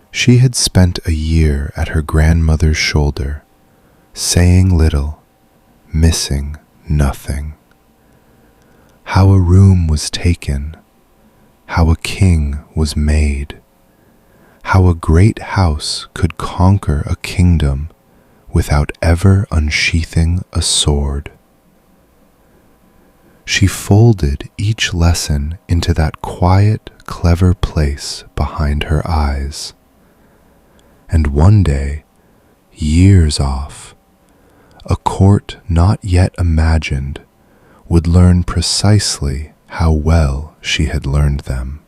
She had spent a year at her grandmother's shoulder, saying little, missing nothing. How a room was taken, how a king was made, how a great house could conquer a kingdom without ever unsheathing a sword. She folded each lesson into that quiet, clever place behind her eyes. And one day, years off, a court not yet imagined would learn precisely how well she had learned them.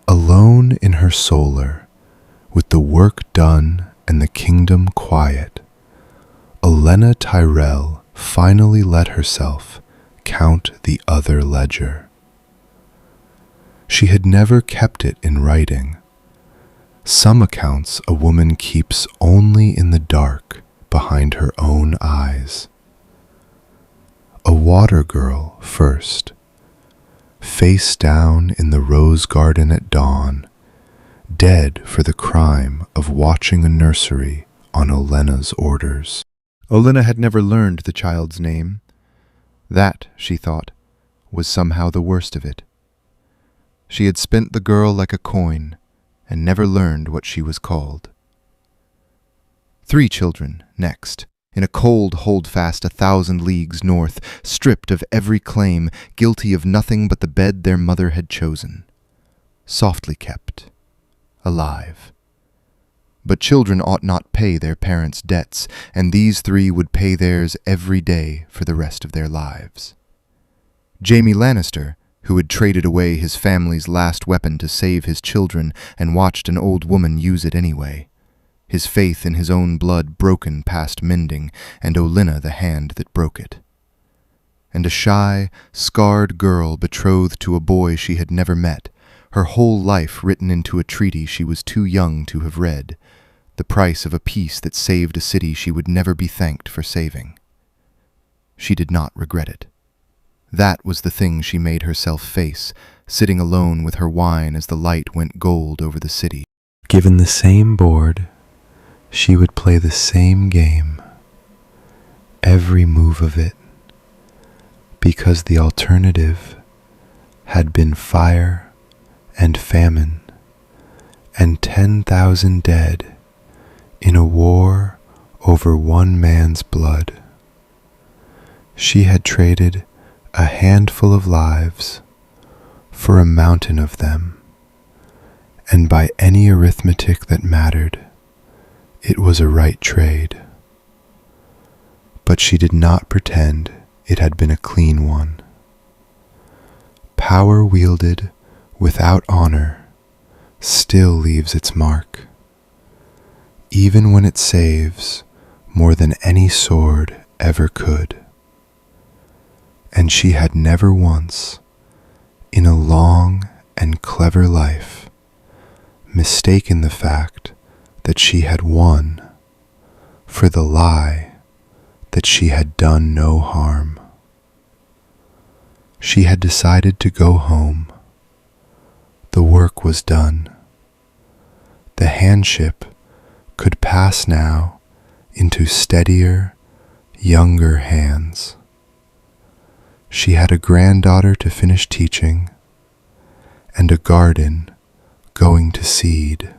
Alone in her solar, with the work done and the kingdom quiet, Ollena Tyrell finally let herself count the other ledger. She had never kept it in writing. Some accounts a woman keeps only in the dark behind her own eyes. A water girl first, face down in the rose garden at dawn, dead for the crime of watching a nursery on Ollena's orders. Ollena had never learned the child's name. That, she thought, was somehow the worst of it. She had spent the girl like a coin, and never learned what she was called. 3 children, next, in a cold holdfast 1,000 leagues north, stripped of every claim, guilty of nothing but the bed their mother had chosen. Softly kept, alive. But children ought not pay their parents' debts, and these 3 would pay theirs every day for the rest of their lives. Jaime Lannister, who had traded away his family's last weapon to save his children and watched an old woman use it anyway, his faith in his own blood broken past mending, and Ollena the hand that broke it. And a shy, scarred girl betrothed to a boy she had never met, her whole life written into a treaty she was too young to have read, the price of a peace that saved a city she would never be thanked for saving. She did not regret it. That was the thing she made herself face, sitting alone with her wine as the light went gold over the city. Given the same board, she would play the same game, every move of it, because the alternative had been fire and famine and 10,000 dead in a war over one man's blood. She had traded a handful of lives for a mountain of them, and by any arithmetic that mattered, it was a right trade. But she did not pretend it had been a clean one. Power wielded without honor still leaves its mark, even when it saves more than any sword ever could. And she had never once, in a long and clever life, mistaken the fact that she had won for the lie that she had done no harm. She had decided to go home. The work was done. The handship could pass now into steadier, younger hands. She had a granddaughter to finish teaching, and a garden going to seed,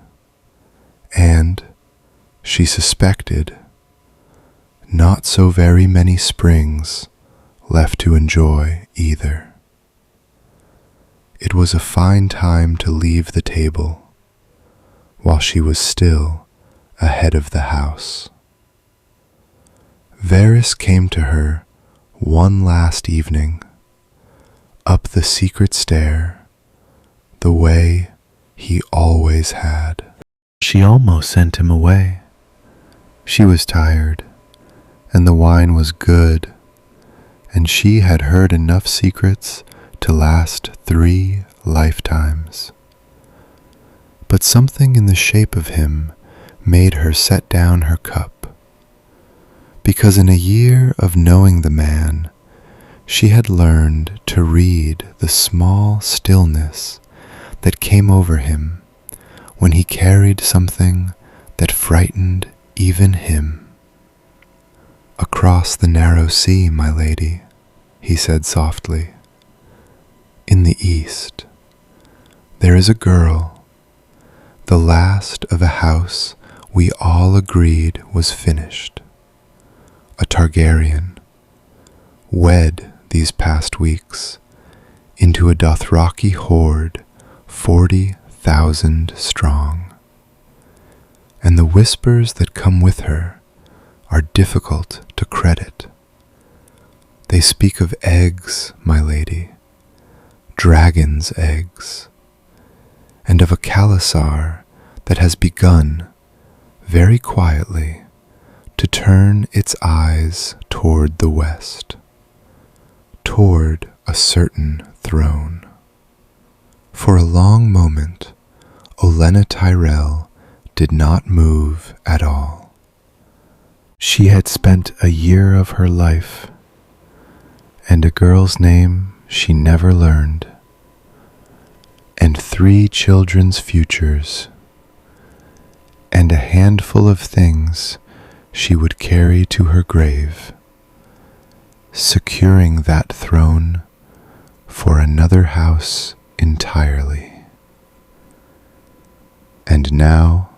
and, she suspected, not so very many springs left to enjoy either. It was a fine time to leave the table, while she was still ahead of the house. Varys came to her one last evening, up the secret stair, the way he always had. She almost sent him away. She was tired, and the wine was good, and she had heard enough secrets to last 3 lifetimes. But something in the shape of him made her set down her cup, because in a year of knowing the man, she had learned to read the small stillness that came over him when he carried something that frightened even him. "Across the narrow sea, my lady," he said softly. "In the east, there is a girl, the last of a house we all agreed was finished. A Targaryen, wed these past weeks into a Dothraki horde 40,000 strong. And the whispers that come with her are difficult to credit. They speak of eggs, my lady, dragon's eggs, and of a Khalasar that has begun, very quietly, to turn its eyes toward the west, toward a certain throne. For a long moment, Ollena Tyrell did not move at all. She had spent a year of her life, and a girl's name she never learned, and 3 children's futures, and a handful of things she would carry to her grave, securing that throne for another house entirely. And now,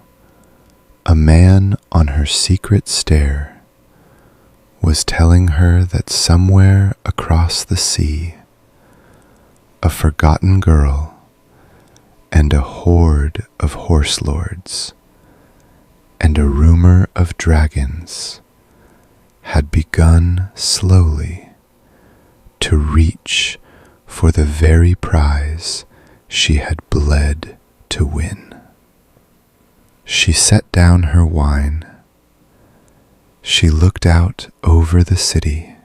a man on her secret stair was telling her that somewhere across the sea, a forgotten girl and a horde of horse lords and a rumor of dragons had begun slowly to reach for the very prize she had bled to win. She set down her wine. She looked out over the city,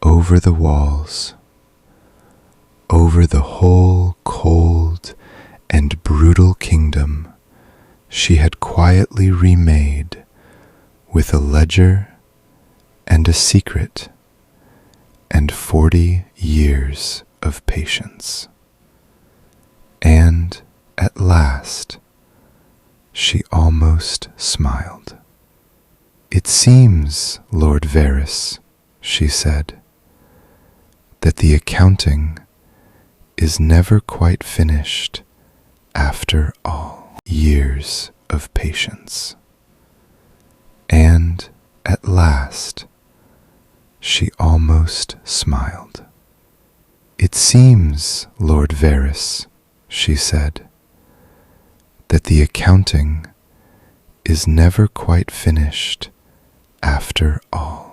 over the walls, over the whole cold and brutal kingdom she had quietly remade with a ledger and a secret and 40 years of patience. And at last, she almost smiled. "It seems, Lord Varys," she said, "that the accounting is never quite finished after all. Years of patience." And at last, she almost smiled. "It seems, Lord Varys," she said, "that the accounting is never quite finished after all."